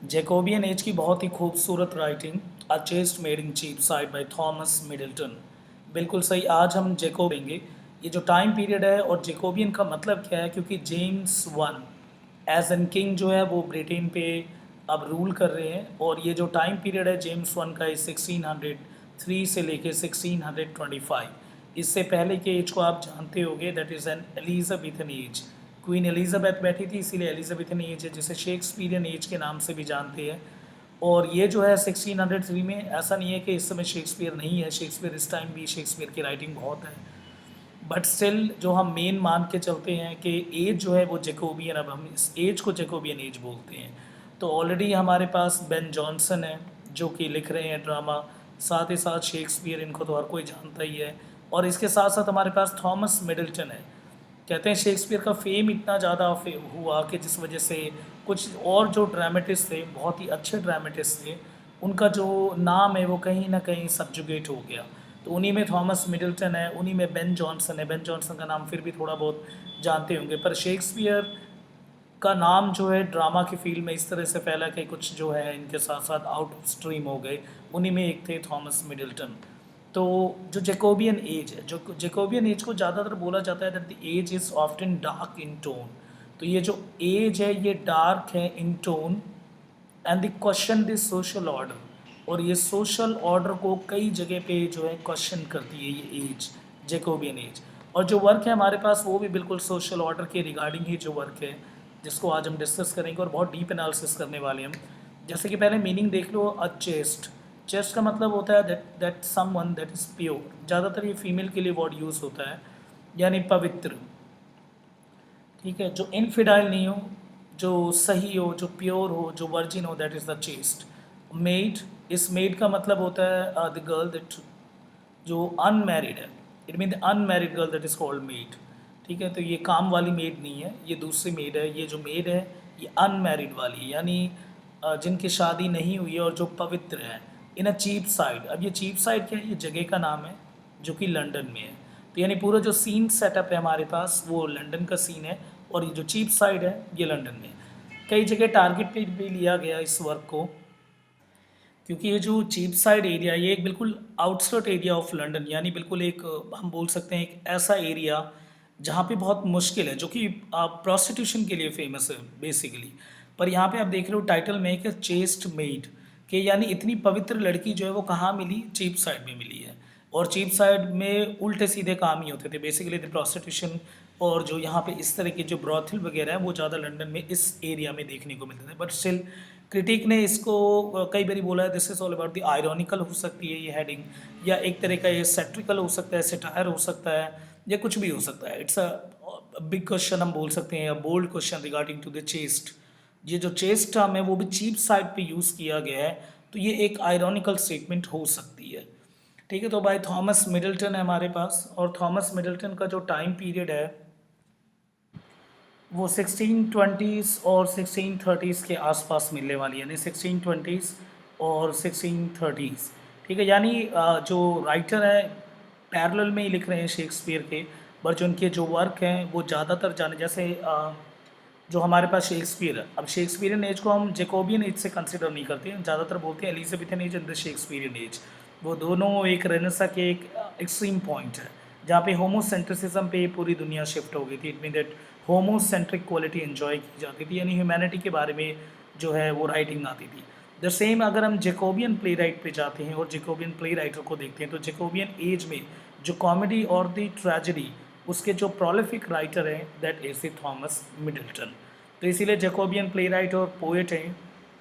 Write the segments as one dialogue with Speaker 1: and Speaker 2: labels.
Speaker 1: Jacobian as की बहुत ही खूबसूरत writing, a chaste maid in Cheapside by Thomas Middleton. बिल्कुल सही। आज हम जैकोबेंगे ये जो टाइम पीरियड है और जैकोबियन का मतलब क्या है, क्योंकि James one as an king जो है वो ब्रिटेन पे अब रूल कर रहे हैं। और ये जो टाइम पीरियड है जेम्स वन का, इस 1603 से लेके 1625, इससे पहले के एज को आप जानते होंगे, that is an Elizabethan age. Queen Elizabeth बैठी थी, इसीलिए एलिजाबेथन एज है, जिसे शेक्सपियरियन एज के नाम से भी जानते हैं। और ये जो है 1603 में, ऐसा नहीं है कि इस समय शेक्सपियर नहीं है, शेक्सपियर इस टाइम भी, शेक्सपियर की राइटिंग बहुत है, बट स्टिल जो हम मेन मान के चलते हैं कि एज जो है वो जैकोबियन, अब हम इस एज को जैकोबियन एज बोलते हैं। तो ऑलरेडी हमारे पास बेन जॉनसन है जो कि लिख रहे हैं ड्रामा, साथ ही साथ शेक्सपियर, इनको तो हर कोई जानता ही है। और इसके साथ साथ हमारे पास थॉमस मिडल्टन है। कहते हैं शेक्सपियर का फेम इतना ज़्यादा हुआ कि जिस वजह से कुछ और जो ड्रामेटिस्ट थे, बहुत ही अच्छे ड्रामेटिस्ट थे, उनका जो नाम है वो कहीं ना कहीं सब्जुगेट हो गया। तो उन्हीं में थॉमस मिडल्टन है, उन्हीं में बेन जॉनसन है। बेन जॉनसन का नाम फिर भी थोड़ा बहुत जानते होंगे, पर शेक्सपियर का नाम जो है ड्रामा की फील्ड में इस तरह से फैला कि कुछ जो है इनके साथ साथ आउट ऑफ स्ट्रीम हो गए। उन्हीं में एक थे थॉमस मिडल्टन। तो जो जैकोबियन एज है, जो जैकोबियन एज को ज़्यादातर बोला जाता है that the age is often dark in tone. तो ये जो एज है ये डार्क है in tone, and the question the social order. और ये सोशल ऑर्डर को कई जगह पे जो है क्वेश्चन करती है ये एज, जैकोबियन एज। और जो वर्क है हमारे पास वो भी बिल्कुल सोशल ऑर्डर के रिगार्डिंग ही जो वर्क है, जिसको आज हम डिस्कस करेंगे और बहुत डीप एनालिसिस करने वाले हैं हम। जैसे कि पहले मीनिंग देख लो, अ चेस्ट। चेस्ट का मतलब होता है that that someone that is pure. ज़्यादातर ये फीमेल के लिए वर्ड यूज़ होता है, यानी पवित्र। ठीक है, जो इनफिडाइल नहीं हो, जो सही हो, जो प्योर हो, जो वर्जिन हो, that is the chest. Made, इस मेड का मतलब होता है द गर्ल दैट जो अनमैरिड है। It mean the unmarried girl that is called made. ठीक है, तो ये काम वाली मेड नहीं है, ये दूसरी मेड है। ये जो मेड है ये अनमैरिड वाली, यानी जिनकी शादी नहीं हुई है और जो पवित्र है। इन अ चीप साइड, अब ये चीप साइड क्या है, ये जगह का नाम है जो कि लंदन में है। तो यानी पूरा जो सीन सेटअप है हमारे पास वो लंदन का सीन है, और ये जो चीप साइड है ये लंदन में है। कई जगह टारगेट पे भी लिया गया इस वर्क को, क्योंकि ये जो चीप साइड एरिया, ये एक बिल्कुल आउटस्कर्ट एरिया ऑफ लंदन, यानी बिल्कुल एक हम बोल सकते हैं एक ऐसा एरिया जहाँ पे बहुत मुश्किल है, जो कि प्रोस्टिट्यूशन के लिए फेमस है बेसिकली। पर यहाँ पे आप देख रहे हो टाइटल में कि चेस्ट मेड, कि यानी इतनी पवित्र लड़की जो है वो कहाँ मिली, चीप साइड में मिली है। और चीप साइड में उल्टे सीधे काम ही होते थे बेसिकली, द प्रोस्टिट्यूशन। और जो यहाँ पे इस तरह के जो ब्रॉथल वगैरह है वो ज़्यादा लंदन में इस एरिया में देखने को मिलते थे। बट स्टिल क्रिटिक ने इसको कई बारी बोला है this is all about the ironical हो सकती है ये हेडिंग, या एक तरह का ये सेट्रिकल हो सकता है, सेटायर हो सकता है, या कुछ भी हो सकता है। इट्स अ बिग क्वेश्चन हम बोल सकते हैं, या bold question regarding to the chaste. ये जो चेस्ट टर्म है वो भी चीप साइड पे यूज़ किया गया है, तो ये एक आयरॉनिकल स्टेटमेंट हो सकती है। ठीक है, तो भाई थॉमस मिडल्टन है हमारे पास, और थॉमस मिडल्टन का जो टाइम पीरियड है वो 1620s और 1630s के आसपास मिलने वाली है, यानी 1620s और 1630s। ठीक है, यानी जो राइटर है पैरेलल में ही लिख रहे हैं शेक्सपियर के, बट जो उनके जो वर्क हैं वो ज़्यादातर जाने, जैसे जो हमारे पास शेक्सपियर है, अब शेक्सपियरियन एज को हम जैकोबियन एज से कंसिडर नहीं करते हैं, ज़्यादातर बोलते हैं Elizabethan age and the Shakespearean age. वो दोनों एक रेनेसा के एक एक्सट्रीम पॉइंट है, जहाँ पे होमोसेंट्रिसिज्म पे पूरी दुनिया शिफ्ट हो गई थी। It mean that homocentric quality enjoy की जाती थी, यानी ह्यूमैनिटी के बारे में जो है वो राइटिंग आती थी। द सेम अगर हम जैकोबियन प्ले राइट पर जाते हैं और जैकोबियन प्ले राइटर को देखते हैं, तो जैकोबियन एज में जो कॉमेडी और द ट्रेजेडी, उसके जो प्रोलिफिक राइटर हैं दैट इज थॉमस मिडल्टन। तो इसीलिए जैकोबियन प्ले राइट और पोएट हैं,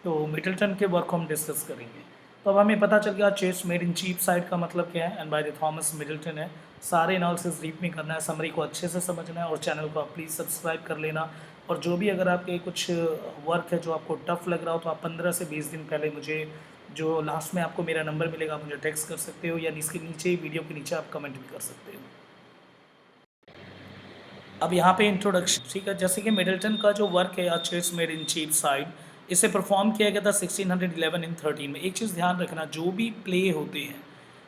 Speaker 1: तो मिडल्टन के वर्क को हम डिस्कस करेंगे। तो अब हमें पता चल गया chaste maid in Cheapside का मतलब क्या है, and by the Thomas Middleton है। सारे एनालिसिस डीप में करना है, समरी को अच्छे से समझना है, और चैनल को आप प्लीज़ सब्सक्राइब कर लेना। और जो भी अगर आपके कुछ वर्क है जो आपको टफ लग रहा हो, तो आप 15 से 20 दिन पहले मुझे, जो लास्ट में आपको मेरा नंबर मिलेगा, आप मुझे टेक्स्ट कर सकते हो, या इसके नीचे वीडियो के नीचे आप कमेंट भी कर सकते हो। अब यहाँ पे इंट्रोडक्शन, ठीक है, जैसे कि मिडल्टन का जो वर्क है a chaste maid in Cheapside, इसे परफॉर्म किया गया था 1611 इन 13 में। एक चीज़ ध्यान रखना, जो भी प्ले होते हैं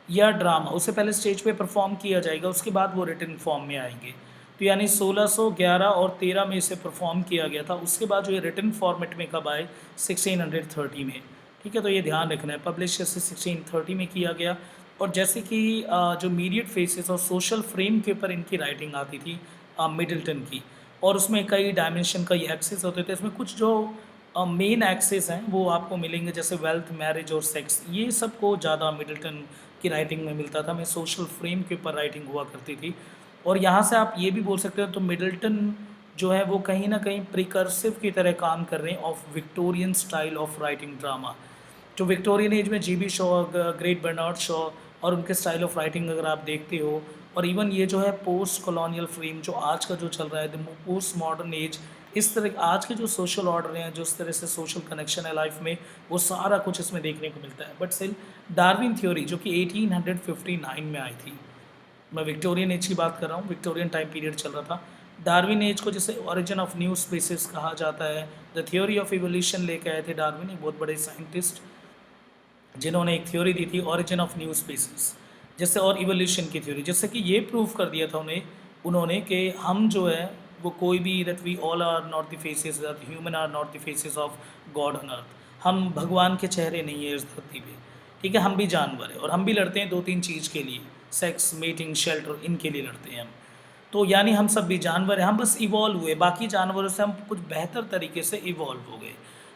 Speaker 1: या ड्रामा, उससे पहले स्टेज पे परफॉर्म किया जाएगा, उसके बाद वो रिटन फॉर्म में आएंगे। तो यानी 1611 और 13 में इसे परफॉर्म किया गया था। उसके बाद जो ये रिटन फॉर्मेट में कब आए, 1630 में। ठीक है, तो ये ध्यान रखना है, पब्लिश जैसे 1630 में किया गया। और जैसे कि जो मीडिएट फेसेस और सोशल फ्रेम के ऊपर इनकी राइटिंग आती थी मिडल्टन की, और उसमें कई डायमेंशन, कई एक्सेस होते थे। इसमें कुछ जो मेन एक्सेस हैं वो आपको मिलेंगे, जैसे वेल्थ, मैरिज और सेक्स, ये सबको ज़्यादा मिडल्टन की राइटिंग में मिलता था। मैं सोशल फ्रेम के ऊपर राइटिंग हुआ करती थी। और यहाँ से आप ये भी बोल सकते हो, तो मिडल्टन जो है वो कहीं ना कहीं प्रिकर्सिव की तरह काम कर रहे हैं of Victorian style of writing drama. जो विक्टोरियन एज में G B Shaw, great Bernard Shaw और उनके स्टाइल ऑफ राइटिंग अगर आप देखते हो, और इवन ये जो है पोस्ट कॉलोनियल फ्रेम जो आज का जो चल रहा है, द पोस्ट मॉडर्न एज, इस तरह आज के जो सोशल ऑर्डर हैं, जो इस तरह से सोशल कनेक्शन है लाइफ में, वो सारा कुछ इसमें देखने को मिलता है। बट स्टिल डार्विन थ्योरी जो कि 1859 में आई थी, मैं विक्टोरियन एज की बात कर रहा हूँ, विक्टोरियन टाइम पीरियड चल रहा था। डार्विन एज को जैसे ओरिजिन ऑफ न्यू स्पीसीज कहा जाता है, द थ्योरी ऑफ इवोल्यूशन लेके आए थे डार्विन, एक बहुत बड़े साइंटिस्ट जिन्होंने एक थ्योरी दी थी ओरिजिन ऑफ न्यू स्पीसीज, जैसे और इवोल्यूशन की थ्योरी, जैसे कि ये प्रूव कर दिया था उन्होंने कि हम जो है वो कोई भी, that we all are not the faces, that human are not the faces of God on earth, हम भगवान के चेहरे नहीं है इस धरती पे। ठीक है, हम भी जानवर हैं और हम भी लड़ते हैं दो तीन चीज़ के लिए, सेक्स, मीटिंग, शेल्टर, इनके लिए लड़ते हैं हम। तो यानी हम सब भी जानवर हैं, हम बस इवॉल्व हुए, बाकी जानवरों से हम कुछ बेहतर तरीके से इवॉल्व हो गए।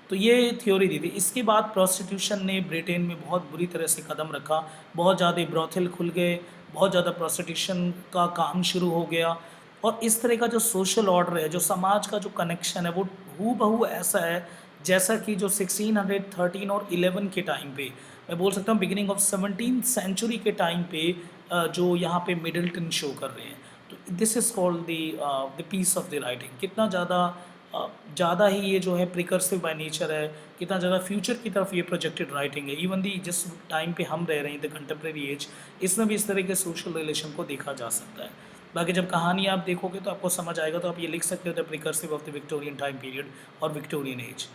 Speaker 1: तो ये थ्योरी दी थी। इसके बाद प्रोस्टिट्यूशन ने ब्रिटेन में बहुत बुरी तरह से कदम रखा, बहुत ज़्यादा ब्रोथल खुल गए, बहुत ज़्यादा प्रोस्टिट्यूशन का काम शुरू हो गया। और इस तरह का जो सोशल ऑर्डर है, जो समाज का जो कनेक्शन है, वो हूबहू ऐसा है जैसा कि जो 1613 और 11 के टाइम पे, मैं बोल सकता हूँ बिगिनिंग ऑफ 17th सेंचुरी के टाइम पे जो यहाँ पे मिडल्टन शो कर रहे हैं। तो this is called the piece of the writing. कितना ज़्यादा ही ये जो है प्रिकर्सिव बाय नेचर है, कितना ज़्यादा फ्यूचर की तरफ ये प्रोजेक्टेड राइटिंग है। इवन दी जिस टाइम पे हम रह रहे हैं, द कंटेम्प्रेरी एज, इसमें भी इस तरह के सोशल रिलेशन को देखा जा सकता है। बाकी जब कहानी आप देखोगे तो आपको समझ आएगा, तो आप ये लिख सकते हो the precursor of the Victorian time period और विक्टोरियन एज।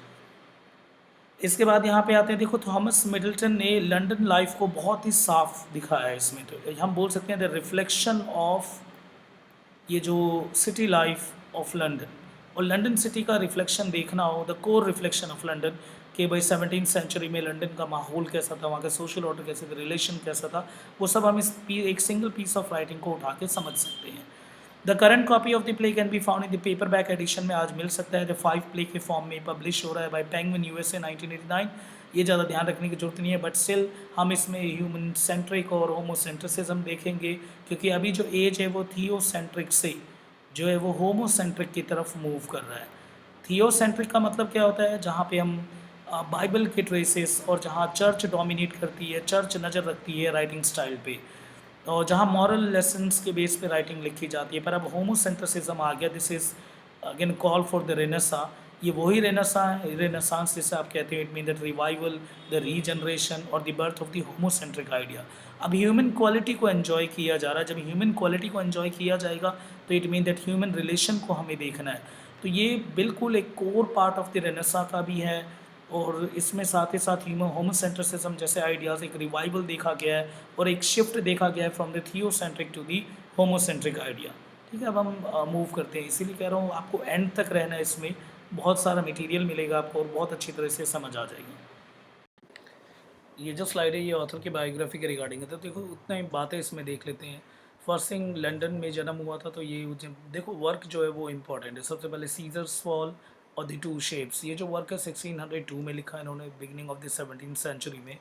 Speaker 1: इसके बाद यहाँ पे आते हैं, देखो थॉमस मिडल्टन ने लंदन लाइफ को बहुत ही साफ दिखाया है इसमें। तो हम बोल सकते हैं द रिफ्लेक्शन ऑफ ये जो सिटी लाइफ ऑफ लंदन, और लंदन सिटी का रिफ्लेक्शन देखना हो, the core reflection of London, कि भाई 17th सेंचुरी में लंदन का माहौल कैसा था, वहाँ का सोशल ऑर्डर कैसे था, रिलेशन कैसा था, वो सब हम एक सिंगल पीस ऑफ राइटिंग को उठा के समझ सकते हैं। The current copy of the play can be found in the paperback edition में आज मिल सकता है, जो 5 प्ले के फॉर्म में पब्लिश हो रहा है बाय पेंगुइन यूएसए 1989। ये ज़्यादा ध्यान रखने की जरूरत नहीं है, बट स्टिल हम इसमें ह्यूमन सेंट्रिक और होमोसेंट्रिसिज्म देखेंगे, क्योंकि अभी जो एज है वो थियोसेंट्रिक से जो है वो होमोसेंट्रिक की तरफ मूव कर रहा है। थियोसेंट्रिक का मतलब क्या होता है, जहाँ पे हम बाइबल के ट्रेसेस, और जहाँ चर्च डोमिनेट करती है, चर्च नज़र रखती है राइटिंग स्टाइल पे, और जहाँ मॉरल लेसन्स के बेस पे राइटिंग लिखी जाती है। पर अब होमोसेंट्रिसिज्म आ गया, this is again call for the renaissance. ये वही रेनेसा है, रेनेसांस जिसे आप कहते हैं, it mean that revival, the regeneration और the birth of the homocentric idea. अब ह्यूमन क्वालिटी को एंजॉय किया जा रहा है। जब ह्यूमन क्वालिटी को एंजॉय किया जाएगा तो it mean that human relation को हमें देखना है। तो ये बिल्कुल एक core part of the Renaissance का भी है, और इसमें साथ ही साथ होमोसेंट्रिसिज्म जैसे आइडियाज़, एक रिवाइवल देखा गया है और एक शिफ्ट देखा गया है from the theocentric to the homocentric idea. ठीक है, अब हम मूव करते हैं, इसीलिए कह रहा हूँ आपको एंड तक रहना है, इसमें बहुत सारा मटेरियल मिलेगा आपको और बहुत अच्छी तरह से समझ आ जाएगी। ये जो स्लाइड है ये ऑथर की बायोग्राफी के रिगार्डिंग है, तो देखो उतना ही बातें इसमें देख लेते हैं। फर्स्ट थिंग, लंदन में जन्म हुआ था, तो ये देखो वर्क जो है वो इम्पॉर्टेंट है। सबसे पहले सीजर्स फॉल और द टू शेप्स, ये जो वर्क है 1602 में लिखा है इन्होंने, beginning of the 17th century में।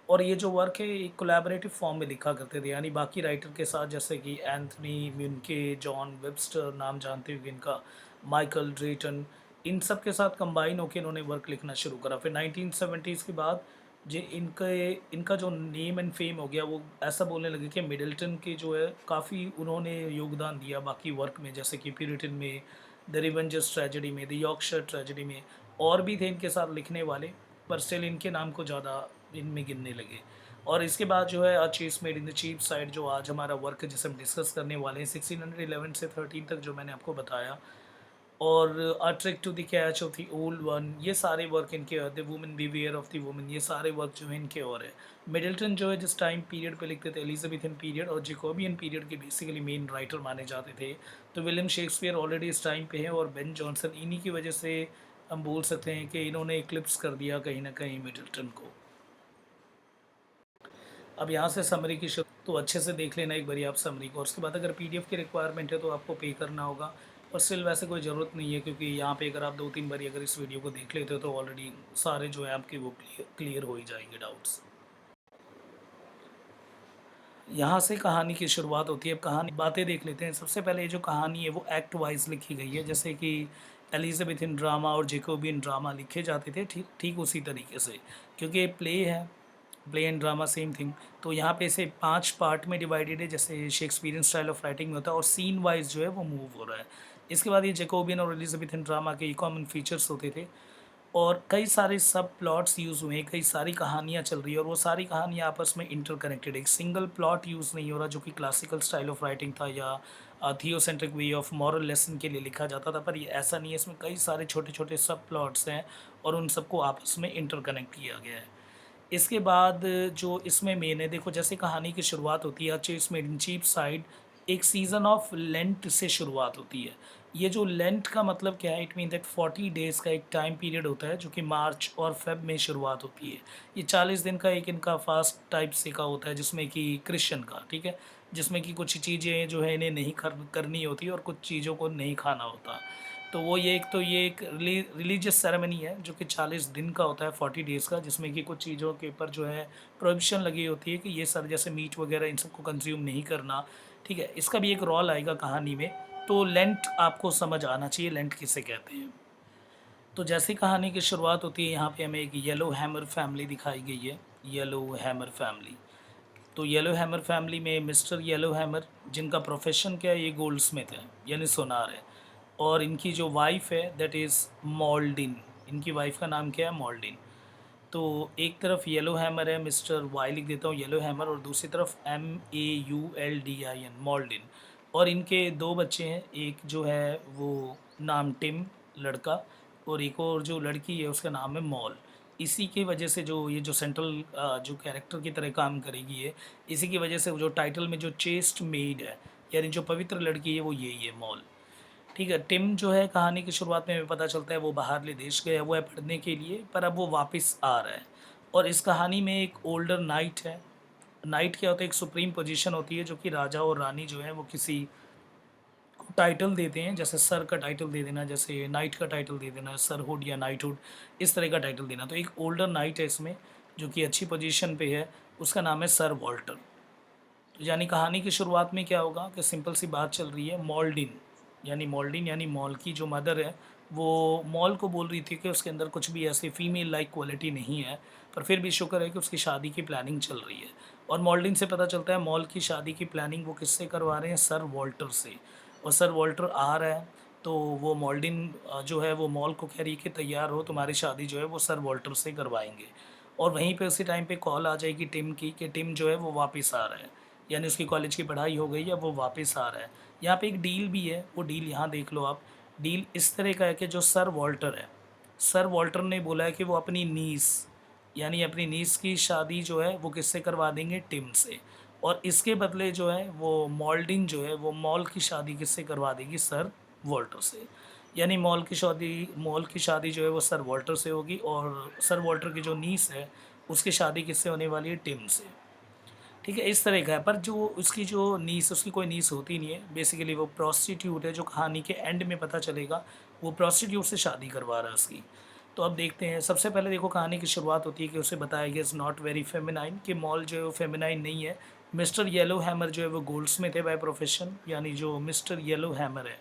Speaker 1: और ये जो वर्क है एक कोलैबोरेटिव फॉर्म में लिखा करते थे, यानी बाकी राइटर के साथ, जैसे कि एंथनी म्यूनके, जॉन वेबस्टर, नाम जानते हो इनका, माइकल ड्रेटन, इन सब के साथ कंबाइन होकर इन्होंने वर्क लिखना शुरू करा। फिर 1970s के बाद जे इनका जो नेम एंड फेम हो गया, वो ऐसा बोलने लगे कि मिडल्टन के जो है काफ़ी उन्होंने योगदान दिया बाकी वर्क में, जैसे कि प्यूरिटन में, द रिवेंजर्स ट्रेजेडी में, द यॉर्कशायर ट्रेजेडी में, और भी थे इनके साथ लिखने वाले, पर स्टिल इनके नाम को ज़्यादा इनमें गिनने लगे। और इसके बाद जो है a chaste made in the Cheapside, जो आज हमारा वर्क है जिसे हम डिस्कस करने वाले हैं, 1611 से 13 तक जो मैंने आपको बताया, और a trick to the catch of the old one, ये सारे वर्क इनके the women behaviour of the women, ये सारे वर्क जो है इनके और है। मिडल्टन जो है जिस टाइम पीरियड पे लिखते थे एलिजाबेथन पीरियड और जैकोबियन पीरियड के बेसिकली मेन राइटर माने जाते थे। तो विलियम शेक्सपियर ऑलरेडी इस टाइम पे है और बेन जॉनसन इन्हीं की वजह से हम बोल सकते हैं कि इन्होंने इक्लिप्स कर दिया कहीं ना कहीं मिडल्टन को। अब यहाँ से समरी की शुरू तो अच्छे से देख लेना एक बारी आप समरी को, और उसके बाद अगर पीडीएफ की रिक्वायरमेंट है तो आपको पे करना होगा। और स्टिल वैसे कोई ज़रूरत नहीं है, क्योंकि यहाँ पे अगर आप 2-3 बारी अगर इस वीडियो को देख लेते हो तो ऑलरेडी सारे जो है आपके वो क्लियर हो ही जाएंगे डाउट्स। यहाँ से कहानी की शुरुआत होती है। अब कहानी बातें देख लेते हैं। सबसे पहले ये जो कहानी है वो एक्ट वाइज लिखी गई है, जैसे कि एलिजाबेथन ड्रामा और जेकोबियन ड्रामा लिखे जाते थे, ठीक ठीक उसी तरीके से। क्योंकि ये प्ले है, play and drama same thing. तो यहाँ पे इसे 5 पार्ट में डिवाइडेड है, जैसे शेक्सपियरियन स्टाइल ऑफ राइटिंग में होता है, और सीन वाइज जो है वो मूव हो रहा है। इसके बाद ये जेकोबियन और एलिजाबेथन ड्रामा के कॉमन फीचर्स होते थे, और कई सारे सब प्लॉट्स यूज़ हुए हैं, कई सारी कहानियाँ चल रही है, और वो सारी कहानियाँ आपस में इंटरकनेक्टेड है। एक सिंगल प्लॉट यूज़ नहीं हो रहा, जो कि क्लासिकल स्टाइल ऑफ राइटिंग था या थियोसेंट्रिक वे ऑफ मॉरल लेसन के लिए लिखा जाता था। पर ये ऐसा नहीं है, इसमें कई सारे छोटे छोटे सब प्लॉट्स हैं और उन सबको आपस में इंटरकनेक्ट किया गया है। इसके बाद जो इसमें मेन है, देखो जैसे कहानी की शुरुआत होती है, chaste made in Cheapside, एक सीज़न ऑफ लेंट से शुरुआत होती है। ये जो लेंट का मतलब क्या है, इट मीन दैट 40 डेज़ का एक टाइम पीरियड होता है, जो कि मार्च और फेब में शुरुआत होती है। ये 40 दिन का एक इनका फास्ट टाइप से का होता है, जिसमें कि क्रिश्चियन का, ठीक है, जिसमें कि कुछ चीज़ें जो है इन्हें नहीं करनी होती और कुछ चीज़ों को नहीं खाना होता। तो वो ये एक रिलीजियस सेरेमनी है, जो कि 40 दिन का होता है, 40 डेज़ का, जिसमें कि कुछ चीज़ों के ऊपर जो है प्रोहिबिशन लगी होती है कि ये सब जैसे मीट वगैरह इन सबको कंज्यूम नहीं करना, ठीक है। इसका भी एक रोल आएगा कहानी में। तो लेंट आपको समझ आना चाहिए, लेंट किसे कहते हैं। तो जैसे ही कहानी की शुरुआत होती है, यहाँ पे हमें एक येलो हैमर फैमिली दिखाई गई है, येलो हैमर फैमिली। तो येलो हैमर फैमिली में मिस्टर येलो हैमर, जिनका प्रोफेशन क्या है, ये गोल्ड स्मिथ है यानी सोनार है। और इनकी जो वाइफ है दैट इज़ मॉल्डिन, इनकी वाइफ का नाम क्या है, मॉल्डिन। तो एक तरफ येलो हैमर है, मिस्टर वाई लिख देता हूँ, येलो हैमर, और दूसरी तरफ MAULDIN, मॉल्डिन। और इनके 2 बच्चे हैं, एक जो है वो नाम टिम, लड़का, और एक और जो लड़की है उसका नाम है मॉल। इसी की वजह से जो ये जो सेंट्रल जो कैरेक्टर की तरह काम करेगी है, इसी की वजह से जो टाइटल में जो चेस्ट मेड है, यानी जो पवित्र लड़की है, वो यही है, मॉल। ठीक है, टिम जो है कहानी की शुरुआत में हमें पता चलता है वो बाहरले देश गया हुआ है पढ़ने के लिए, पर अब वो वापस आ रहा है। और इस कहानी में एक ओल्डर नाइट है। नाइट क्या होता है, एक सुप्रीम पोजीशन होती है, जो कि राजा और रानी जो है वो किसी को टाइटल देते हैं, जैसे सर का टाइटल दे देना, जैसे नाइट का टाइटल दे देना, सरहुड या नाइटहुड, इस तरह का टाइटल देना। तो एक ओल्डर नाइट है इसमें, जो कि अच्छी पोजीशन पे है, उसका नाम है सर वॉल्टर। तो यानी कहानी की शुरुआत में क्या होगा कि सिंपल सी बात चल रही है, मॉल्डिन यानी मॉल की जो मदर है, वो मॉल को बोल रही थी कि उसके अंदर कुछ भी ऐसी फीमेल लाइक क्वालिटी नहीं है, पर फिर भी शुक्र है कि उसकी शादी की प्लानिंग चल रही है। और मॉल्डिन से पता चलता है मॉल की शादी की प्लानिंग वो किससे करवा रहे हैं, सर वॉल्टर से। और सर वॉल्टर आ रहा है, तो वो मॉल्डिन जो है वो मॉल को कह रही है कि तैयार हो, तुम्हारी शादी जो है वो सर वॉल्टर से करवाएंगे। और वहीं पे उसी टाइम पे कॉल आ जाएगी टिम की कि टिम जो है वो वापस आ रहा है, यानी उसकी कॉलेज की पढ़ाई हो गई है, वो वापस आ रहा है। यहाँ पे एक डील भी है, वो डील यहाँ देख लो आप। डील इस तरह का है कि जो सर वॉल्टर है, सर वॉल्टर ने बोला है कि वो अपनी नीस, यानी अपनी नीस की शादी जो है वो किससे करवा देंगे, टिम से। और इसके बदले जो है वो मॉल्डिन जो है वो मॉल की शादी किससे करवा देगी, सर वॉल्टर से। यानी मॉल की शादी जो है वो सर वॉल्टर से होगी, और सर वॉल्टर की जो नीस है उसकी शादी किससे होने वाली है, टिम से। ठीक है, इस तरह का है। पर जो उसकी जो नीस, उसकी कोई नीस होती नहीं है, बेसिकली वो प्रोस्टिट्यूट है, जो कहानी के एंड में पता चलेगा वो प्रोस्टिट्यूट से शादी करवा रहा है उसकी। तो अब देखते हैं, सबसे पहले देखो कहानी की शुरुआत होती है कि उसे बताया गया इज़ नॉट वेरी फेमिनाइन, कि मॉल जो है वो फेमिनाइन नहीं है। मिस्टर येलो हैमर जो है वो गोल्ड स्मिथ है बाय प्रोफेशन, यानी जो मिस्टर येलो हैमर है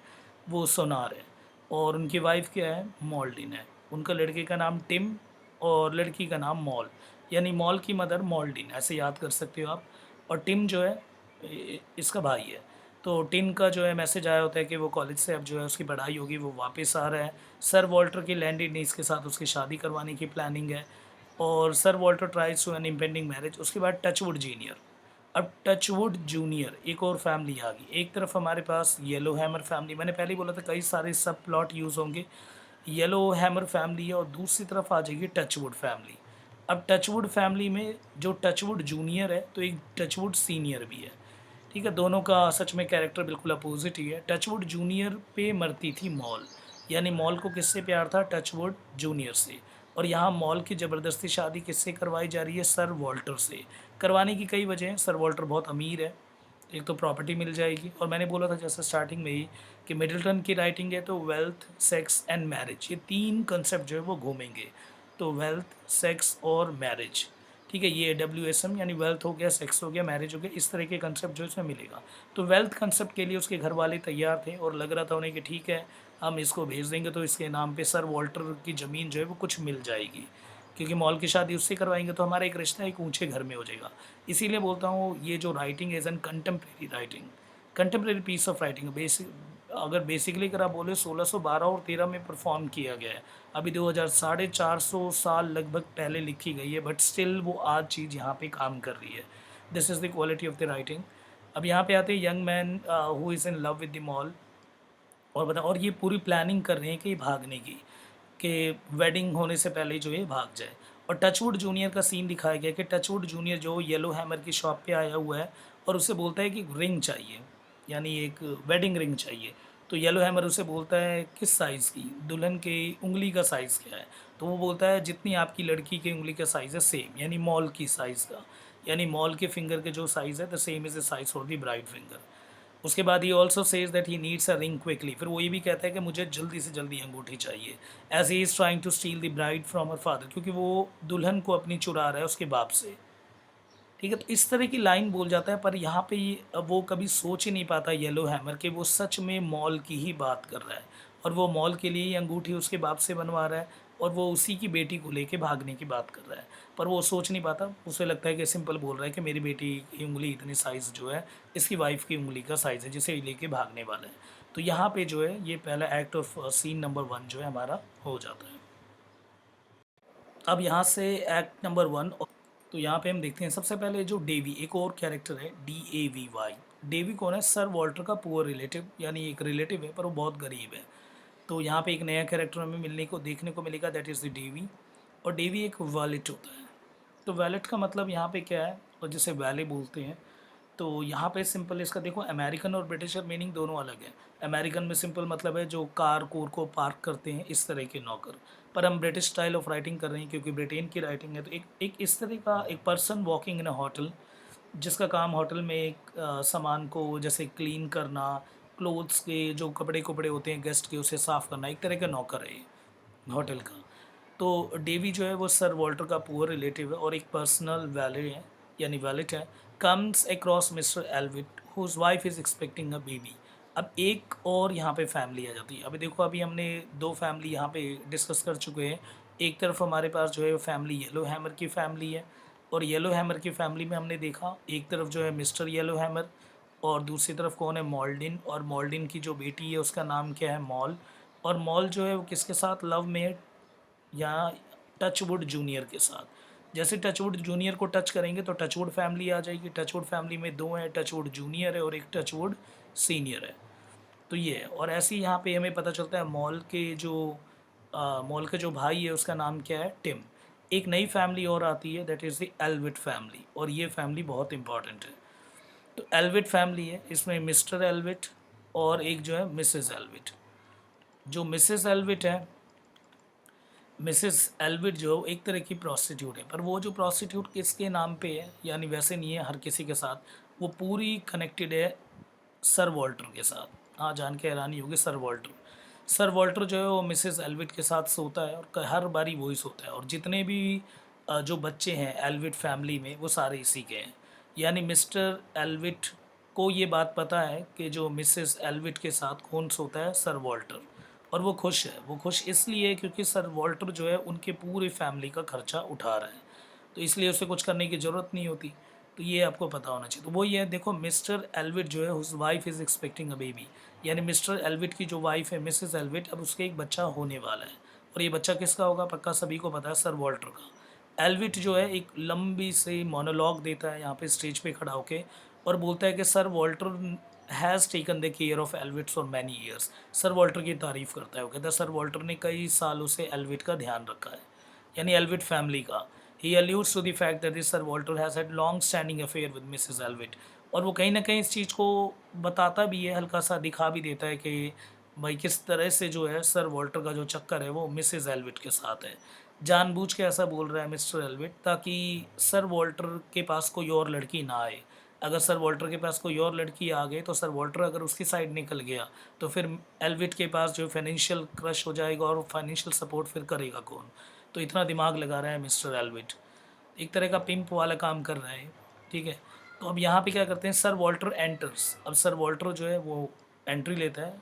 Speaker 1: वो सोनार है। और उनकी वाइफ क्या है, मॉल्डिन है। उनका लड़के का नाम टिम और लड़की का नाम मॉल, यानी मॉल की मदर मॉल्डिन, ऐसे याद कर सकते हो आप। और टिम जो है इसका भाई है। तो टिम का जो है मैसेज आया होता है कि वो कॉलेज से अब जो है उसकी पढ़ाई होगी, वो वापस आ रहा है। सर वॉल्टर की लैंडी नीस के साथ उसकी शादी करवाने की प्लानिंग है। और sir Walter tries to an impending marriage. उसके बाद टचवुड जूनियर, अब टचवुड जूनियर एक और फैमिली आ गई। एक तरफ हमारे पास येलो हैमर फैमिली, मैंने पहले ही बोला था कई सारे सब प्लॉट यूज़ होंगे। येलो हैमर फैमिली है और दूसरी तरफ आ जाएगी टचवुड फैमिली। अब टचवुड फैमिली में जो टचवुड जूनियर है तो एक टचवुड सीनियर भी है। ठीक है, दोनों का सच में कैरेक्टर बिल्कुल अपोजिट ही है। टचवुड जूनियर पे मरती थी मॉल, यानी मॉल को किससे प्यार था? टचवुड जूनियर से। और यहाँ मॉल की ज़बरदस्ती शादी किससे करवाई जा रही है? सर वॉल्टर से। करवाने की कई वजह हैं। सर वॉल्टर बहुत अमीर है, एक तो प्रॉपर्टी मिल जाएगी, और मैंने बोला था जैसे स्टार्टिंग में ही कि मिडिल्टन की राइटिंग है तो वेल्थ, सेक्स एंड मैरिज, ये तीन कंसेप्ट जो है वो घूमेंगे। तो वेल्थ, सेक्स और मैरिज, ठीक है, ये WSM यानी वेल्थ हो गया, सेक्स हो गया, मैरिज हो गया, इस तरह के कंसेप्ट जो इसमें मिलेगा। तो वेल्थ कंसेप्ट के लिए उसके घर वाले तैयार थे और लग रहा था उन्हें कि ठीक है हम इसको भेज देंगे तो इसके नाम पे सर वॉल्टर की ज़मीन जो है वो कुछ मिल जाएगी, क्योंकि मॉल की शादी उससे करवाएंगे तो हमारा एक रिश्ता एक ऊंचे घर में हो जाएगा। इसीलिए बोलता हूँ ये जो writing is an contemporary writing, contemporary piece of writing. Basically अगर आप बोले 1612 और 13 में परफॉर्म किया गया है, अभी 2000 450 साल लगभग पहले लिखी गई है, बट स्टिल वो आज चीज़ यहाँ पे काम कर रही है। This is the quality of the writing. अब यहाँ पे आते हैं young man who is in love with the mall, और ये पूरी प्लानिंग कर रहे हैं कि भागने की, कि वेडिंग होने से पहले जो है भाग जाए। और टचवुड जूनियर का सीन दिखाया गया कि टचवुड जूनियर जो येलो हैमर की शॉप पे आया हुआ है और उसे बोलता है कि रिंग चाहिए, यानी एक वेडिंग रिंग चाहिए। तो येलो हैमर उसे बोलता है किस साइज़ की, दुल्हन के उंगली का साइज़ क्या है? तो वो बोलता है जितनी आपकी लड़की की उंगली का साइज़ है सेम, यानी मॉल की साइज़ का, यानी मॉल के फिंगर के जो साइज़ है the same is the size for the bride finger. उसके बाद he also says that he needs a ring quickly, फिर वो ये भी कहता है कि मुझे जल्दी से जल्दी अंगूठी चाहिए, as he is trying to steal the bride from her father, क्योंकि वो दुल्हन को अपनी चुरा रहा है उसके बाप से। ठीक है, तो इस तरह की लाइन बोल जाता है, पर यहाँ पे वो कभी सोच ही नहीं पाता येलो हैमर कि वो सच में मॉल की ही बात कर रहा है, और वो मॉल के लिए ही अंगूठी उसके बाप से बनवा रहा है, और वो उसी की बेटी को लेके भागने की बात कर रहा है। पर वो सोच नहीं पाता, उसे लगता है कि सिंपल बोल रहा है कि मेरी बेटी की उंगली इतनी साइज़ जो है इसकी वाइफ की उंगली का साइज़ है जिसे लेके भागने वाला है। तो यहाँ पे जो है ये पहला एक्ट ऑफ सीन नंबर 1 जो है हमारा हो जाता है। अब यहाँ से एक्ट नंबर 1, तो यहाँ पे हम देखते हैं सबसे पहले जो डेवी, एक और कैरेक्टर है DAVY। डेवी कौन है? सर वॉल्टर का पुअर रिलेटिव, यानी एक रिलेटिव है पर वो बहुत गरीब है। तो यहाँ पे एक नया कैरेक्टर हमें मिलने को देखने को मिलेगा, दैट इज़ द डेवी। और डेवी एक वैलेट होता है। तो वैलेट का मतलब यहाँ पे क्या है, और जिसे वैले बोलते हैं, तो यहाँ पे सिंपल इसका देखो, अमेरिकन और ब्रिटिश मीनिंग दोनों अलग है। अमेरिकन में सिंपल मतलब है जो कार कोर को पार्क करते हैं, इस तरह के नौकर। पर हम ब्रिटिश स्टाइल ऑफ राइटिंग कर रहे हैं क्योंकि ब्रिटेन की राइटिंग है, तो एक इस तरह का एक person walking in a hotel, जिसका काम होटल में एक सामान को जैसे क्लीन करना, क्लोथ्स के जो कपड़े कपड़े होते हैं गेस्ट के उसे साफ़ करना, एक तरह का नौकर है ये होटल का। तो डेवी जो है वो सर वॉल्टर का पुअर रिलेटिव है और एक पर्सनल वैले है, यानी वैलेट है। Comes across Mr Allwit whose wife is expecting a baby. अब एक और यहाँ पे फैमिली आ जाती है। अभी देखो, अभी हमने दो फैमिली यहाँ पे डिस्कस कर चुके हैं। एक तरफ हमारे पास जो है वो फैमिली येलो हैमर की फैमिली है, और येलो हैमर की फैमिली में हमने देखा एक तरफ जो है मिस्टर येलो हैमर, और दूसरी तरफ कौन है? मॉल्डिन। और मॉल्डिन की जो बेटी है उसका नाम क्या है? मॉल। और मॉल जो है वो किसके साथ लव में है? या टचवुड जूनियर के साथ। जैसे टचवुड जूनियर को टच करेंगे तो टचवुड फैमिली आ जाएगी। टचवुड फैमिली में दो हैं, टचवुड जूनियर है और एक टचवुड सीनियर है। तो ये है, और ऐसे ही यहाँ पे हमें पता चलता है मॉल के जो भाई है उसका नाम क्या है? टिम। एक नई फैमिली और आती है, दैट इज़ द एल्विट फैमिली, और ये फैमिली बहुत इंपॉर्टेंट है। तो एल्विट फैमिली है, इसमें मिस्टर एल्विट और एक जो है मिसेस एल्विट। जो मिसेस एल्विट है, मिसेस एल्विट जो एक तरह की प्रॉस्टिट्यूट है, पर वो जो प्रॉस्टिट्यूट किसके नाम पे है, यानी वैसे नहीं है हर किसी के साथ, वो पूरी कनेक्टेड है सर वॉल्टर के साथ। हाँ, जान के हैरानी होगी, सर वॉल्टर। सर वॉल्टर जो है वो मिसेस एल्विट के साथ सोता है और हर बारी वही सोता है, और जितने भी जो बच्चे हैं एल्विट फैमिली में वो सारे इसी के हैं। यानी मिस्टर एल्विट को ये बात पता है कि जो मिसेस एल्विट के साथ कौन सोता है? Sir Walter. और वो खुश है, वो खुश इसलिए क्योंकि सर वॉल्टर जो है उनके पूरी फैमिली का खर्चा उठा रहा है, तो इसलिए उसे कुछ करने की ज़रूरत नहीं होती। तो ये आपको पता होना चाहिए। तो वो ये है, देखो मिस्टर एल्विट जो है उस wife is expecting a baby, यानी मिस्टर एल्विट की जो वाइफ है मिसेस एल्विट, अब उसके एक बच्चा होने वाला है, और ये बच्चा किसका होगा? पक्का सभी को पता है, सर वॉल्टर का। एल्विट जो है एक लंबी सी मोनोलॉग देता है यहाँ पे स्टेज पे खड़ा होके और बोलता है कि sir Walter has taken the care of Allwit for many years. Sir Walter की तारीफ़ करता है, वो कहता है सर वॉल्टर ने कई सालों से एल्विट का ध्यान रखा है, यानी एल्विट फैमिली का। He alludes to the fact that this sir Walter has had long standing affair with Mrs Allwit. और वो कहीं ना कहीं इस चीज़ को बताता भी है, हल्का सा दिखा भी देता है कि भाई किस तरह से जो है सर वॉल्टर का जो चक्कर है वो मिसेस एल्विट के साथ है। जानबूझ के ऐसा बोल रहा है मिस्टर एल्विट ताकि सर वॉल्टर के पास कोई और लड़की ना आए। अगर सर वॉल्टर के पास कोई और लड़की आ गई तो सर वॉल्टर अगर उसकी साइड निकल गया तो फिर एल्विट के पास जो फाइनेंशियल क्रश हो जाएगा और फाइनेंशियल सपोर्ट फिर करेगा कौन। तो इतना दिमाग लगा रहा है मिस्टर एल्विट, एक तरह का पिंप वाला काम कर रहा है। ठीक है, तो अब यहाँ पे क्या करते हैं, सर वॉल्टर एंटर्स। अब सर वॉल्टर जो है वो एंट्री लेता है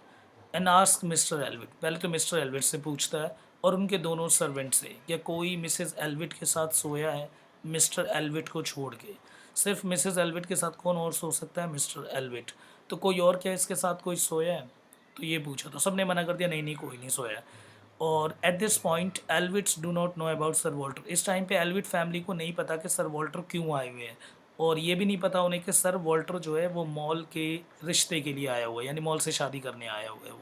Speaker 1: एंड आस्क मिस्टर एल्विट। पहले तो मिस्टर एल्विट से पूछता है और उनके दोनों सर्वेंट से, क्या कोई मिसेस एल्विट के साथ सोया है मिस्टर एल्विट को छोड़ के। सिर्फ मिसेस एल्विट के साथ कौन और सो सकता है, मिस्टर एल्विट। तो कोई और क्या इसके साथ कोई सोया है, तो ये पूछा तो सबने मना कर दिया, नहीं नहीं कोई नहीं सोया। और at this point Allwits do not know about sir Walter. इस टाइम पे एल्विट फैमिली को नहीं पता कि सर वॉल्टर क्यों आए हुए हैं, और ये भी नहीं पता उन्हें कि सर वॉल्टर जो है वो मॉल के रिश्ते के लिए आया हुआ है, यानी मॉल से शादी करने आया हुआ है वो।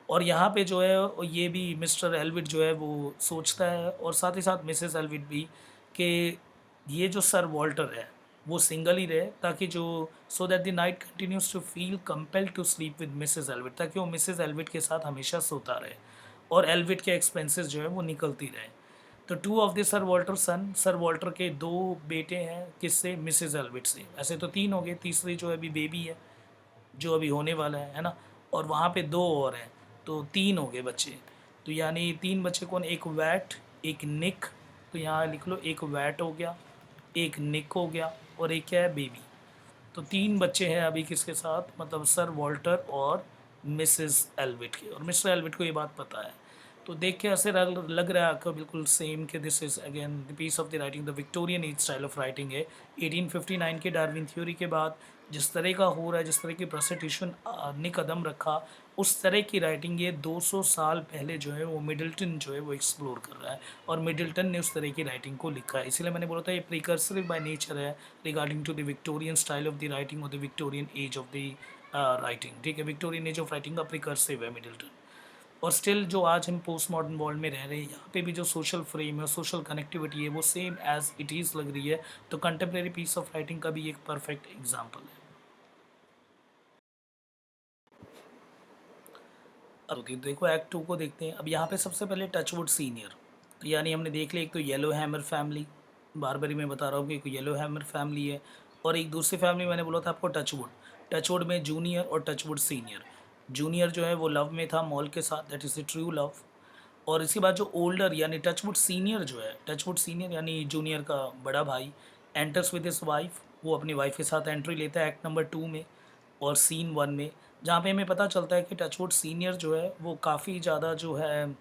Speaker 1: और यहाँ पे जो है ये भी मिस्टर एल्विट जो है वो सोचता है और साथ ही साथ मिसेस एल्विट भी कि ये जो सर वॉल्टर है वो सिंगल ही रहे, ताकि जो so that the knight continues to feel compelled to sleep with Mrs Allwit, ताकि वो मिसेस एल्विट के साथ हमेशा सोता रहे और एल्विट के एक्सपेंसेस जो है वो निकलती रहे। तो two of the sir Walter son, sir Walter के दो बेटे हैं किससे, मिसेस एल्विट से। ऐसे तो तीन हो गए, तीसरी जो है अभी बेबी है जो अभी होने वाला है ना, और वहाँ पे दो और हैं, तो तीन हो गए बच्चे। तो यानी तीन बच्चे कौन, एक वैट एक निक, तो यहाँ लिख लो एक वैट हो गया, एक निक हो गया और एक क्या है, बेबी। तो तीन बच्चे हैं अभी किसके साथ, मतलब सर वॉल्टर और मिसेस एल्विट के, और मिस्टर एल्विट को ये बात पता है। तो देख के ऐसे लग रहा है आपको बिल्कुल सेम कि this is again the piece of the writing the Victorian age style of writing है। 1859 के डार्विन थ्योरी के बाद जिस तरह का हो रहा है, जिस तरह की प्रोस्टिट्यूशन ने कदम रखा, उस तरह की राइटिंग ये 200 साल पहले जो है वो मिडल्टन जो है वो एक्सप्लोर कर रहा है, और मिडल्टन ने उस तरह की राइटिंग को लिखा है। इसीलिए मैंने बोला था ये प्रिकर्सर बाय नेचर है regarding to the Victorian style of the writing और the Victorian age of the writing. ठीक है, विक्टोरियन एज ऑफ राइटिंग का प्रिकर्सिव है मिडल्टन। और स्टिल जो आज हम पोस्ट मॉडर्न वर्ल्ड में रह रहे हैं, यहाँ पे भी जो सोशल फ्रेम है, सोशल कनेक्टिविटी है, वो सेम एज इट इज़ लग रही है। तो कंटेम्प्रेरी पीस ऑफ राइटिंग का भी एक परफेक्ट एग्जाम्पल है। अब देखो एक्ट टू को देखते हैं। अब यहाँ पे सबसे पहले टचवुड सीनियर, तो यानी हमने देख लिया एक तो येलो हैमर फैमिली, बार बार मैं बता रहा हूँ कि एक येलो हैमर फैमिली है, और एक दूसरी फैमिली मैंने बोला था आपको टचवुड। टचवुड में जूनियर और टचवुड सीनियर। जूनियर जो है वो लव में था मॉल के साथ, that is the true love. और इसके बाद जो ओल्डर यानी टचवुड सीनियर जो है, टचवुड सीनियर यानी जूनियर का बड़ा भाई, एंटर्स विद हिज वाइफ, वो अपनी वाइफ के साथ एंट्री लेता है एक्ट नंबर 2 में और सीन 1 में, जहाँ पे हमें पता चलता है कि टचवुड सीनियर जो है वो काफ़ी ज़्यादा जो है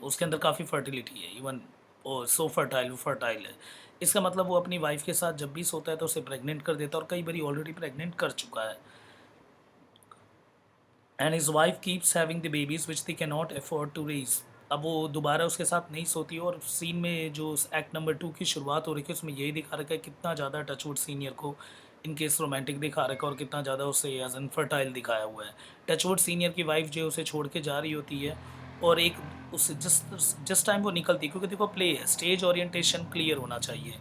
Speaker 1: उसके अंदर काफ़ी फर्टिलिटी है, इवन और सो फर्टाइल, वो फर्टाइल है। इसका मतलब वो अपनी वाइफ के साथ जब भी सोता है तो उसे प्रेग्नेंट कर देता है, और कई बारी ऑलरेडी प्रेग्नेंट कर चुका है। And his wife keeps having the babies which they can not afford to raise. अब वो दोबारा उसके साथ नहीं सोती, और सीन में जो एक्ट नंबर 2 की शुरुआत हो रही है उसमें यही दिखा रखा है कितना ज़्यादा टचवुड सीनियर को इन केस रोमांटिक दिखा रखा है और कितना ज़्यादा उसे एज इनफर्टाइल दिखाया हुआ है। टचवुड सीनियर की वाइफ जो है उसे छोड़ के जा रही होती है, और एक उस जिस जिस टाइम वो निकलती है, क्योंकि देखो प्ले है, स्टेज ओरिएंटेशन क्लियर होना चाहिए।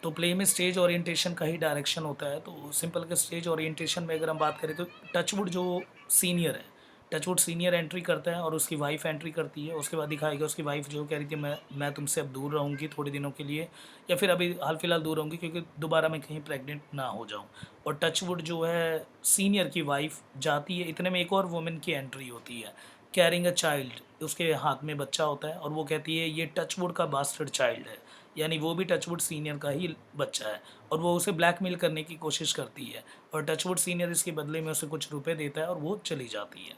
Speaker 1: तो प्ले में स्टेज ओरिएंटेशन का ही डायरेक्शन होता है। तो सिंपल के स्टेज ओरिएंटेशन में अगर हम बात करें तो टचवुड जो सीनियर है, टचवुड सीनियर एंट्री करता है और उसकी वाइफ एंट्री करती है। उसके बाद दिखाएगा उसकी वाइफ जो कह रही थी मैं तुमसे अब दूर रहूँगी थोड़े दिनों के लिए, या फिर अभी हाल फिलहाल दूर रहूँगी क्योंकि दोबारा मैं कहीं प्रेग्नेंट ना हो जाऊँ। और टचवुड जो है सीनियर की वाइफ जाती है, इतने में एक और वुमेन की एंट्री होती है कैरिंग अ चाइल्ड, उसके हाथ में बच्चा होता है, और वो कहती है ये टचवुड का बास्टर्ड चाइल्ड है, यानी वो भी टचवुड सीनियर का ही बच्चा है, और वो उसे ब्लैकमेल करने की कोशिश करती है, और टचवुड सीनियर इसके बदले में उसे कुछ रुपए देता है और वो चली जाती है।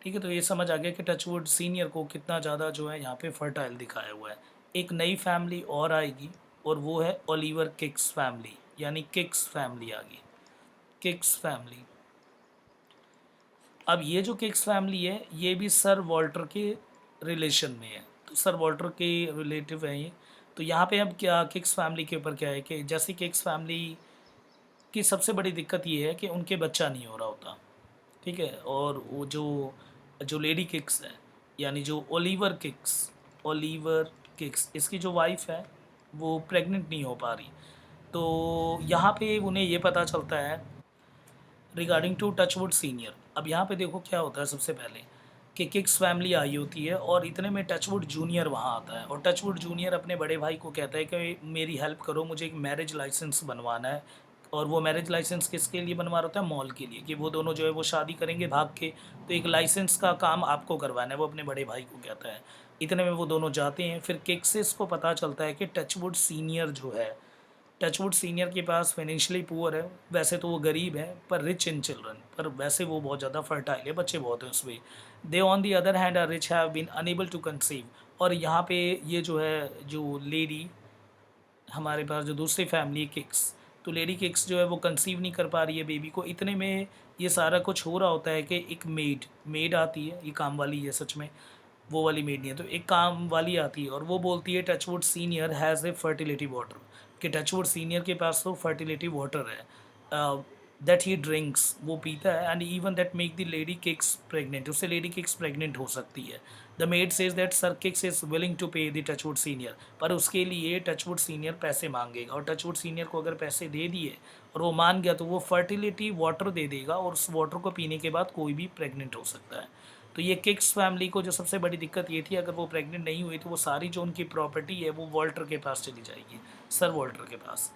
Speaker 1: ठीक है, तो ये समझ आ गया कि टचवुड सीनियर को कितना ज़्यादा जो है यहाँ पे फर्टाइल दिखाया हुआ है। एक नई फैमिली और आएगी, और वो है ओलिवर किक्स फैमिली, यानी किक्स फैमिली आ गई, किक्स फैमिली। अब ये जो किक्स फैमिली है ये भी सर वॉल्टर के रिलेशन में है, तो सर वॉल्टर के रिलेटिव हैं ये। तो यहाँ पे अब क्या किक्स फैमिली के ऊपर क्या है कि जैसे किक्स फैमिली की सबसे बड़ी दिक्कत ये है कि उनके बच्चा नहीं हो रहा होता, ठीक है? और वो जो जो लेडी किक्स है, यानी जो ओलिवर किक्स इसकी जो वाइफ़ है, वो प्रेग्नेंट नहीं हो पा रही। तो यहाँ पे उन्हें ये पता चलता है रिगार्डिंग टू टचवुड सीनियर। अब यहाँ पे देखो क्या होता है सबसे पहले कि किक्स फैमिली आई होती है और इतने में टचवुड जूनियर वहाँ आता है और टचवुड जूनियर अपने बड़े भाई को कहता है कि मेरी हेल्प करो, मुझे एक मैरिज लाइसेंस बनवाना है। और वो मैरिज लाइसेंस किसके लिए बनवा रहा होता है? मॉल के लिए, कि वो दोनों जो है वो शादी करेंगे भाग के, तो एक लाइसेंस का काम आपको करवाना है, वो अपने बड़े भाई को कहता है। इतने में वो दोनों जाते हैं, फिर किक्सेस को पता चलता है कि टचवुड सीनियर जो है, टचवुड सीनियर के पास फाइनेंशियली पुअर है, वैसे तो वो गरीब है पर रिच इन चिल्ड्रन, पर वैसे वो बहुत ज़्यादा फर्टाइल है, बच्चे बहुत हैं उसमें। They on the other hand are rich have been unable to conceive. और यहाँ पे ये जो है जो लेडी, हमारे पास जो दूसरी फैमिली किक्स, तो लेडी किक्स जो है वो कंसीव नहीं कर पा रही है बेबी को। इतने में ये सारा कुछ हो रहा होता है कि एक मेड आती है, ये काम वाली है सच में, वो वाली मेड नहीं है, तो एक काम वाली आती है और वो बोलती है Touchwood senior has a fertility water, कि टचवुड सीनियर के पास तो फर्टिलिटी वाटर है दैट ही ड्रिंक्स, वो पीता है, and even that make the lady Kix pregnant, उससे लेडी किक्स प्रेग्नेंट हो सकती है। The maid says that sir Kix is willing to pay the Touchwood senior, पर उसके लिए टचवुड सीनियर पैसे मांगेगा और टचवुड सीनियर को अगर पैसे दे दिए और वो मान गया तो वो फर्टिलिटी वाटर दे देगा और उस वाटर को पीने के बाद कोई भी प्रेग्नेंट हो सकता है। तो ये किक्स फैमिली को जो सबसे बड़ी दिक्कत ये थी, अगर वो प्रेग्नेंट नहीं हुई तो वो सारी जो उनकी प्रॉपर्टी है वो वॉल्टर के पास चली जाएगी, सर वॉल्टर के पास।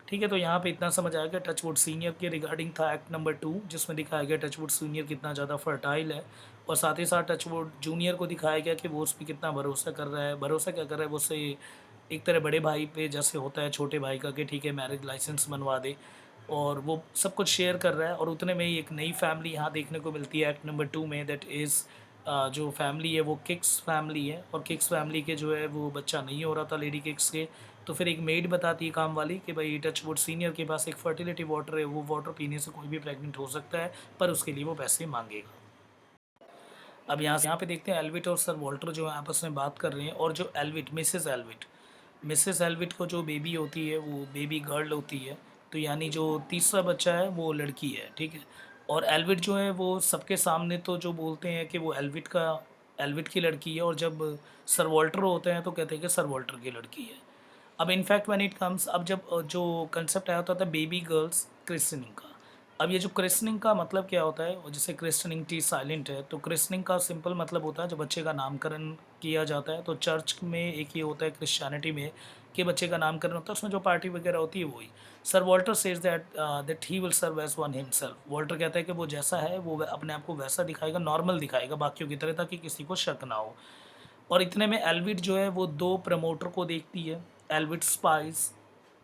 Speaker 1: ठीक है, तो यहाँ पे इतना समझ आया गया। टचवुड सीनियर के रिगार्डिंग था एक्ट नंबर 2, जिसमें दिखाया गया टचवुड सीनियर कितना ज़्यादा फर्टाइल है और साथ ही साथ टचवुड जूनियर को दिखाया गया कि वो उस पर कितना भरोसा कर रहा है। भरोसा क्या कर रहा है? वो उससे एक तरह बड़े भाई पे जैसे होता है छोटे भाई का, कि ठीक है मैरिज लाइसेंस बनवा दे, और वो सब कुछ शेयर कर रहा है। और उतने में ही एक नई फैमिली यहाँ देखने को मिलती है एक्ट नंबर 2 में, दैट इज़ जो फैमिली है वो किक्स फैमिली है, और किक्स फैमिली के जो है वो बच्चा नहीं हो रहा था लेडी किक्स के। तो फिर एक मेड बताती है काम वाली कि भाई टचवुड सीनियर के पास एक फर्टिलिटी वाटर है, वो वाटर पीने से कोई भी प्रेग्नेंट हो सकता है, पर उसके लिए वो पैसे मांगेगा। अब यहाँ पे देखते हैं एल्विट और सर वॉल्टर जो है आपस में बात कर रहे हैं, और जो एल्विट मिसेस एल्विट को जो बेबी होती है वो बेबी गर्ल होती है, तो यानी जो तीसरा बच्चा है वो लड़की है, ठीक है। और एल्विट जो है वो सबके सामने तो जो बोलते हैं कि वो एल्विट की लड़की है, और जब सर वॉल्टर होते हैं तो कहते हैं कि सर वॉल्टर की लड़की है। अब इनफैक्ट व्हेन इट कम्स, अब जब जो कंसेप्ट आया होता था बेबी गर्ल्स क्रिस्टनिंग का। अब ये जो क्रिस्टनिंग का मतलब क्या होता है, और जैसे क्रिस्टनिंग टी साइलेंट है, तो क्रिस्टनिंग का सिंपल मतलब होता है जब बच्चे का नामकरण किया जाता है। तो चर्च में एक ये होता है, क्रिश्चियनिटी में, कि बच्चे का नामकरण होता है, उसमें जो पार्टी वगैरह होती है वही। Sir Walter says that he will serve as one himself. Walter कहता है कि वो जैसा है वो अपने आप को वैसा दिखाएगा, नॉर्मल दिखाएगा बाकियों की तरह, ताकि किसी को शक ना हो। और इतने में एल्विट जो है वो दो प्रमोटर को देखती है, एल्विट स्पाइस,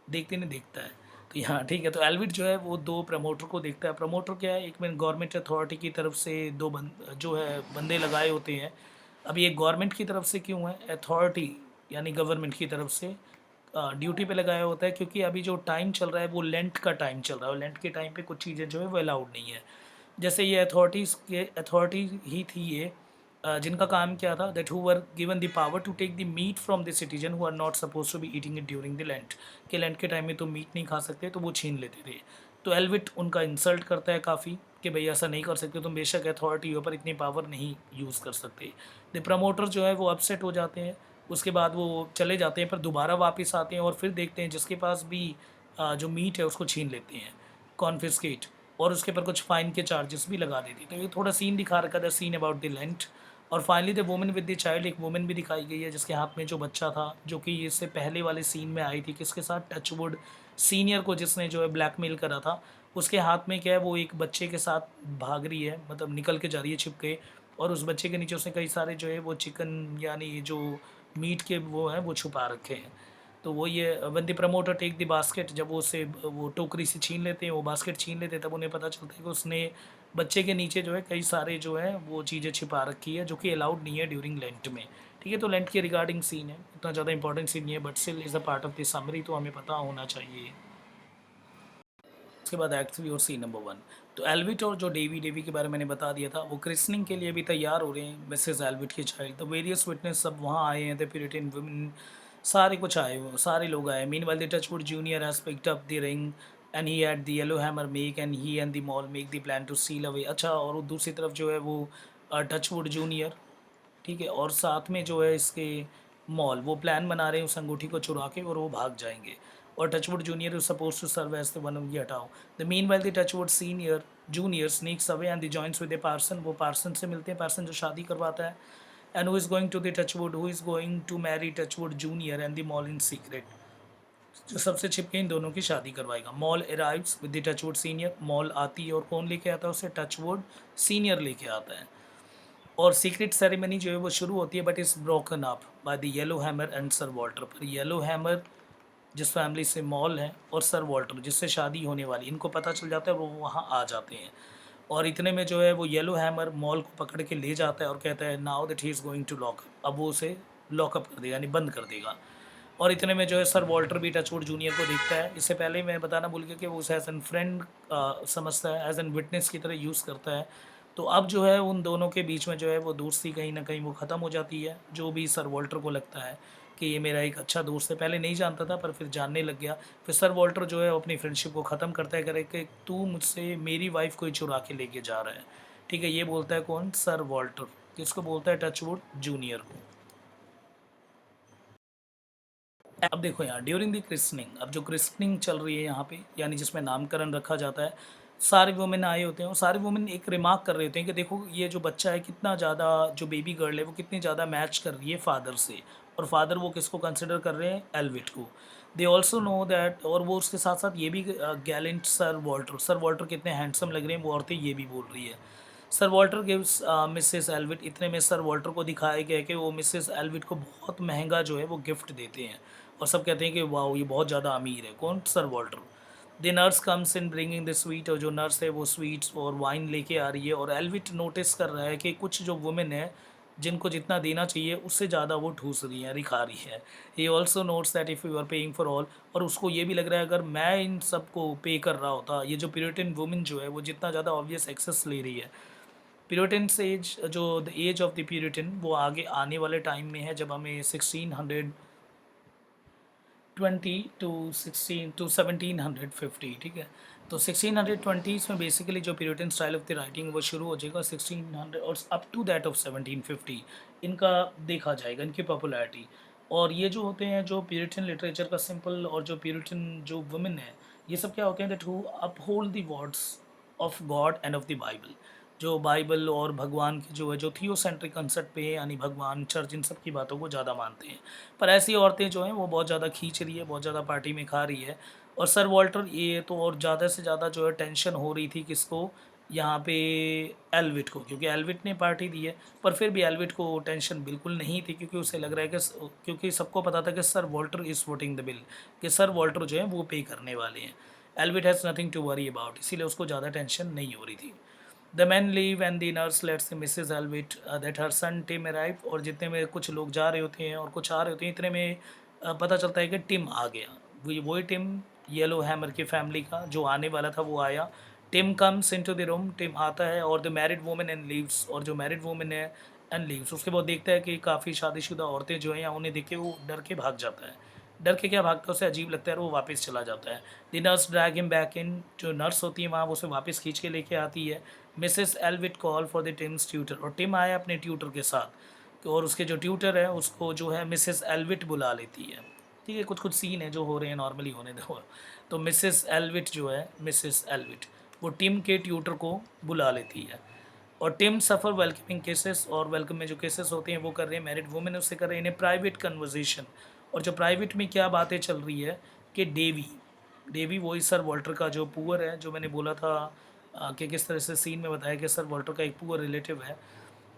Speaker 1: देखते नहीं देखता है, तो यहाँ ठीक है। तो एल्विट जो है वो दो प्रमोटर को देखता है। प्रमोटर क्या है? एक में गवर्नमेंट अथॉरिटी की तरफ से जो है बंदे लगाए होते हैं। अब ये गवर्नमेंट की तरफ से क्यों है? अथॉरिटी यानी गवर्नमेंट की तरफ से ड्यूटी पे लगाया होता है, क्योंकि अभी जो टाइम चल रहा है वो लेंट का टाइम चल रहा है, और लेंट के टाइम पे कुछ चीज़ें जो है वो अलाउड नहीं है। जैसे ये अथॉरिटी ही थी ये, जिनका काम क्या था, that who were given the power to take the meat from the citizen who are not suppose to be eating it during the Lent, कि लेंट के टाइम में तो मीट नहीं खा सकते, तो वो छीन लेते थे। तो एल्विट उनका इंसल्ट करता है काफ़ी, कि भाई ऐसा नहीं कर सकते तुम, बेशक अथॉरिटी हो पर इतनी पावर नहीं यूज़ कर सकते। द प्रमोटर जो है वो अपसेट हो जाते हैं, उसके बाद वो चले जाते हैं, पर दोबारा वापस आते हैं और फिर देखते हैं जिसके पास भी जो मीट है उसको छीन लेते हैं, कॉन्फिस्केट, और उसके ऊपर कुछ फ़ाइन के चार्जेस भी लगा देती है। तो ये थोड़ा सीन दिखा रखा था, सीन अबाउट द लेंट। और finally the woman with the child, एक वुमन भी दिखाई गई है जिसके हाथ में जो बच्चा था, जो कि इससे पहले वाले सीन में आई थी, किसके साथ? टचवुड सीनियर को जिसने जो है ब्लैकमेल करा था, उसके हाथ में क्या है, वो एक बच्चे के साथ भाग रही है, मतलब निकल के जा रही है छिप के, और उस बच्चे के नीचे उसने कई सारे जो है वो चिकन यानी जो मीट के वो हैं वो छुपा रखे हैं। तो वो ये when the promoter take the basket, जब वो उसे वो टोकरी से छीन लेते हैं, वो बास्केट छीन लेते हैं, तब उन्हें पता चलता है कि उसने बच्चे के नीचे जो है कई सारे जो है वो चीज़ें छिपा रखी है, जो कि अलाउड नहीं है ड्यूरिंग लेंट में। ठीक है, तो लेंट के रिगार्डिंग सीन है, इतना ज़्यादा इंपॉर्टेंट सीन नहीं है, but still is a part of the summary, तो हमें पता होना चाहिए। उसके बाद एक्ट 3 और सीन नंबर 1। तो एल्विट और जो डेवी डेवी के बारे में मैंने बता दिया था, वो क्रिस्निंग के लिए भी तैयार हो रहे हैं मिसेस एल्विट के चाइल्ड। तो वेरियस विटनेस सब वहाँ आए हैं, द प्यूरिटन वुमेन, सारे कुछ आए हुए, सारे लोग आए। Meanwhile the Touchwood junior has picked up the ring and he had the Yellowhammer make and he and the Moll make the plan to seal away. अच्छा, और वो दूसरी तरफ जो है वो टचवुड जूनियर, ठीक है, और साथ में जो है इसके मॉल वो प्लान बना रहे हैं उस अंगूठी को चुरा के और वो भाग जाएंगे। और Touchwood junior is suppose to serve as the one, ये हटाओ। The meanwhile the Touchwood senior junior sneaks away and the joins with the parson, वो पार्सन से मिलते हैं, पार्सन जो शादी करवाता है। And who is going to the Touchwood, who is going to marry Touchwood junior and the Moll in secret, जो सबसे छिपके इन दोनों की शादी करवाएगा। Moll arrives with the Touchwood senior, mall आती है और कौन लेके आता है उसे, टचवुड सीनियर लेके आता है। और सीक्रेट सेरेमनी जो है वो शुरू होती है, but is broken up by the Yellowhammer and sir Walter. पर येलो हैमर जिस फैमिली से मॉल है और सर वॉल्टर जिससे शादी होने वाली, इनको पता चल जाता है, वो वहाँ आ जाते हैं। और इतने में जो है वो येलो हैमर मॉल को पकड़ के ले जाता है और कहता है now that he is going to lock, अब वो उसे लॉकअप कर देगा, यानी बंद कर देगा। और इतने में जो है सर वॉल्टर भी टचवुड जूनियर को देखता है। इससे पहले मैं बताना भूल गया कि वो उसे एज एन फ्रेंड समझता है, एज एन विटनेस की तरह यूज़ करता है। तो अब जो है उन दोनों के बीच में जो है वो दोस्ती कहीं ना कहीं वो ख़त्म हो जाती है, जो भी सर वॉल्टर को लगता है कि ये मेरा एक अच्छा दोस्त है। पहले नहीं जानता था पर फिर जानने लग गया। फिर सर वॉल्टर जो है अपनी फ्रेंडशिप को ख़त्म करता है, करे कि तू मुझसे मेरी वाइफ को ही चुरा के लेके जा रहा है, ठीक है। ये बोलता है कौन, सर वॉल्टर, किसको बोलता है, टचवुड जूनियर को। अब देखो यहाँ ड्यूरिंग द क्रिस्टनिंग, अब जो क्रिस्टनिंग चल रही है यहाँ पे, यानी जिसमें नामकरण रखा जाता है, सारे वुमेन आए होते हैं और सारे वुमेन एक रिमार्क कर रहे होते हैं कि देखो ये जो बच्चा है कितना ज़्यादा, जो बेबी गर्ल है वो कितनी ज़्यादा मैच कर रही है फादर से। और फादर वो किसको कंसिडर कर रहे हैं, एल्विट को। दे ऑल्सो नो दैट, और वो उसके साथ साथ ये भी Gallant sir Walter, sir Walter कितने हैंडसम लग रहे हैं, वो औरतें ये भी बोल रही है। सर वॉल्टर गिव्स मिसेस एल्विट, इतने में सर वॉल्टर को दिखाया गया कि वो मिसेस एल्विट को बहुत महंगा जो है वो गिफ्ट देते हैं। और सब कहते हैं कि वाह ये बहुत ज़्यादा अमीर है, कौन, sir Walter. The nurse comes in bringing the sweet, और जो नर्स है वो स्वीट्स और वाइन लेके आ रही है। और एल्विट नोटिस कर रहा है कि कुछ जो वुमेन है जिनको जितना देना चाहिए उससे ज़्यादा वो ठूस रही है, रिखा रही है। He also notes that if you are paying for all, और उसको ये भी लग रहा है अगर मैं इन सबको पे कर रहा होता, ये जो प्यूरिटन वुमेन जो है वो जितना ज़्यादा ऑब्वियस एक्सेस ले रही है। प्यूरिटन्स एज, जो the age of the Puritan, वो आगे आने वाले टाइम में है जब हमें 1620 टू 1750, ठीक है। तो 1620s में बेसिकली जो Puritan style of the writing वो शुरू हो जाएगा, 1600 और अप टू दैट ऑफ 1750 इनका देखा जाएगा, इनकी पॉपुलैरिटी। और ये जो होते हैं जो प्यूरिटन लिटरेचर का सिंपल, और जो प्यूरिटन जो वुमेन है, ये सब क्या होते हैं, that who uphold the words of God end of the Bible. जो बाइबल और भगवान की जो है, जो थियोसेंट्रिक कंसेप्ट पे है, यानी भगवान, चर्च, इन सब की बातों को ज़्यादा मानते हैं। पर ऐसी औरतें जो हैं वो बहुत ज़्यादा खींच रही है, बहुत ज़्यादा पार्टी में खा रही है। और सर वॉल्टर ये तो, और ज़्यादा से ज़्यादा जो है टेंशन हो रही थी किसको, यहाँ पे एल्विट को, क्योंकि एल्विट ने पार्टी दी है। पर फिर भी एल्विट को टेंशन बिल्कुल नहीं थी, क्योंकि उसे लग रहा है कि, क्योंकि सबको पता था कि sir Walter is footing the bill, कि सर वॉल्टर जो है वो पे करने वाले हैं। Allwit has nothing to worry about, इसीलिए उसको ज़्यादा टेंशन नहीं हो रही थी। The man leave and the nurse lets Mrs Allwit that her son Tim arrive, और जितने में कुछ लोग जा रहे होते हैं और कुछ आ रहे होते हैं, इतने में पता चलता है कि टिम आ गया। वही टिम, येलो हैमर की फैमिली का जो आने वाला था वो आया। Tim comes into the room, Tim आता है, और the married woman and leaves, और जो मैरिड वुमन है एंड लीव्स, उसके बाद देखता है कि काफ़ी शादीशुदा औरतें जो हैं, या उन्हें देख के वो डर के भाग जाता है। डर के क्या भागता है, उसे अजीब लगता है और वो वापस चला जाता है। The nurse drag him back in, जो नर्स होती है वहाँ वो उसे वापस खींच के लेके आती है। Mrs Allwit call for the Tim's tutor, और टिम आया अपने ट्यूटर के साथ, और उसके जो ट्यूटर है उसको जो है मिसेस एल्विट बुला लेती है। ठीक है, कुछ कुछ सीन है जो हो रहे हैं, नॉर्मली होने दो। तो मिसेस एल्विट जो है, मिसेस एल्विट वो टिम के ट्यूटर को बुला लेती है। और टिम सफ़र वेलकमिंग केसेस, और वेलकम में जो केसेस होते हैं वो कर रहे हैं मैरिड वुमेन, उससे कर रहे हैं प्राइवेट कन्वर्जेशन। और जो प्राइवेट में क्या बातें चल रही है कि डेवी, डेवी वही सर वॉल्टर का जो पुअर है, जो मैंने बोला था कि किस तरह से सीन में बताया कि सर वॉल्टर का एक पुअर रिलेटिव है,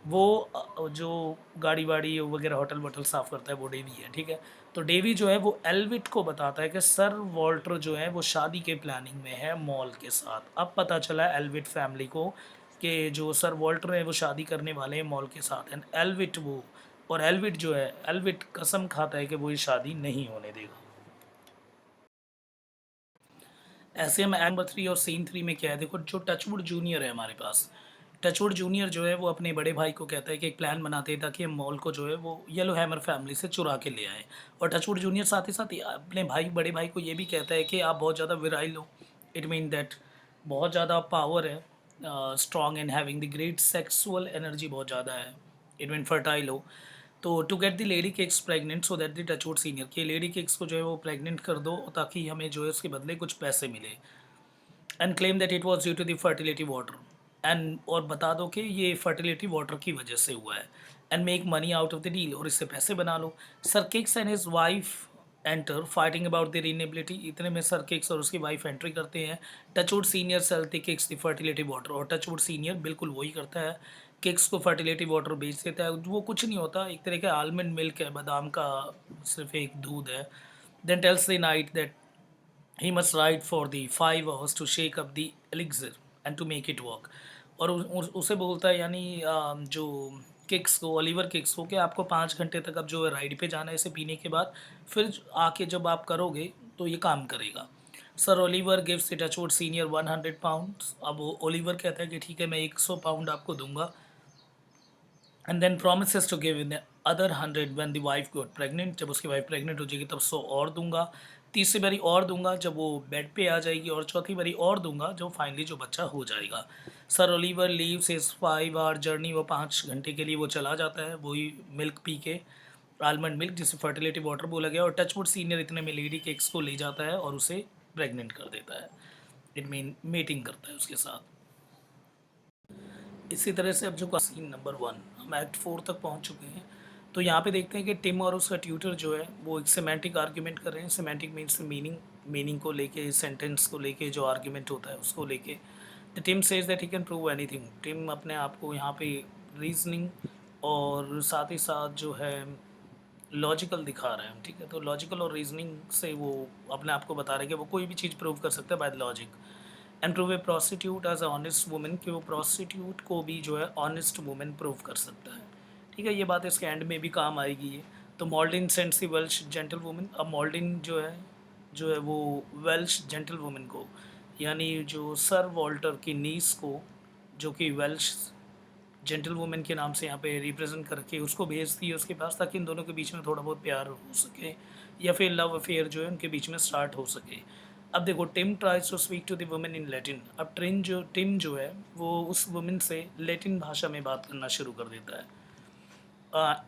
Speaker 1: वो जो गाड़ी वाड़ी वगैरह होटल वोटल साफ़ करता है वो डेवी है, ठीक है। तो डेवी जो है वो एल्विट को बताता है कि सर वॉल्टर जो है वो शादी के प्लानिंग में है मॉल के साथ। अब पता चला एल्विट फैमिली को कि जो सर वॉल्टर है वो शादी करने वाले हैं मॉल के साथ, एंड एल्विट वो, और एल्विट जो है, एल्विट कसम खाता है कि वो ये शादी नहीं होने देगा। ऐसे हम नंबर 3 और सीन 3 में क्या है, देखो जो टचवुड जूनियर है हमारे पास, टचवुड जूनियर जो है वो अपने बड़े भाई को कहता है कि एक प्लान बनाते हैं ताकि हम मॉल को जो है वो येलो हैमर फैमिली से चुरा के ले आएँ। और टचवुड जूनियर साथ ही साथ ये अपने बड़े भाई को ये भी कहता है कि आप बहुत ज़्यादा विराइल हो, इट मीन दैट बहुत ज़्यादा पावर है, strong and having the great sexual energy बहुत ज़्यादा है, इट मीन फर्टाइल हो। तो to get the lady Kix pregnant so that the Touchwood senior कि लेडी केक्स को जो है वो प्रेग्नेंट कर दो ताकि हमें जो है उसके बदले कुछ पैसे मिले, and claim that it was due to the fertility water, and और बता दो कि ये फर्टिलिटी वाटर की वजह से हुआ है, and make money out of the deal और इससे पैसे बना लो। Sir Kix and his wife enter fighting about their inability, इतने में सर किक्स और उसकी वाइफ एंट्री करते हैं। Touchwood senior sell the Kix the fertility water, और टचवुड सीनियर बिल्कुल वही करता है, किक्स को फर्टिलिटी वाटर बेच देता है। वो कुछ नहीं होता, एक तरह का आलमंड मिल्क है, बादाम का सिर्फ एक दूध है। Then tells the knight that he must ride for the 5 hours to shake up the elixir and to make it work। और उसे बोलता है यानी जो किक्स को, ओलिवर किक्स को, कि आपको 5 घंटे तक अब जो है राइड पे जाना है इसे पीने के बाद, फिर आके जब आप करोगे तो ये काम करेगा। Sir Oliver gives the Touchwood senior 100 pound, अब ओलिवर कहता है कि ठीक है मैं 100 पाउंड आपको दूंगा, and then promises to give in other 100 when the wife got pregnant, जब उसकी वाइफ प्रेग्नेंट हो जाएगी तब 100 और दूंगा, तीसरी बारी और दूंगा जब वो बेड पे आ जाएगी, और चौथी बारी और दूंगा जब फाइनली जो बच्चा हो जाएगा। Sir Oliver leaves his 5 hour journey, वो 5 घंटे के लिए वो चला जाता है वही मिल्क पी के, आलमंड मिल्क जिसे फर्टिलिटी वाटर बोला गया, और टचवुड सीनियर इतने में लेडी केक्स को ले जाता है और उसे प्रेग्नेंट कर देता है, इट मीन मीटिंग करता है उसके साथ। इसी तरह से अब जो सीन नंबर 1, हम एक्ट 4 तक पहुंच चुके हैं। तो यहाँ पे देखते हैं कि टिम और उसका ट्यूटर जो है वो एक सेमेंटिक आर्ग्यूमेंट कर रहे हैं। सेमेंटिक मीन्स मीनिंग, मीनिंग को लेके, सेंटेंस को लेके जो आर्ग्यूमेंट होता है उसको लेके। The Tim says that he can prove anything, Tim अपने आप को यहाँ पे रीजनिंग और साथ ही साथ जो है लॉजिकल दिखा रहे हैं, ठीक है। तो लॉजिकल और रीजनिंग से वो अपने आप को बता रहे हैं कि वो कोई भी चीज़ प्रूव कर सकता है by logic. And prove a prostitute as honest women, कि वो प्रोस्टिट्यूट को भी जो है ऑनेस्ट वुमेन प्रूव कर सकता है, ठीक है। ये बात इसके एंड में भी काम आएगी ये। तो Maudline sends the Welsh gentle woman, अब मॉल्डिन जो है वो वेल्श जेंटल वुमेन को, यानी जो सर वॉल्टर की नीस को, जो कि वेल्श जेंटल वुमेन के नाम से यहाँ पे रिप्रेजेंट करके उसको भेजती है उसके पास, ताकि इन दोनों के बीच में थोड़ा बहुत प्यार हो सके या फिर लव अफेयर जो है उनके बीच में स्टार्ट हो सके। अब देखो Tim tries to speak to the women in Latin, अब टिम जो है वो उस वुमेन से लैटिन भाषा में बात करना शुरू कर देता है,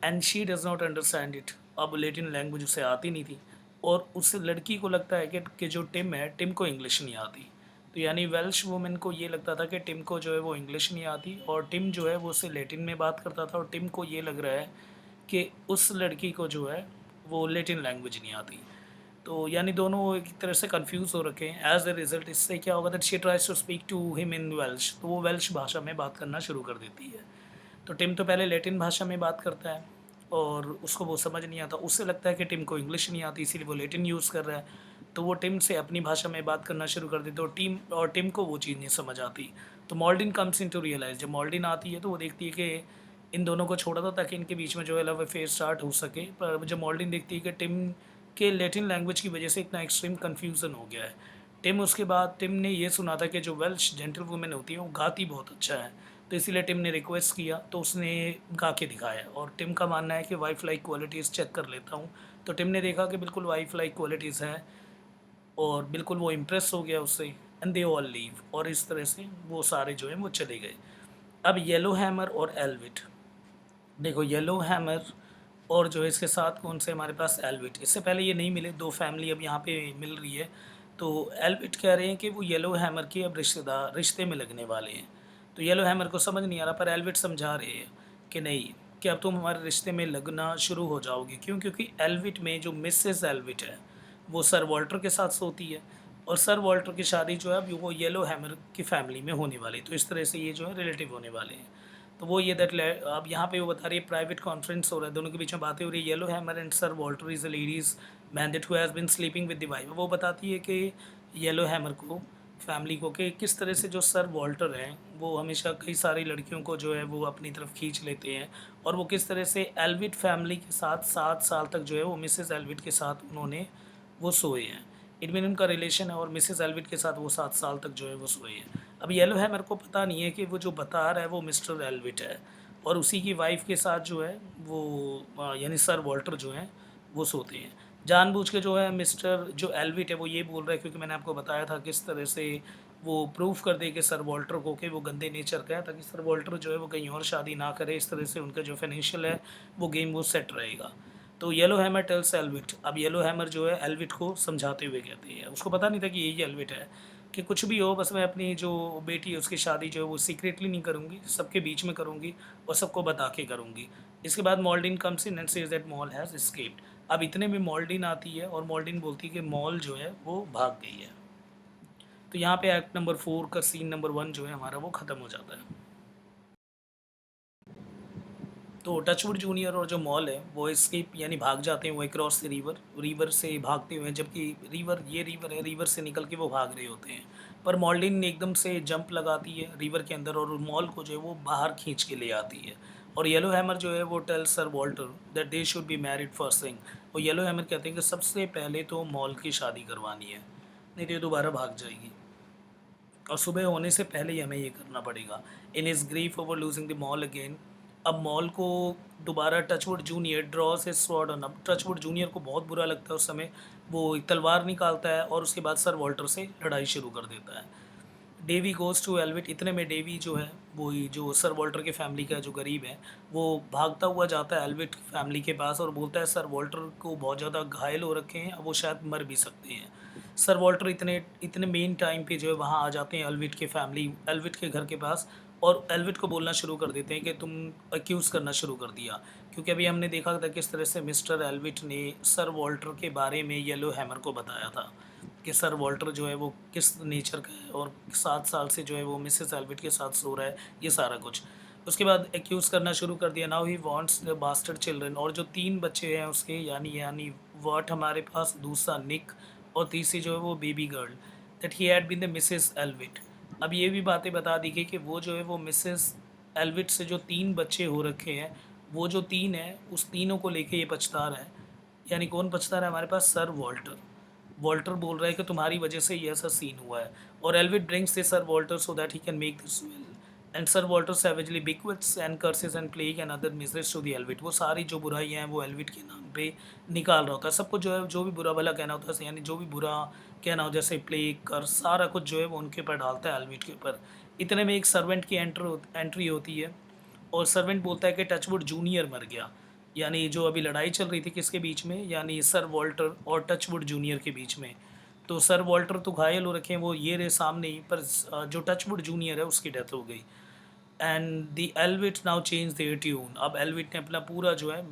Speaker 1: and she does not understand it, अब लैटिन लैंग्वेज उसे आती नहीं थी, और उस लड़की को लगता है कि जो टिम है, टिम को इंग्लिश नहीं आती। तो यानी वेल्श वुमेन को ये लगता था कि टिम को जो है वो इंग्लिश नहीं आती, और टिम जो है वो उससे लैटिन में बात करता था, और टिम को ये लग रहा है कि उस लड़की को जो है वो लैटिन लैंग्वेज नहीं आती। तो यानी दोनों एक तरह से कंफ्यूज हो रखे हैं। एज अ रिजल्ट इससे क्या होगा, that she tries to speak to him in Welsh, तो वो वेल्श भाषा में बात करना शुरू कर देती है। तो टिम तो पहले लैटिन भाषा में बात करता है और उसको वो समझ नहीं आता, उससे लगता है कि टिम को इंग्लिश नहीं आती इसीलिए वो लैटिन यूज़ कर रहा है, तो वो टिम से अपनी भाषा में बात करना शुरू कर देते, और टिम को वो चीज़ नहीं समझ आती। तो मॉल्डिन कम्स इन टू रियलाइज, जब मॉल्डिन आती है तो वो देखती है कि इन दोनों को छोड़ा था ताकि इनके बीच में जो है लव अफेयर स्टार्ट हो सके, पर जब मॉल्डिन देखती है कि टिम के लैटिन लैंग्वेज की वजह से इतना एक्सट्रीम कन्फ्यूज़न हो गया है, टिम ने ये सुना था कि जो वेल्श जेंटल वुमेन होती है वो गाती बहुत अच्छा है, तो इसीलिए टिम ने रिक्वेस्ट किया तो उसने गा के दिखाया, और टिम का मानना है कि वाइफ लाइक क्वालिटीज़ चेक कर लेता हूँ। तो टिम ने देखा कि बिल्कुल वाइफ लाइक क्वालिटीज़ हैं, और बिल्कुल वो इम्प्रेस हो गया उससे, एंड दे ऑल लीव, और इस तरह से वो सारे जो हैं वो चले गए। अब येलो हैमर और एल्विट, देखो येलो हैमर और जो है इसके साथ कौन से हमारे पास एल्विट, इससे पहले ये नहीं मिले, दो फैमिली अब यहाँ पे मिल रही है। तो एल्विट कह रहे हैं कि वो येलो हैमर के अब रिश्ते में लगने वाले हैं। तो येलो हैमर को समझ नहीं आ रहा, पर एल्विट समझा रहे हैं कि नहीं, कि अब तुम हमारे रिश्ते में लगना शुरू हो जाओगे। क्यों? क्योंकि एल्विट में जो मिसेस एल्विट है वो सर वॉल्टर के साथ सोती है, और सर वॉल्टर की शादी जो है अभी वो येलो हैमर की फैमिली में होने वाली, तो इस तरह से ये जो है रिलेटिव होने वाले हैं। तो वो ये दैट अब यहाँ पे वो बता रही है प्राइवेट कॉन्फ्रेंस हो रहा है, दोनों के बीच में बातें हो रही है। Yellowhammer and sir Walter is a ladies man that who has been sleeping with the wife, वो बताती है कि येलो हैमर को, फैमिली को, कि किस तरह से जो सर वॉल्टर हैं वो हमेशा कई सारी लड़कियों को जो है वो अपनी तरफ खींच लेते हैं, और वो किस तरह से एल्विट फैमिली के साथ 7 साल तक जो है वो मिसेस एल्विट के साथ उन्होंने वो सोए हैं। इट मीन उनका रिलेशन है और मिसेस एल्विट के साथ वो 7 साल तक जो है वो सोए हैं। अब येलो हैमर को पता नहीं है कि वो जो बता रहा है वो मिस्टर एल्विट है और उसी की वाइफ़ के साथ जो है वो यानी सर वॉल्टर जो हैं वो सोते हैं। जानबूझ के जो है मिस्टर जो एल्विट है वो ये बोल रहा है, क्योंकि मैंने आपको बताया था किस तरह से वो प्रूव कर दे कि सर वॉल्टर को कि वो गंदे नेचर का है, ताकि सर वॉल्टर जो है वो कहीं और शादी ना करे। इस तरह से उनका जो फाइनेंशियल है वो गेम वो सेट रहेगा। तो येलो हैमर टेल्स एल्विट, अब येलो हैमर जो है एल्विट को समझाते हुए कहती है, उसको पता नहीं था कि यही एल्विट है, कि कुछ भी हो बस मैं अपनी जो बेटी है उसकी शादी जो है वो सीक्रेटली नहीं करूँगी, सबके बीच में करूँगी और सबको बता के करूँगी। इसके बाद Maudline comes in and says that Moll has escaped. अब इतने में मॉल्डिन आती है और मॉल्डिन बोलती है कि मॉल जो है वो भाग गई है। तो यहाँ पे एक्ट नंबर 4 का सीन नंबर 1 जो है हमारा वो ख़त्म हो जाता है। तो टचवुड जूनियर और जो मॉल है वो एस्केप यानी भाग जाते हैं वो अक्रॉस द रिवर, रिवर से भागते हुए, जबकि रिवर है, रिवर से निकल के वो भाग रहे होते हैं। पर मॉल्डिन एकदम से जंप लगाती है रिवर के अंदर और मॉल को जो है वो बाहर खींच के ले आती है। और येलो हैमर जो है वो tell sir Walter that they should be married first thing. और येलो हैमर कहते हैं कि सबसे पहले तो मॉल की शादी करवानी है, नहीं तो ये दोबारा भाग जाएगी और सुबह होने से पहले ही हमें ये करना पड़ेगा। In his grief over losing the Moll again, अब मॉल को दोबारा Touchwood junior draws his sword on, अब टचवुड जूनियर को बहुत बुरा लगता है उस समय, वो एक तलवार निकालता है और उसके बाद सर वॉल्टर से लड़ाई शुरू कर देता है। डेवी गोज़ टू एल्विट, इतने में डेवी जो है वो ही जो सर वॉल्टर के फैमिली का जो गरीब है वो भागता हुआ जाता है एल्विट फैमिली के पास और बोलता है सर वॉल्टर को बहुत ज़्यादा घायल हो रखे हैं, अब वो शायद मर भी सकते हैं। सर वॉल्टर इतने इतने मेन टाइम पे जो है वहाँ आ जाते हैं एल्विट के फैमिली एल्विट के घर के पास और एल्विट को बोलना शुरू कर देते हैं कि तुम अक्यूज़ करना शुरू कर दिया, क्योंकि अभी हमने देखा था किस तरह से मिस्टर एल्विट ने सर वॉल्टर के बारे में येलो हैमर को बताया था कि सर वॉल्टर जो है वो किस नेचर का है और 7 साल से जो है वो मिसेस एल्विट के साथ सो रहा है, ये सारा कुछ। उसके बाद एक्यूज़ करना शुरू कर दिया, now he wants the bastard children, और जो 3 बच्चे हैं उसके यानी व्हाट हमारे पास, दूसरा निक और तीसरी जो है वो baby girl, that he had been the Mrs Allwit. अब ये भी बातें बता दी गई कि वो जो है वो मिसेस एल्विट से जो 3 बच्चे हो रखे हैं, वो जो 3 हैं उस तीनों को लेके ये पछता रहा है। यानी कौन पछता रहा है हमारे पास, सर वॉल्टर। वॉल्टर बोल रहा है कि तुम्हारी वजह से ये ऐसा सीन हुआ है और Allwit drinks this sir Walter so that he can make this will and sir Walter savagely bequeaths and curses and plague and other miseries to the Allwit. वो सारी जो बुराइयां हैं वो एल्विट के नाम पे निकाल रहा होता है, सबको जो है जो भी बुरा भला कहना होता है, यानी जो भी बुरा कहना हो जैसे प्लेग कर सारा कुछ जो है वो उनके ऊपर डालता है एल्विट के ऊपर। इतने में एक सर्वेंट की एंट्री होती है और सर्वेंट बोलता है कि टचवुड जूनियर मर गया, यानी जो अभी लड़ाई चल रही थी किसके बीच में, यानी सर वॉल्टर और टचवुड जूनियर के बीच में। तो सर वॉल्टर तो घायल हो रखे हैं, वो ये रहे सामने ही, पर जो टचवुड जूनियर है उसकी डेथ हो गई। And the Allwit now change their tune, अब एल्विट ने अपना पूरा जो है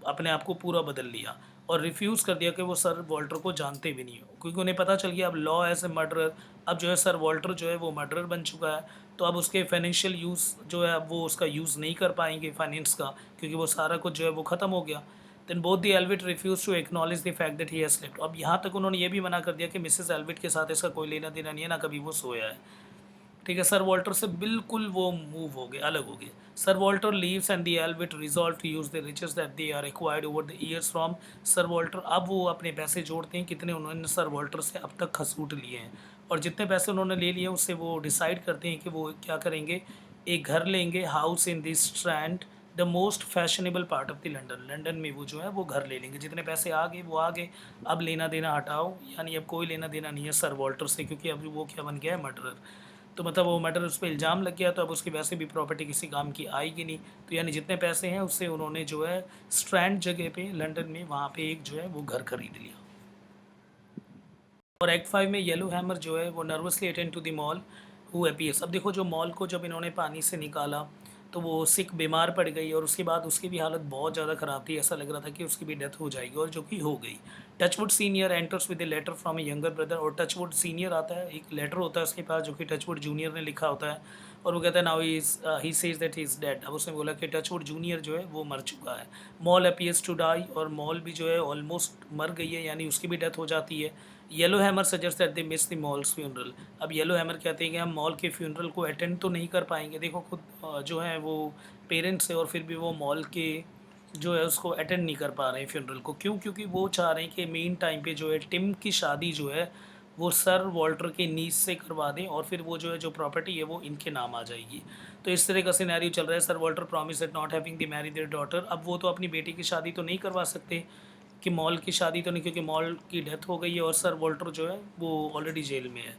Speaker 1: अपने आप को पूरा बदल लिया और रिफ्यूज़ कर दिया कि वो सर वॉल्टर को जानते भी नहीं हो, क्योंकि उन्हें पता चल गया अब लॉ एज ए मर्डरर, अब जो है सर वॉल्टर जो है वो मर्डरर बन चुका है, तो अब उसके फाइनेंशियल यूज़ जो है अब वो उसका यूज़ नहीं कर पाएंगे फाइनेंस का, क्योंकि वो सारा कुछ जो है वो ख़त्म हो गया। Then both the Allwit refuse to acknowledge the fact that he has slept, अब यहाँ तक उन्होंने ये भी मना कर दिया कि मिसेस एल्विट के साथ इसका कोई लेना देना नहीं है, ना कभी वो सोया है। ठीक है, सर वॉल्टर से बिल्कुल वो मूव हो गए, अलग हो गए। Sir Walter leaves and the Allwit resolve to use the riches that they are acquired over the years from sir Walter, अब वो अपने पैसे जोड़ते हैं कितने उन्होंने सर वॉल्टर से अब तक खसूट लिए हैं और जितने पैसे उन्होंने ले लिए उससे वो डिसाइड करते हैं कि वो क्या करेंगे, एक घर लेंगे, house in this strand the most fashionable part of the London, London में वो जो है वो घर ले लेंगे, जितने पैसे आ गए वो आ गए, अब लेना देना हटाओ, यानी अब कोई लेना देना नहीं है सर वॉल्टर से, क्योंकि अब वो क्या बन गया है, मर्डरर। तो मतलब वो मर्डर उस पर इल्ज़ाम लग गया, तो अब उसकी वैसे भी प्रॉपर्टी किसी काम की आएगी नहीं, तो यानी जितने पैसे हैं उससे उन्होंने जो है स्ट्रैंड जगह पे लंदन में वहाँ पे एक जो है वो घर खरीद लिया। और एक्ट 5 में येलो हैमर जो है वो nervously attend to the Moll who appears, अब देखो जो मॉल को जब इन्होंने पानी से निकाला तो वो सिक बीमार पड़ गई और उसके बाद उसकी भी हालत बहुत ज़्यादा ख़राब थी, ऐसा लग रहा था कि उसकी भी डेथ हो जाएगी और जो कि हो गई। Touchwood senior enters with a letter from a younger brother, और टचवुड सीनियर आता है, एक लेटर होता है उसके पास जो कि टचवुड जूनियर ने लिखा होता है और वो कहता है now he says that he is dead, अब उसने बोला कि टचवुड जूनियर जो है वो मर चुका है। मॉल अपीयर्स टू डाई, और मॉल भी जो है ऑलमोस्ट मर गई है, यानी उसकी भी डेथ हो जाती है। Yellow hammer suggest that they miss the malls funeral, अब येलो हैमर कहते हैं कि हम मॉल के फ्यूनरल को अटेंड तो नहीं कर पाएंगे, देखो खुद जो है वो पेरेंट्स है और फिर भी वो मॉल के जो है उसको अटेंड नहीं कर पा रहे हैं फ्यूनरल को। क्यों? क्योंकि वो चाह रहे हैं कि मेन टाइम पे जो है टिम की शादी जो है वो सर वॉल्टर के नीस से करवा दें और फिर वो जो है जो प्रॉपर्टी है वो इनके नाम आ जाएगी। तो इस तरह का सिनेरियो चल रहा है। Sir Walter promise at not having the marry their daughter. अब वो तो अपनी बेटी की शादी तो नहीं करवा सकते कि मॉल की शादी तो नहीं, क्योंकि मॉल की डेथ हो गई है और सर वॉल्टर जो है वो ऑलरेडी जेल में है।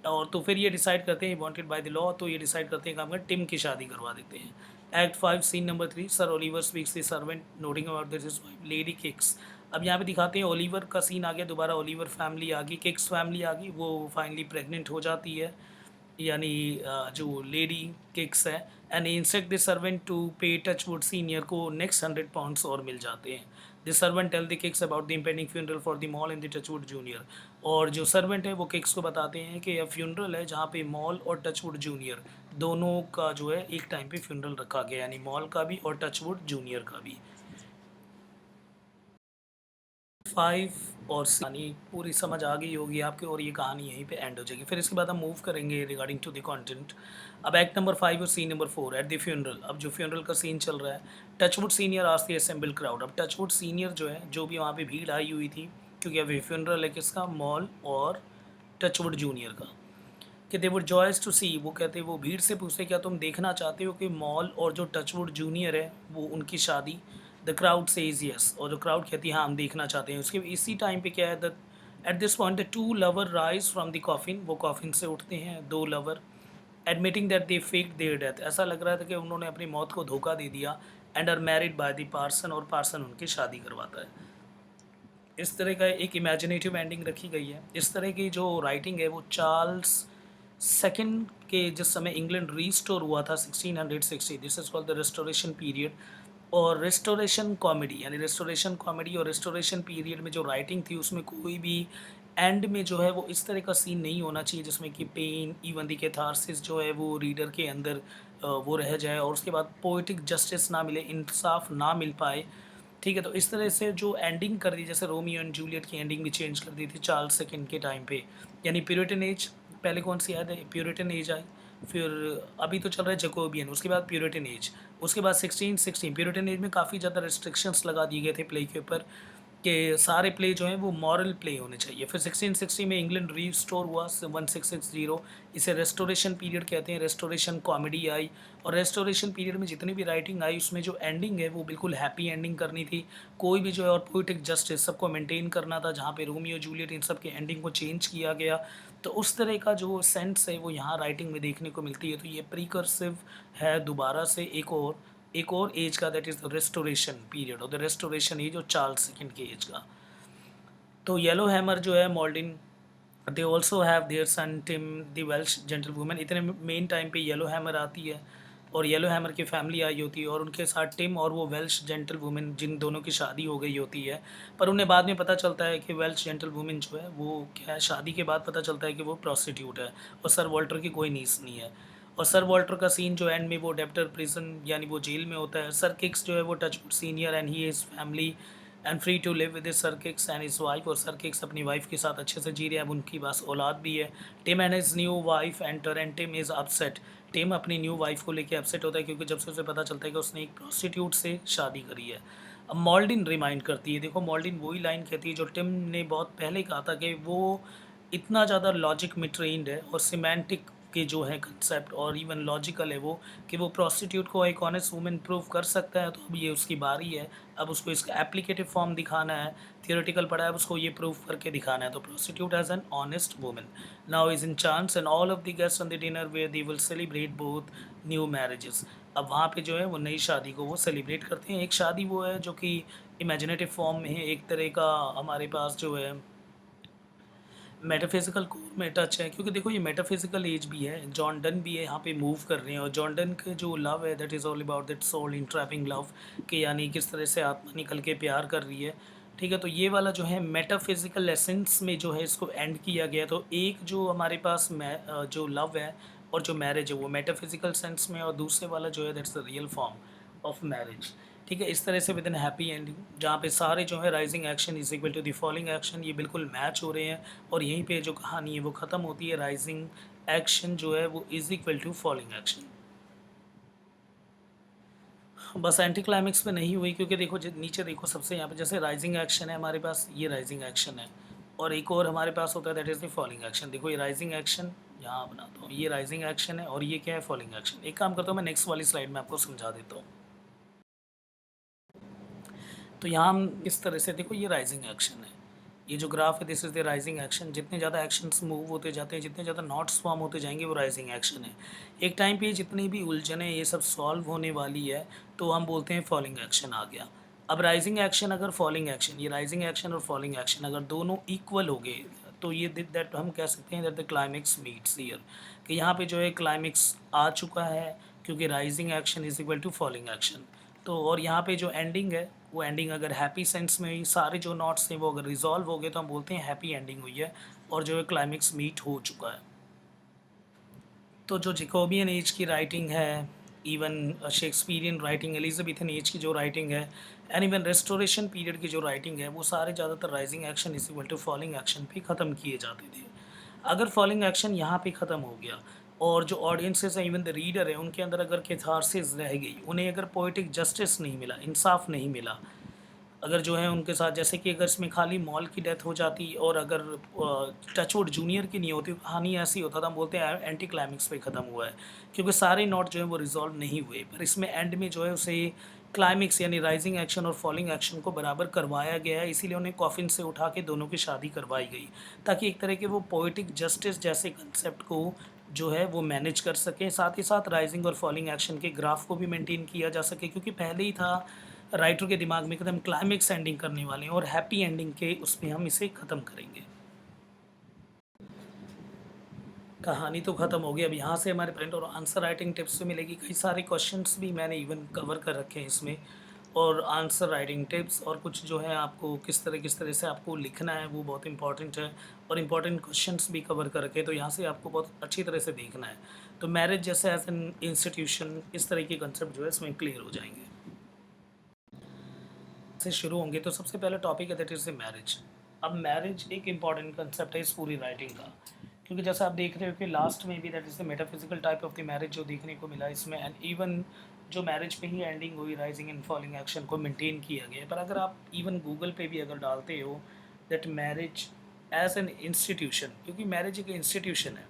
Speaker 1: और तो फिर ये डिसाइड करते हैं वांटेड बाय द लॉ, तो ये डिसाइड करते हैं कि हम टिम की शादी करवा देते हैं। Act 5 scene number 3, sir Oliver speaks the servant noting about this is lady Kix. अब यहाँ पे दिखाते हैं ओलिवर का सीन आ गया, दोबारा ओलिवर फैमिली आ गई, किक्स फैमिली आ गई, वो फाइनली प्रेग्नेंट हो जाती है, यानी जो लेडी किक्स है। And instruct the servant to pay Touchwood senior को नेक्स्ट 100 पाउंड्स और मिल जाते हैं। The servant tell the Kix about the impending funeral for the Moll in the Touchwood junior. और जो सर्वेंट है वो किक्स को बताते हैं कि अब फ्यूनरल है जहाँ पे मॉल और टचवुड जूनियर दोनों का जो है एक टाइम पे फ्यूनरल रखा गया, यानी मॉल का भी और टचवुड जूनियर का भी। 5 और यानी पूरी समझ आ गई होगी आपको और ये कहानी यहीं पे एंड हो जाएगी। फिर इसके बाद हम मूव करेंगे रिगार्डिंग टू द कंटेंट। अब एक्ट नंबर 5 और scene number 4 at the funeral. अब जो फ्यूनरल का सीन चल रहा है, Touchwood senior ask the assemble crowd. अब टचवुड सीनियर जो है, जो भी वहाँ पे भीड़ आई हुई थी, क्योंकि अभी फ्यूनरल है किसका, मॉल और टचवुड जूनियर का, कि दे वुड जॉयस टू सी। वो कहते वो भीड़ से पूछते क्या तुम देखना चाहते हो कि मॉल और जो टचवुड जूनियर है वो उनकी शादी। द क्राउड सेज यस, और जो क्राउड कहती है हाँ हम देखना चाहते हैं। उसके इसी टाइम पे क्या है, the eight this point the two lover rise from the coffin. वो कॉफिन से उठते हैं दो lover, admitting that they fake there death. ऐसा लग रहा था कि उन्होंने अपनी मौत को धोखा दे दिया। And are married by the parson, और पार्सन उनकी शादी करवाता है। इस तरह का एक इमेजिनेटिव एंडिंग रखी गई है। इस तरह की जो राइटिंग है वो चार्ल्स सेकंड के जिस समय इंग्लैंड रीस्टोर हुआ था 1660, this is called the restoration period. और रेस्टोरेशन कॉमेडी, यानी रेस्टोरेशन कॉमेडी और रेस्टोरेशन पीरियड में जो राइटिंग थी उसमें कोई भी एंड में जो है वो इस तरह का सीन नहीं होना चाहिए जिसमें कि पेन इवन दी कैथारसिस जो है वो रीडर के अंदर वो रह जाए और उसके बाद पोइटिक जस्टिस ना मिले, इंसाफ ना मिल पाए। ठीक है, तो इस तरह से जो एंडिंग कर दी, जैसे रोमियो एंड जूलियट की एंडिंग भी चेंज कर दी थी चार्ल्स सेकंड के टाइम पे, यानी प्यूरिटन एज। पहले कौन सी याद है, प्यूरिटन एज आई, फिर अभी तो चल रहा है जैकोबियन, उसके बाद प्यूरिटन एज, उसके बाद 1616। प्यूरिटन एज में काफ़ी ज़्यादा रिस्ट्रिक्शंस लगा दिए गए थे प्ले के ऊपर कि सारे प्ले जो हैं वो मॉरल प्ले होने चाहिए। फिर 1660 में इंग्लैंड रीस्टोर हुआ 1660, इसे रेस्टोरेशन पीरियड कहते हैं। रेस्टोरेशन कॉमेडी आई, और रेस्टोरेशन पीरियड में जितनी भी राइटिंग आई उसमें जो एंडिंग है वो बिल्कुल हैप्पी एंडिंग करनी थी। कोई भी जो है और पोइटिक जस्टिस सबको मेंटेन करना था, जहाँ पे रोमियो जूलियट इन सब के एंडिंग को चेंज किया गया। तो उस तरह का जो सेंस है वो यहाँ राइटिंग में देखने को मिलती है। तो ये प्रीकर्सिव है दोबारा से एक और एज का, that is the restoration period और द रेस्टोरेशन एज और चार्ल्स सेकंड के एज का। तो येलो हैमर जो है Maudline, they also have their son Tim the Welsh gentle woman. इतने मेन टाइम पे येलो हैमर आती है और येलो हैमर की फैमिली आई होती है और उनके साथ टिम और वो वेल्श जेंटल वुमेन, जिन दोनों की शादी हो गई होती है। पर उन्हें बाद में पता चलता है कि वेल्श जेंटल वुमेन जो है वो क्या है, शादी के बाद पता चलता है कि वो प्रोस्टिट्यूट है और सर वॉल्टर की कोई नीस नहीं है। और सर वॉल्टर का सीन जो एंड में वो डेप्टर प्रिजन यानी वो जेल में होता है। सर किक्स जो है वो Touchwood senior and he is family and free to live with sir Kix and his wife. और सर किक्स अपनी वाइफ के साथ अच्छे से जी रहे हैं, अब उनकी बस औलाद भी है। Tim and his new wife enter and Tim is upset. Tim अपनी न्यू वाइफ को लेके अपसेट होता है क्योंकि जब से उसे पता चलता है कि उसने एक प्रोस्टिट्यूट से शादी करी है। अब मॉल्डिन रिमाइंड करती है, देखो मॉल्डिन वही लाइन कहती है जो टिम ने बहुत पहले कहा था कि वो इतना ज़्यादा लॉजिक में ट्रेंड है और सिमेंटिक के जो है कंसेप्ट और इवन लॉजिकल है वो, कि वो प्रोस्टिट्यूट को एक ऑनेस्ट वुमेन प्रूव कर सकता है। तो अब ये उसकी बारी है, अब उसको इसका एप्लीकेटिव फॉर्म दिखाना है। थियोरेटिकल पढ़ा है, अब उसको ये प्रूव करके दिखाना है। तो prostitute as an honest women now is in chance and all of the guest on the dinner where they will celebrate both new marriages. अब वहाँ पे जो है वो नई शादी को वो सेलिब्रेट करते हैं। एक शादी वो है जो कि इमेजिनेटिव फॉर्म में है, एक तरह का हमारे पास जो है मेटाफिज़िकल कोर में टच है, क्योंकि देखो ये मेटाफिज़िकल एज भी है, जॉन डन भी है यहाँ पे मूव कर रहे हैं। और जॉन डन के जो लव है that is all about that soul entrapping love, कि यानी किस तरह से आत्मा निकल के प्यार कर रही है। ठीक है, तो ये वाला जो है मेटाफिज़िकल एसेंस में जो है इसको एंड किया गया। तो एक जो हमारे पास जो लव है और जो मैरिज है वो मेटाफिज़िकल सेंस में, और दूसरे वाला जो है that's the real form of marriage. ठीक है, इस तरह से विद इन हैप्पी एंडिंग जहाँ पे सारे जो है rising action is equal to the falling action, ये बिल्कुल मैच हो रहे हैं। और यहीं पे जो कहानी है वो ख़त्म होती है, राइजिंग एक्शन जो है वो is equal to falling action. बस एंटी क्लाइमेक्स पे नहीं हुई क्योंकि देखो नीचे देखो सबसे यहाँ पे जैसे राइजिंग एक्शन है हमारे पास, ये राइजिंग एक्शन है और एक और हमारे पास होता है that is the falling action. देखो ये राइजिंग एक्शन यहाँ बनाता हूँ, ये राइजिंग एक्शन है और ये क्या है, फॉलिंग एक्शन। एक काम करता हूँ मैं नेक्स्ट वाली स्लाइड में आपको समझा देता हूँ। तो यहाँ हम इस तरह से देखो ये राइजिंग एक्शन है, ये जो ग्राफ है this is the rising action. जितने ज़्यादा एक्शंस मूव होते जाते हैं, जितने ज़्यादा नॉट्स फॉर्म होते जाएंगे वो राइजिंग एक्शन है। एक टाइम पे जितनी भी उलझने ये सब सॉल्व होने वाली है तो हम बोलते हैं फॉलिंग एक्शन आ गया। अब राइजिंग एक्शन अगर फॉलिंग एक्शन, ये राइजिंग एक्शन और फॉलिंग एक्शन अगर दोनों इक्वल हो गए तो ये दैट हम कह सकते हैं that the climax meets here, कि यहाँ पे जो है क्लाइमेक्स आ चुका है क्योंकि rising action is equal to falling action. तो और यहाँ पे जो एंडिंग है वो एंडिंग अगर हैप्पी सेंस में हुई, सारे जो नॉट्स हैं वो अगर रिजॉल्व हो गए तो हम बोलते हैं हैप्पी एंडिंग हुई है और जो है क्लाइमेक्स मीट हो चुका है। तो जो जैकोबियन एज की राइटिंग है, even Shakespearean writing, Elizabethan age की जो राइटिंग है एंड इवन रेस्टोरेशन पीरियड की जो राइटिंग है वो सारे ज़्यादातर rising action is equal to falling action पे ख़त्म किए जाते थे। अगर फॉलिंग एक्शन यहाँ पे ख़त्म हो गया और जो ऑडियंसेस हैं इवन द रीडर है उनके अंदर अगर कैथारसिस रह गई, उन्हें अगर पोइटिक जस्टिस नहीं मिला, इंसाफ नहीं मिला, अगर जो है उनके साथ जैसे कि अगर इसमें खाली मॉल की डेथ हो जाती और अगर टचवुड जूनियर की नहीं होती, कहानी ऐसी होता था हम बोलते हैं एंटी क्लाइमेक्स पे ख़त्म हुआ है क्योंकि सारे नॉट जो है वो रिजॉल्व नहीं हुए। पर इसमें एंड में जो है उसे क्लाइमेक्स यानी राइजिंग एक्शन और फॉलिंग एक्शन को बराबर करवाया गया है, इसीलिए उन्हें कॉफिन से उठा के दोनों की शादी करवाई गई ताकि एक तरह के वो पोइटिक जस्टिस जैसे कंसेप्ट को जो है वो मैनेज कर सकें, साथ ही साथ राइजिंग और फॉलिंग एक्शन के ग्राफ को भी मेंटेन किया जा सके क्योंकि पहले ही था राइटर के दिमाग में कि हम क्लाइमेक्स एंडिंग करने वाले हैं और हैप्पी एंडिंग के उसमें हम इसे ख़त्म करेंगे। कहानी तो ख़त्म हो गई, अब यहाँ से हमारे प्रिंट और आंसर राइटिंग टिप्स में मिलेगी। कई सारे क्वेश्चंस भी मैंने इवन कवर कर रखे हैं इसमें, और आंसर राइटिंग टिप्स और कुछ जो है आपको किस तरह से आपको लिखना है वो बहुत इंपॉर्टेंट है, और इम्पॉर्टेंट क्वेश्चंस भी कवर कर रखे हैं तो यहाँ से आपको बहुत अच्छी तरह से देखना है। तो मैरिज जैसे एज एन इंस्टीट्यूशन इस तरह के कंसेप्ट जो है इसमें क्लियर हो जाएंगे। से शुरू होंगे तो सबसे पहला टॉपिक है दैट इज़ द मैरिज। अब मैरिज एक इम्पॉर्टेंट कंसेप्ट है इस पूरी राइटिंग का, क्योंकि जैसा आप देख रहे हो कि लास्ट में भी that is the metaphysical type of the marriage जो देखने को मिला इसमें, एंड इवन जो मैरिज पे ही एंडिंग हुई राइजिंग एंड फॉलिंग एक्शन को मेंटेन किया गया है। पर अगर आप इवन गूगल पे भी अगर डालते हो that marriage as an institution, क्योंकि मैरिज एक इंस्टीट्यूशन है,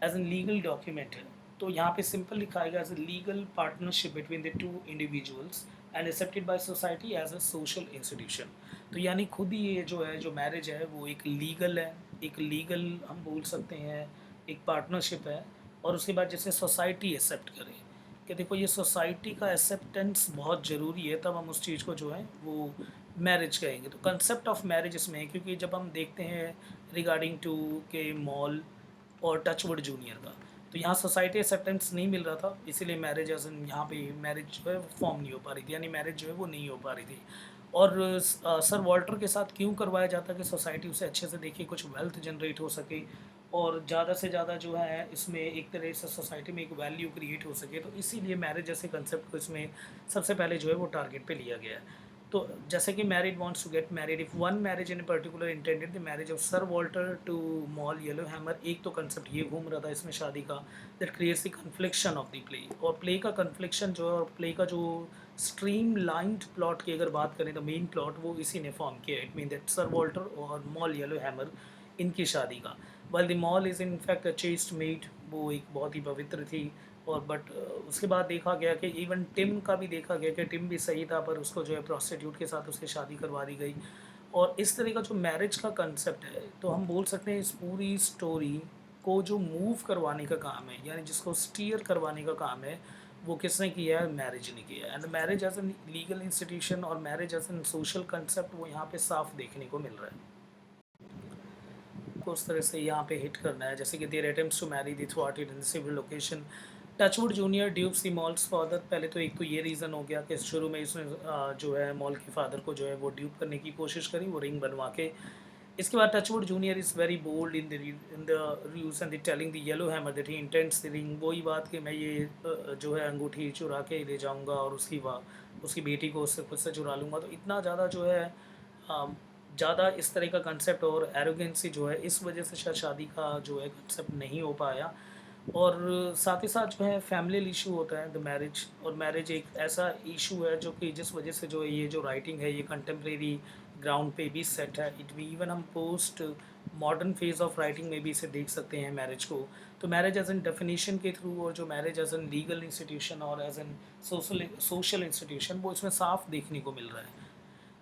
Speaker 1: एज एन लीगल डॉक्यूमेंट है, तो यहाँ पे सिंपल लिखा है as a legal partnership between the two individuals and accepted by society as a social institution. तो यानी खुद ही ये जो है जो मैरिज है वो एक लीगल है, एक लीगल हम बोल सकते हैं एक पार्टनरशिप है, और उसके बाद जैसे सोसाइटी एक्सेप्ट करे कि देखो ये सोसाइटी का एक्सेप्टेंस बहुत ज़रूरी है, तब हम उस चीज़ को जो है वो मैरिज कहेंगे। तो कंसेप्ट ऑफ मैरिज इसमें है, क्योंकि जब हम देखते हैं रिगार्डिंग टू के मॉल और टचवुड जूनियर का, तो यहाँ सोसाइटी एक्सेप्टेंस नहीं मिल रहा था, इसीलिए मैरिज एज इन यहाँ पे मैरिज जो है फॉर्म नहीं हो पा रही थी, यानी मैरिज जो है वो नहीं हो पा रही थी। और सर वॉल्टर के साथ क्यों करवाया जाता कि सोसाइटी उसे अच्छे से देखे, कुछ वेल्थ जनरेट हो सके और ज़्यादा से ज़्यादा जो है इसमें एक तरह से सोसाइटी में एक वैल्यू क्रिएट हो सके, तो इसीलिए मैरिज जैसे कंसेप्ट को इसमें सबसे पहले जो है वो टारगेट पे लिया गया है। तो जैसे कि married wants to get married if one marriage in particular intended the marriage of sir Walter to Moll Yellowhammer, एक तो कंसेप्ट ये घूम रहा था इसमें शादी का, that creates the confliction of the play, और प्ले का कन्फ्लिक्शन जो है और प्ले का जो स्ट्रीम लाइंड प्लॉट की अगर बात करें तो मेन प्लॉट वो इसी ने फॉर्म किया। It mean that sir Walter और मॉल येलो हैमर इनकी शादी का, well the mall is in fact a chaste made, वो एक बहुत ही पवित्र थी। और बट उसके बाद देखा गया कि इवन टिम का भी देखा गया कि टिम भी सही था, पर उसको जो है प्रोस्टिट्यूट के साथ उसकी शादी करवा दी गई। और इस तरह का जो मैरिज का कंसेप्ट है, तो हम बोल सकते हैं इस पूरी स्टोरी को जो मूव करवाने का काम है, यानी जिसको स्टीयर करवाने का काम है, वो किसने किया है, मैरिज ने किया है। And marriage as an legal institution और marriage as an social concept वो यहाँ पे साफ देखने को मिल रहा है। को उस तरह से यहाँ पे हिट करना है, जैसे कि there attempts to marry the thwarted in civil location, Touchwood Junior dupes the Moll's father. पहले तो एक तो ये रीज़न हो गया कि शुरू में इसने जो है मॉल के फादर को जो है वो ड्यूप करने की कोशिश करी, वो रिंग बनवा के। इसके बाद Touchwood junior is very bold in the use and the telling the Yellowhammer that he intends the ring, वही बात कि मैं ये जो है अंगूठी चुरा के ले जाऊंगा और उसकी बेटी को उससे खुद से चुरा लूँगा। तो इतना ज़्यादा जो है ज़्यादा इस तरह का कंसेप्ट और एरोगेंसी जो है, इस वजह से शायद शादी का जो है कंसेप्ट नहीं हो पाया। और साथ ही साथ जो है फैमिलियल इशू होता है द मैरिज, और मैरिज एक ऐसा इशू है जो कि जिस वजह से जो है ये जो राइटिंग है ये कंटेम्प्रेरी ग्राउंड पे भी सेट है। इट भी इवन हम post modern phase of writing में भी इसे देख सकते हैं मैरिज को। तो मैरिज एज एन डेफिनेशन के थ्रू और जो marriage as an legal institution और एज एन सोशल इंस्टीट्यूशन वो इसमें साफ देखने को मिल रहा है।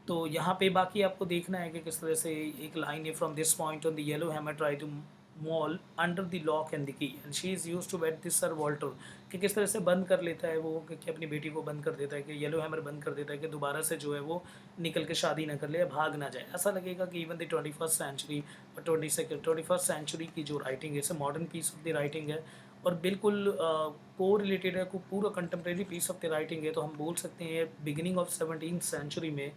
Speaker 1: तो यहाँ पे बाकी आपको देखना है कि किस तरह से एक लाइन है from this point on the Yellowhammer try to Moll under the lock and the key and she is use to wait this sir Walter, कि किस तरह से बंद कर लेता है वो कि अपनी बेटी को बंद कर देता है, कि येलो हैमर बंद कर देता है कि दोबारा से जो है वो निकल के शादी ना कर ले या भाग ना जाए। ऐसा लगेगा कि इवन द 21st सेंचुरी और 21st सेंचुरी की जो राइटिंग है इसे modern piece of the writing है और बिल्कुल को रिलेटेड है, को पूरा contemporary piece of the writing है। तो हम बोल सकते हैं बिगिनिंग ऑफ 17th सेंचुरी में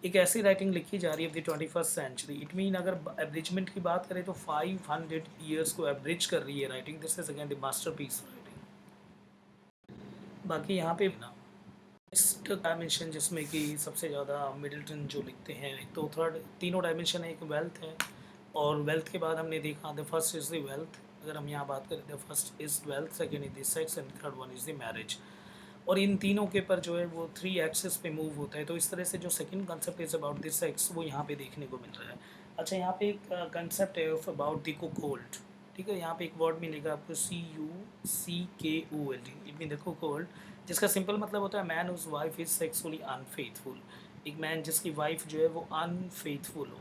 Speaker 1: एक ऐसी राइटिंग लिखी जा रही है the 21st century. It mean अगर एब्रिजमेंट की बात करें तो 500 ईयर्स को एवरेज कर रही है writing. This is again the masterpiece writing. बाकी यहाँ पे ना नेक्स्ट डायमेंशन जिसमें कि सबसे ज़्यादा मिडिल्टन जो लिखते हैं, एक तो थर्ड तीनों डायमेंशन है, एक वेल्थ है और वेल्थ के बाद हमने देखा the first is the wealth. अगर हम यहाँ बात करें the first is wealth, second is the sex and third one is the marriage. और इन तीनों के पर जो है वो 3 एक्सिस पे मूव होता है। तो इस तरह से जो second concept is about this sex वो यहाँ पे देखने को मिल रहा है। अच्छा, यहाँ पे एक कंसेप्ट है ऑफ अबाउट द कुकोल्ड। ठीक है, यहाँ पे एक वर्ड मिलेगा आपको CUCKOLD, it mean the cuckold, जिसका सिंपल मतलब होता है man whose wife is sexually unfaithful. एक मैन जिसकी वाइफ जो है वो अनफेथफुल हो,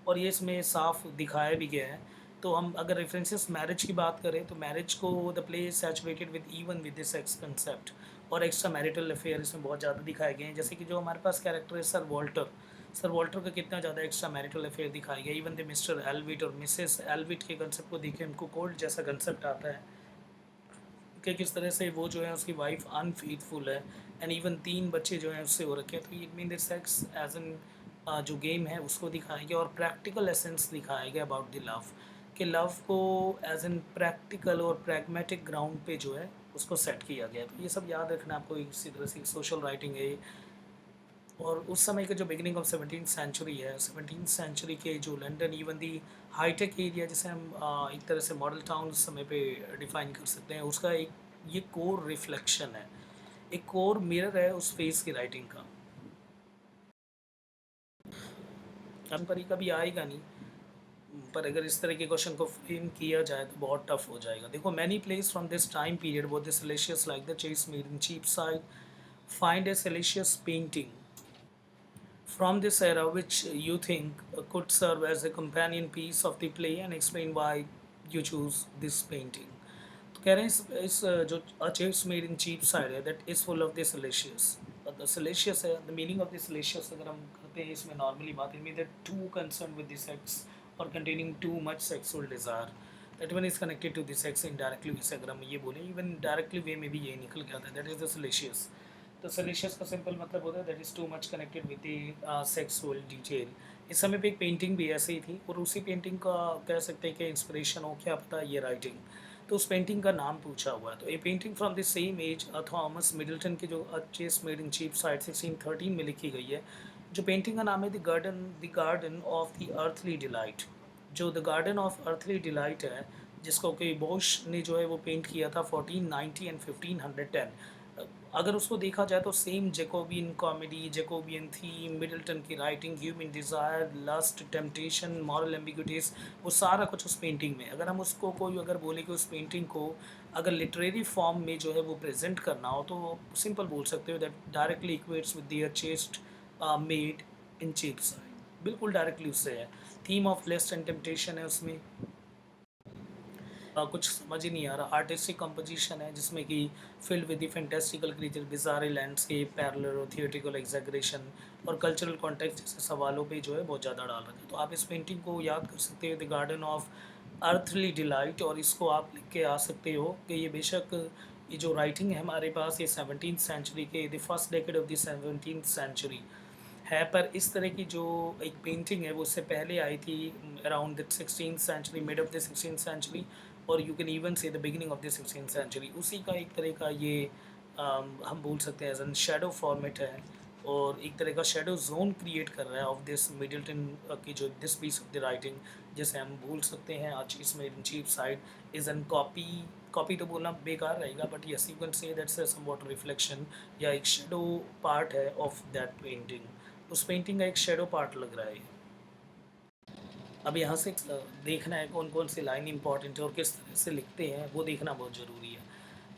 Speaker 1: और ये इसमें साफ दिखाया भी गया है। तो हम अगर रेफरेंसेस मैरिज की बात करें तो मैरिज को the play is saturated with even with the sex concept, और एक्स्ट्रा मैरिटल अफेयर इसमें बहुत ज़्यादा दिखाए गए हैं। जैसे कि जो हमारे पास कैरेक्टर है सर वॉल्टर, सर वॉल्टर का कितना ज़्यादा एक्स्ट्रा मैरिटल अफेयर दिखाया गया। इवन द मिस्टर एल्विट और मिसेस एल्विट के कंसेप्ट को देखिए, उनको कोल्ड जैसा कंसेप्ट आता है कि किस तरह से वो जो है उसकी वाइफ अनफेथफुल है एंड इवन 3 बच्चे जो हैं उससे हो रखे हैं। तो it mean the sex as an जो गेम है उसको दिखाया गया और प्रैक्टिकल एसेंस दिखाया गया अबाउट द लव, कि लव को एज एन प्रैक्टिकल और प्रैग्मेटिक ग्राउंड पे जो है उसको सेट किया गया। तो ये सब याद रखना आपको, इसी तरह से सोशल राइटिंग है। और उस समय का जो बिगिनिंग ऑफ 17th सेंचुरी है, 17th सेंचुरी के जो London even the high tech area जिसे हम एक तरह से मॉडल टाउन उस समय पे डिफाइन कर सकते हैं, उसका एक ये कोर रिफ्लेक्शन है, एक कोर मिरर है उस फेज की राइटिंग का। हम पर ही कभी आएगा नहीं, पर अगर इस तरह के क्वेश्चन को फ्रेम किया जाए तो बहुत टफ हो जाएगा। देखो, many place from this time period वो this salacious like the Chaste made in Cheapside find a salacious painting from this era which you think could serve as a companion piece of the play and explain why you choose this painting। तो कह रहे हैं इस जो चेप्स Maid in Cheapside है that is full of the salacious. The salacious है the meaning of the salacious, अगर हम करते हैं इसमें नॉर्मली बात, it mean that to concern with the sex और containing too much sexual desire, that one is connected to the sex indirectly. वैसे अगर हम ये बोलें इवन डायरेक्टली वे में भी यही निकल के आता है, दैट इज़ द सलेशियस। तो सलेशियस का सिंपल मतलब होता है that is too much connected with the sexual detail. इस समय पे एक पेंटिंग भी ऐसे ही थी और उसी पेंटिंग का कह सकते हैं कि इंस्पिरेशन हो, क्या पता ये राइटिंग। तो उस पेंटिंग का नाम पूछा हुआ है। तो a painting from the same age Thomas Middleton की जो Chaste made in Cheapside 1613 में लिखी गई है। जो पेंटिंग का नाम है the Garden of the Earthly Delight. जो the Garden of Earthly Delight है, जिसको कि बोश ने जो है वो पेंट किया था 1490 एंड 1510। अगर उसको देखा जाए तो same Jacobean comedy, Jacobean theme, Middleton की writing, human desire, lust, temptation, moral ambiguities, वो सारा कुछ उस पेंटिंग में। अगर हम उसको कोई अगर बोले कि उस पेंटिंग को अगर लिटरेरी फॉर्म में जो है वो प्रेजेंट करना हो तो सिंपल बोल सकते हो that directly equates with their chaste maid in Cheapside. बिल्कुल डायरेक्टली उससे है। Theme of lust and temptation है उसमें। कुछ समझ ही नहीं आ रहा। आर्टिस्टिक कंपोजिशन है जिसमें कि filled with the fantastical creature, bizarre landscape, parallel और थिएट्रिकल एग्जैगरेशन और कल्चरल कॉन्टेक्स्ट जैसे सवालों पे जो है बहुत ज़्यादा डाल रखा है। तो आप इस पेंटिंग को याद कर सकते हो the Garden of Earthly delight, और इसको आप लिख के आ सकते हो कि ये बेशक ये जो राइटिंग है हमारे पास ये 17th सेंचुरी के the first decade of the 17th century है, पर इस तरह की जो एक पेंटिंग है वो उससे पहले आई थी around the 16th century, mid of the 16th century, और you can even say the beginning of the 16th century. उसी का एक तरह का ये हम बोल सकते हैं एज एन शेडो फॉर्मेट है, और एक तरह का शेडो जोन क्रिएट कर रहा है ऑफ दिस मिडल्टन की जो this piece of the writing, जैसे हम बोल सकते हैं आज इसमें Cheapside is an copy copy तो बोलना बेकार रहेगा, but yes you can say that's somewhat reflection या एक शेडो पार्ट है ऑफ दैट पेंटिंग। उस पेंटिंग का एक शेडो पार्ट लग रहा है। अब यहाँ से देखना है कौन कौन सी लाइन इंपॉर्टेंट है और किस तरह से लिखते हैं, वो देखना बहुत ज़रूरी है।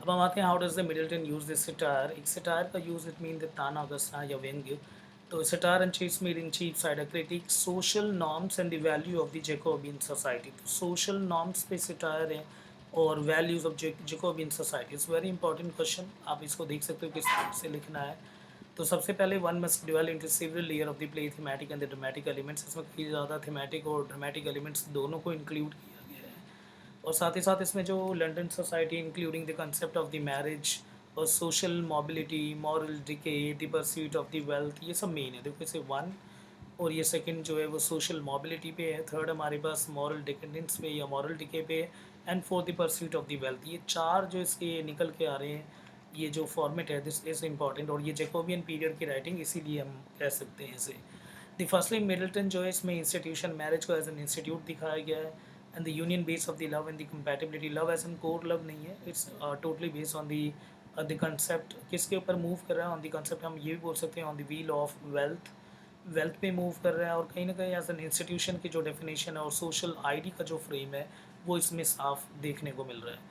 Speaker 1: अब हम आते हैं how does the Middleton use this satire. एक सिटार का यूज़ इट मीन द ताना कसना या व्यंग्य। तो satire and chaste maid in Cheapside critic social norms and the value of the Jacobean society. तो सोशल नॉर्म्स पे satire है और values of Jacobean society. It's very important question, आप इसको देख सकते हो किस तरह से लिखना है। तो सबसे पहले one must delve into several layer of the play thematic and the dramatic elements. इसमें कई ज़्यादा थीमेटिक और ड्रामेटिक एलिमेंट्स दोनों को इंक्लूड किया गया है। और साथ ही साथ इसमें जो London society including the concept of the marriage और social mobility, moral decay, the pursuit of the wealth, ये सब मेन है। देखो इसे वन और ये सेकंड जो है वो सोशल मोबिलिटी पे है, थर्ड हमारे पास मॉरल डिपेंडेंस पे या मॉरल डिके पे, and fourth the pursuit of the wealth. ये चार जो इसके निकल के आ रहे हैं, ये जो फॉर्मेट है दिस इज़ इम्पॉर्टेंट। और ये जैकोबियन पीरियड की राइटिंग इसीलिए हम कह सकते हैं इसे। द फर्स्टली मिडल्टन जो है इसमें इंस्टीट्यूशन मैरिज को एज एन इंस्टीट्यूट दिखाया गया है and the union base of the love and the compatibility. Love as an core love नहीं है, it's totally based on the concept. किसके ऊपर मूव कर रहा है? On the concept. हम ये भी बोल सकते हैं on the wheel of wealth, wealth पे मूव कर रहा है। और कहीं ना कहीं एज एन इंस्टीट्यूशन की जो डेफिनेशन है और सोशल आईडी का जो फ्रेम है वो इसमें साफ देखने को मिल रहा है।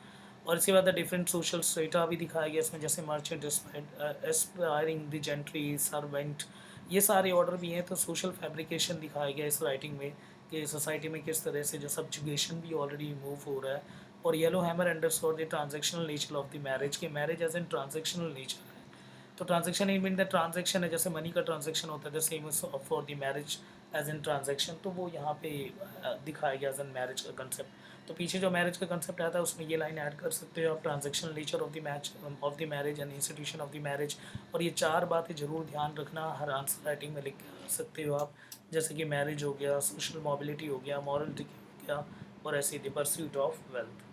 Speaker 1: और इसके बाद डिफरेंट सोशल स्टेटा भी दिखाया गया इसमें, जैसे merchant, aspiring, the gentry, servant, ये सारे ऑर्डर भी हैं। तो सोशल फैब्रिकेशन दिखाया गया इस राइटिंग में कि सोसाइटी में किस तरह से जो सब्जुगेशन भी ऑलरेडी मूव हो रहा है। और Yellowhammer underscore the transactional nature of the marriage, के marriage as an transactional nature है। तो transaction in mean the transaction है, जैसे मनी का ट्रांजेक्शन होता है the same for the marriage as an transaction. तो वो यहाँ पे दिखाया गया एज एन मैरिज का कंसेप्ट। तो पीछे जो मैरिज का कंसेप्ट आया था उसमें ये लाइन ऐड कर सकते हो आप, transactional nature of the marriage and institution of the marriage. और ये चार बातें जरूर ध्यान रखना, हर आंसर राइटिंग में लिख सकते हो आप, जैसे कि मैरिज हो गया, सोशल मोबिलिटी हो गया, मॉरलिटी हो गया, और ऐसे द परस्यूट ऑफ वेल्थ।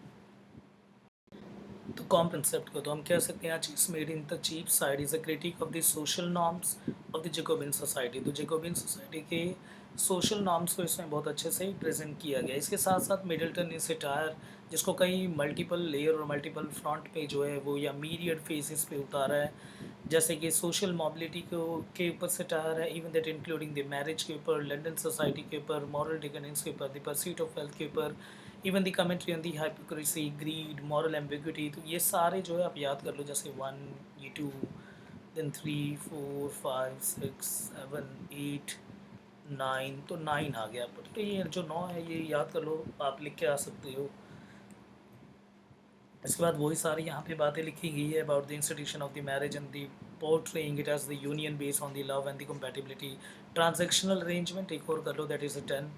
Speaker 1: तो कॉम कंसेप्ट को तो हम कह सकते हैं chaste maid in the Cheapside is a critic of the social norms of the Jacobean society. तो जैकोबियन सोसाइटी के सोशल नॉर्म्स को इसमें बहुत अच्छे से प्रेजेंट किया गया। इसके साथ साथ मिडल्टन ने सिटायर, जिसको कई मल्टीपल लेयर और मल्टीपल फ्रंट पे जो है वो या मीडियट फेसेस पे उतारा है, जैसे कि सोशल मोबिलिटी को के ऊपर सिटायर है, even that including the marriage के ऊपर, लंदन सोसाइटी के ऊपर, मॉरल डिकेडेंस के ऊपर, द परस्यूट ऑफ वेल्थ के ऊपर, even the commentary on the hypocrisy, greed, moral ambiguity. तो ये सारे जो है आप याद कर लो, जैसे वन, ये two, then three, four, five, six, seven, eight, nine. तो नाइन आ गया, बट ये जो नौ है ये याद कर लो, आप लिख के आ सकते हो। इसके बाद वही सारी यहाँ पे बातें लिखी गई है about the institution of the marriage and the portraying it as the union based on the love and the compatibility. Transactional arrangement एक और कर लो, दैट इज़ अ 10।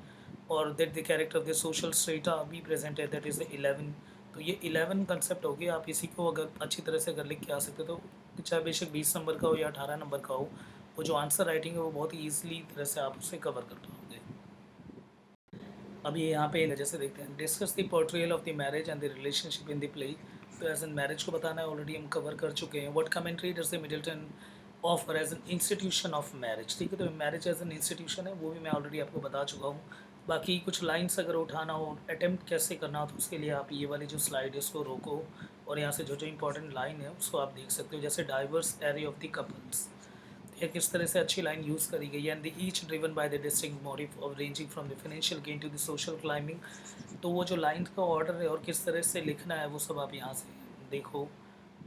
Speaker 1: और that the character of the social strata भी present है, that is 11। तो ये 11 concept हो गया। आप इसी को अगर अच्छी तरह से अगर लिख के आ सकते हो तो चाहे बेशक 20 नंबर का हो या 18 नंबर का हो, वो जो आंसर राइटिंग है वो बहुत ही ईजिली तरह से आप उसे कवर कर पाओगे। अब ये यहाँ पे जैसे देखते हैं, discuss the portrayal of the marriage and the relationship in the play. तो एज एन मैरिज को बताना है, ऑलरेडी हम कवर कर चुके हैं। What commentary does the Middleton offer as an institution of marriage. ठीक है, तो मैरिज एज एन इंस्टीट्यूशन है वो भी मैं ऑलरेडी आपको बता चुका हूँ। बाकी कुछ लाइन्स अगर उठाना हो, अटेम्प्ट कैसे करना हो, तो उसके लिए आप ये वाली जो स्लाइड है उसको रोको और यहाँ से जो जो इंपॉर्टेंट लाइन है उसको आप देख सकते हो, जैसे diverse array of the couples. एक इस तरह से अच्छी लाइन यूज़ करी गई है। And the each driven by the distinct motive of ranging from the financial gain to the social climbing. तो वो जो लाइन का ऑर्डर है और किस तरह से लिखना है वो सब आप यहाँ से देखो,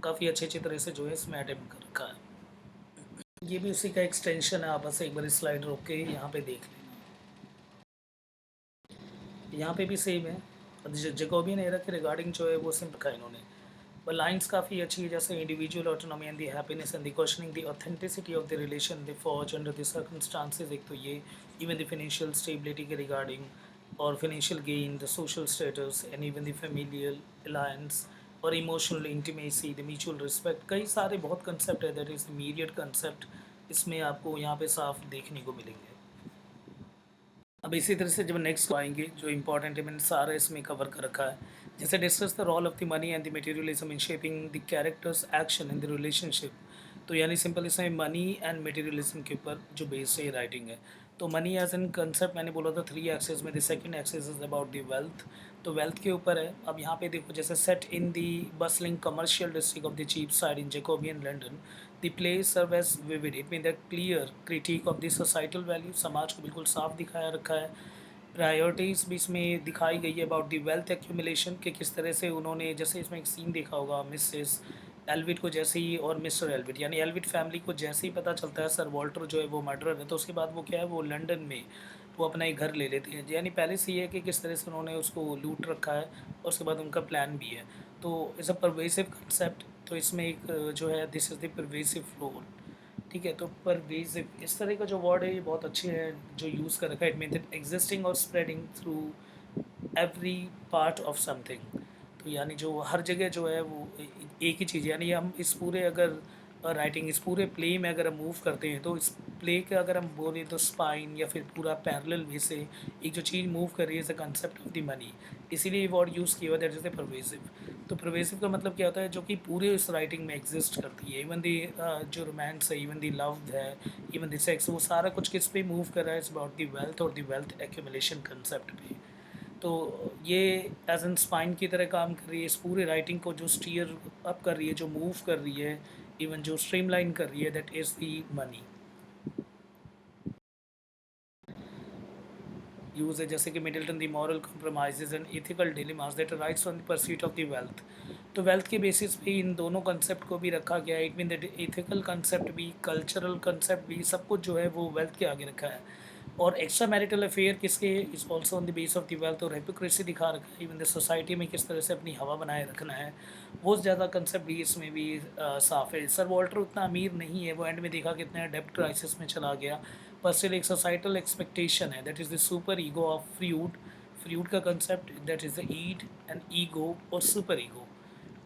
Speaker 1: काफ़ी अच्छी तरह से जो है इसमें अटेम्प्ट कर रखा है। ये भी उसी का एक्सटेंशन है, आप बस एक बार स्लाइड रोक के यहाँ पे देख लेना। यहाँ पे भी सेम है, जैकोबियन एरा के रिगार्डिंग जो है वो सिंपल रखा है इन्होंने। पर लाइन्स काफ़ी अच्छी है, जैसे individual autonomy and the happiness and the questioning the authenticity of the relation the forge under the circumstances. एक तो ये, इवन द फाइनेंशियल स्टेबिलिटी के रिगार्डिंग और financial gain, the social status and even the familial alliance और emotional intimacy, the mutual respect. कई सारे बहुत concept है, that is the mediate concept इसमें आपको यहाँ पे साफ देखने को मिलेंगे। अब इसी तरह से जब नेक्स्ट आएंगे जो इंपॉर्टेंट है, मैंने सारा इसमें कवर कर रखा है। जैसे discuss the role of the money and the materialism in shaping the characters action in the relationship. तो यानी सिंपल इसमें मनी एंड मटेरियलिज्म के ऊपर जो बेस्ड है राइटिंग है। तो मनी एज एन कंसेप्ट मैंने बोला था 3 एक्सेस में, the second acts is about the wealth. तो वेल्थ के ऊपर है। अब यहाँ पे देखो, जैसे set in the bustling commercial district of the Cheapside in Jacobean London, the place serve as vivid, it mean the clear critic of the societal value, समाज को बिल्कुल साफ दिखाया रखा है। प्रायोरिटीज़ भी इसमें दिखाई गई है अबाउट द वेल्थ एक्यूमुलेशन, के किस तरह से उन्होंने, जैसे इसमें एक सीन देखा होगा, मिसेस एल्विट को जैसे ही, और मिस्टर एल्विट यानी एल्विट फैमिली को जैसे ही पता चलता है सर वॉल्टर जो है वो मर्डरर है, तो उसके बाद वो क्या है, वो लंदन में वो अपना एक घर ले लेते हैं। यानी पहले से ये है कि किस तरह से उन्होंने उसको लूट रखा है, और उसके बाद उनका प्लान भी है। तो इज़ अ परवेसिव कंसेप्ट। तो इसमें एक जो है, this is the pervasive role. ठीक है, तो परवेसिव इस तरह का जो वर्ड है ये बहुत अच्छे है जो यूज़ कर रखा है। इट मीन दैट एग्जिस्टिंग और spreading through every part of something. तो यानी जो हर जगह जो है वो एक ही चीज़, यानी हम इस पूरे, अगर राइटिंग इस पूरे प्ले में अगर हम मूव करते हैं, तो इस प्ले के अगर हम बोलें तो स्पाइन या फिर पूरा पैरेलल वे से एक जो चीज़ मूव कर रही है, is the concept of the money. इसीलिए ये वर्ड यूज़ किया हुआ, दैट इज़ द परवेसिव। तो परवेसिव का मतलब क्या होता है, जो कि पूरे इस राइटिंग में एग्जिस्ट करती है। इवन दी जो रोमांस है, इवन दी लव है, इवन द सेक्स, वो सारा कुछ किस पे मूव कर रहा है, इट्स अबाउट द वेल्थ और द वेल्थ एक्यूमुलेशन कंसेप्ट पे। तो ये एज एन स्पाइन की तरह काम कर रही है, इस पूरे राइटिंग को जो स्टीयर अप कर रही है, जो मूव कर रही है, इवन जो स्ट्रीमलाइन कर रही है, that is the money. Use है जैसे कि Middleton the moral compromises and ethical dilemmas that rights on the pursuit of the wealth. तो वेल्थ के बेसिस पे इन दोनों कंसेप्ट को भी रखा गया है। It mean that ethical concept भी, कल्चरल कंसेप्ट भी, सब कुछ जो है वो वेल्थ के आगे रखा है। और एक्स्ट्रा मैरिटल अफेयर किसके, is also on the base of the wealth. और हिपोक्रेसी दिखा रखा है, इवन द सोसाइटी में किस तरह से अपनी हवा बनाए रखना है, वो ज़्यादा कंसेप्ट भी इसमें भी साफ है। सर वॉल्टर उतना अमीर नहीं है, वो एंड में देखा कितना डेब्ट क्राइसिस में चला गया, पर स्टिल एक सोसाइटल एक्सपेक्टेशन है, that is the super ego of Freud. Freud का concept, that is the id and ego और सुपर ईगो।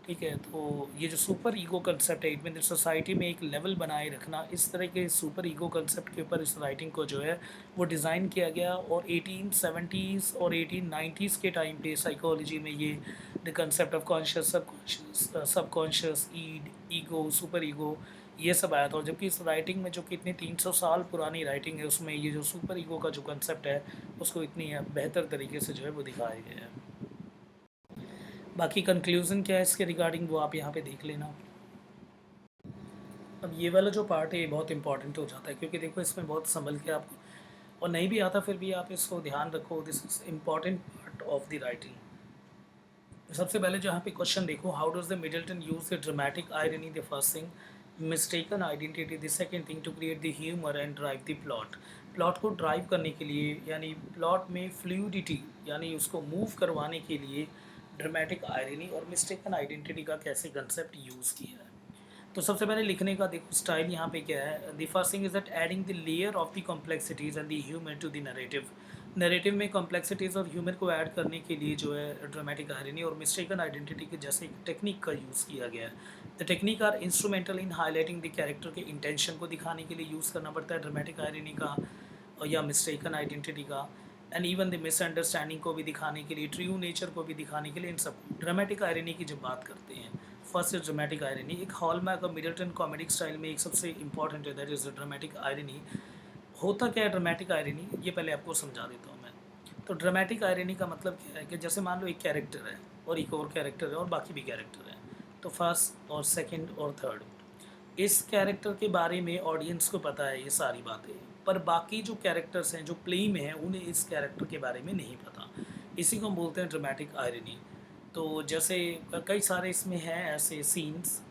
Speaker 1: ठीक है, तो ये जो सुपर ईगो कंसेप्ट है, इट मीन सोसाइटी में एक लेवल बनाए रखना, इस तरह के सुपर ईगो कंसेप्ट के ऊपर इस राइटिंग को जो है वो डिज़ाइन किया गया। और 1870s और 1890s के टाइम पे साइकोलॉजी में ये the concept of conscious, subconscious, id, ego, super ego, ये सब आया था। और जबकि इस राइटिंग में, जो कि इतनी 300 साल पुरानी राइटिंग है, उसमें ये जो सुपर ईगो का जो कंसेप्ट है, उसको इतनी बेहतर तरीके से जो है वो दिखाया गया है। बाकी कंक्लूज़न क्या है इसके रिगार्डिंग, वो आप यहाँ पे देख लेना। अब ये वाला जो पार्ट है ये बहुत इंपॉर्टेंट हो जाता है, क्योंकि देखो इसमें बहुत संभल के आपको, और नहीं भी आता फिर भी आप इसको ध्यान रखो, this is important part of the writing. सबसे पहले जो यहाँ पे क्वेश्चन देखो, how does the Middleton use the dramatic irony, the first thing, mistaken identity, the second thing, to create the humour and drive the plot. Plot को drive करने के लिए, यानी प्लॉट में फ्लूइडिटी, यानी उसको मूव करवाने के लिए ड्रामेटिक आयरनी और मिस्टेकन आइडेंटिटी का कैसे कंसेप्ट यूज़ किया है। तो सबसे पहले लिखने का देखो स्टाइल यहाँ पे क्या है, the first thing is that adding the layer of the complexities and the humour to the narrative. Narrative में कॉम्प्लेक्सिटीज़ और ह्यूमर को ऐड करने के लिए जो है ड्रामेटिक आयरनी और मिस्टेकन आइडेंटिटी के जैसे टेक्निक का यूज़ किया गया है। The technique are instrumental in highlighting the character के इंटेंशन को दिखाने के लिए यूज़ करना पड़ता है ड्रामेटिक आयरनी का और या मिस्टेकन आइडेंटिटी का, एंड इवन द मिसअंडरस्टैंडिंग को भी दिखाने के लिए, ट्रू नेचर को भी दिखाने के लिए, इन सब ड्रामेटिक आयरनी की जब बात करते हैं, फर्स्ट इज ड्रामेटिक आयरनी। एक hallmark of Middleton comedic style में एक सबसे इंपॉर्टेंट है, दैट इज ड्रामेटिक आयरनी। होता क्या है ड्रामेटिक आयरनी, ये पहले आपको समझा देता हूँ मैं। तो ड्रामेटिक आयरनी का मतलब क्या है कि जैसे मान लो एक कैरेक्टर है और एक और कैरेक्टर है और बाकी भी कैरेक्टर हैं, तो फर्स्ट और सेकंड और थर्ड, इस कैरेक्टर के बारे में ऑडियंस को पता है ये सारी बातें, पर बाकी जो कैरेक्टर्स हैं जो प्ले में हैं उन्हें इस कैरेक्टर के बारे में नहीं पता। इसी को हम बोलते हैं ड्रामेटिक आयरनी। तो जैसे कई सारे इसमें हैं ऐसे सीन्स,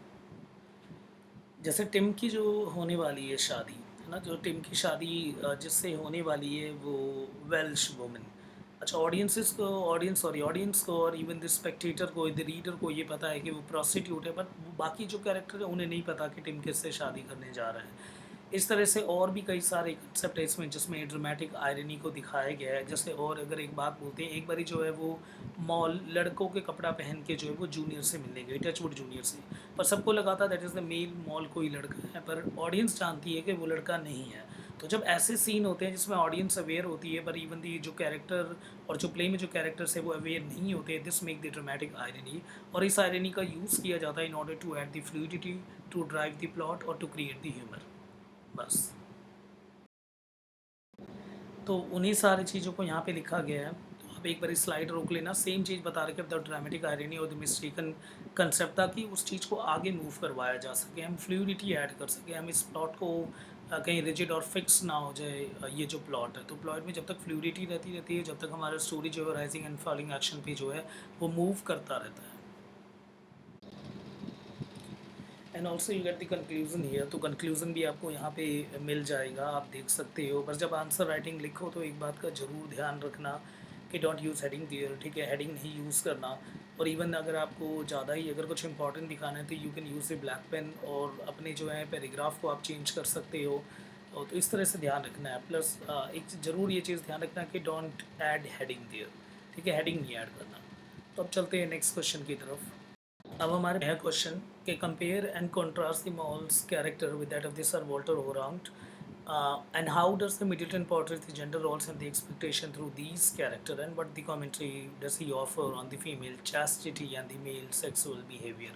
Speaker 1: जैसे टिम की जो होने वाली है शादी, है ना, जो टिम की शादी जिससे होने वाली है वो वेल्श वुमन। अच्छा, ऑडियंस को और इवन द स्पेक्टेटर को, द रीडर को ये पता है कि वो प्रोस्टिट्यूट है, बट बाकी जो कैरेक्टर है उन्हें नहीं पता कि टिम किससे शादी करने जा रहा है। इस तरह से और भी कई सारे कंसेप्ट है इसमें जिसमें ड्रामेटिक आयरनी को दिखाया गया है। जैसे और अगर एक बात बोलते हैं, एक बारी जो है वो मॉल लड़कों के कपड़ा पहन के जो है वो जूनियर से मिलने गई, टचवुड जूनियर से, पर सबको लगा था that is the male Moll कोई लड़का है, पर ऑडियंस जानती है कि वो लड़का नहीं है। तो जब ऐसे सीन होते हैं जिसमें ऑडियंस अवेयर होती है, पर इवन दी जो कैरेक्टर और जो प्ले में जो कैरेक्टर्स है वो अवेयर नहीं होते, this make the dramatic irony. और इस आयरनी का यूज़ किया जाता है in order to add the fluidity, to drive the plot और टू क्रिएट द ह्यूमर, बस। तो उन्हीं सारी चीज़ों को यहाँ पे लिखा गया है। तो आप एक बारी स्लाइड रोक लेना, सेम चीज़ बता रखे द ड्रामेटिक आयरनी और द मिस्टेकन कंसेप्ट, ताकि उस चीज़ को आगे मूव करवाया जा सके, हम फ्लूइडिटी ऐड कर सकें, हम इस प्लॉट को कहीं रिजिड और फिक्स ना हो जाए ये जो प्लॉट है। तो प्लॉट में जब तक फ्लूइडिटी रहती रहती है, जब तक हमारा स्टोरी जो है राइजिंग एंड फॉलिंग एक्शन पे जो है वो मूव करता रहता है। And also you get the conclusion here, तो कंक्लूजन भी आपको यहाँ पे मिल जाएगा, आप देख सकते हो। बस जब आंसर राइटिंग लिखो तो एक बात का ज़रूर ध्यान रखना कि डोंट यूज़ हेडिंग दियर, ठीक है, हेडिंग नहीं यूज़ करना। और इवन अगर आपको ज़्यादा ही अगर कुछ इंपॉर्टेंट दिखाना है तो you can use a black pen, और अपने जो है पैराग्राफ को आप चेंज कर सकते हो। और तो इस तरह से ध्यान रखना है। प्लस एक ज़रूर ये चीज़ ध्यान रखना कि डोंट ऐड हेडिंग दियर, ठीक है, हेडिंग नहीं ऐड करना। तो अब चलते हैं नेक्स्ट क्वेश्चन की तरफ। अब हमारे नया क्वेश्चन के compare and contrast the Moll's character with that of the sir Walter Whorehound, and how does the Middleton portray the gender roles and the expectation through these character, and what the commentary does he offer on the female chastity and the male sexual behavior?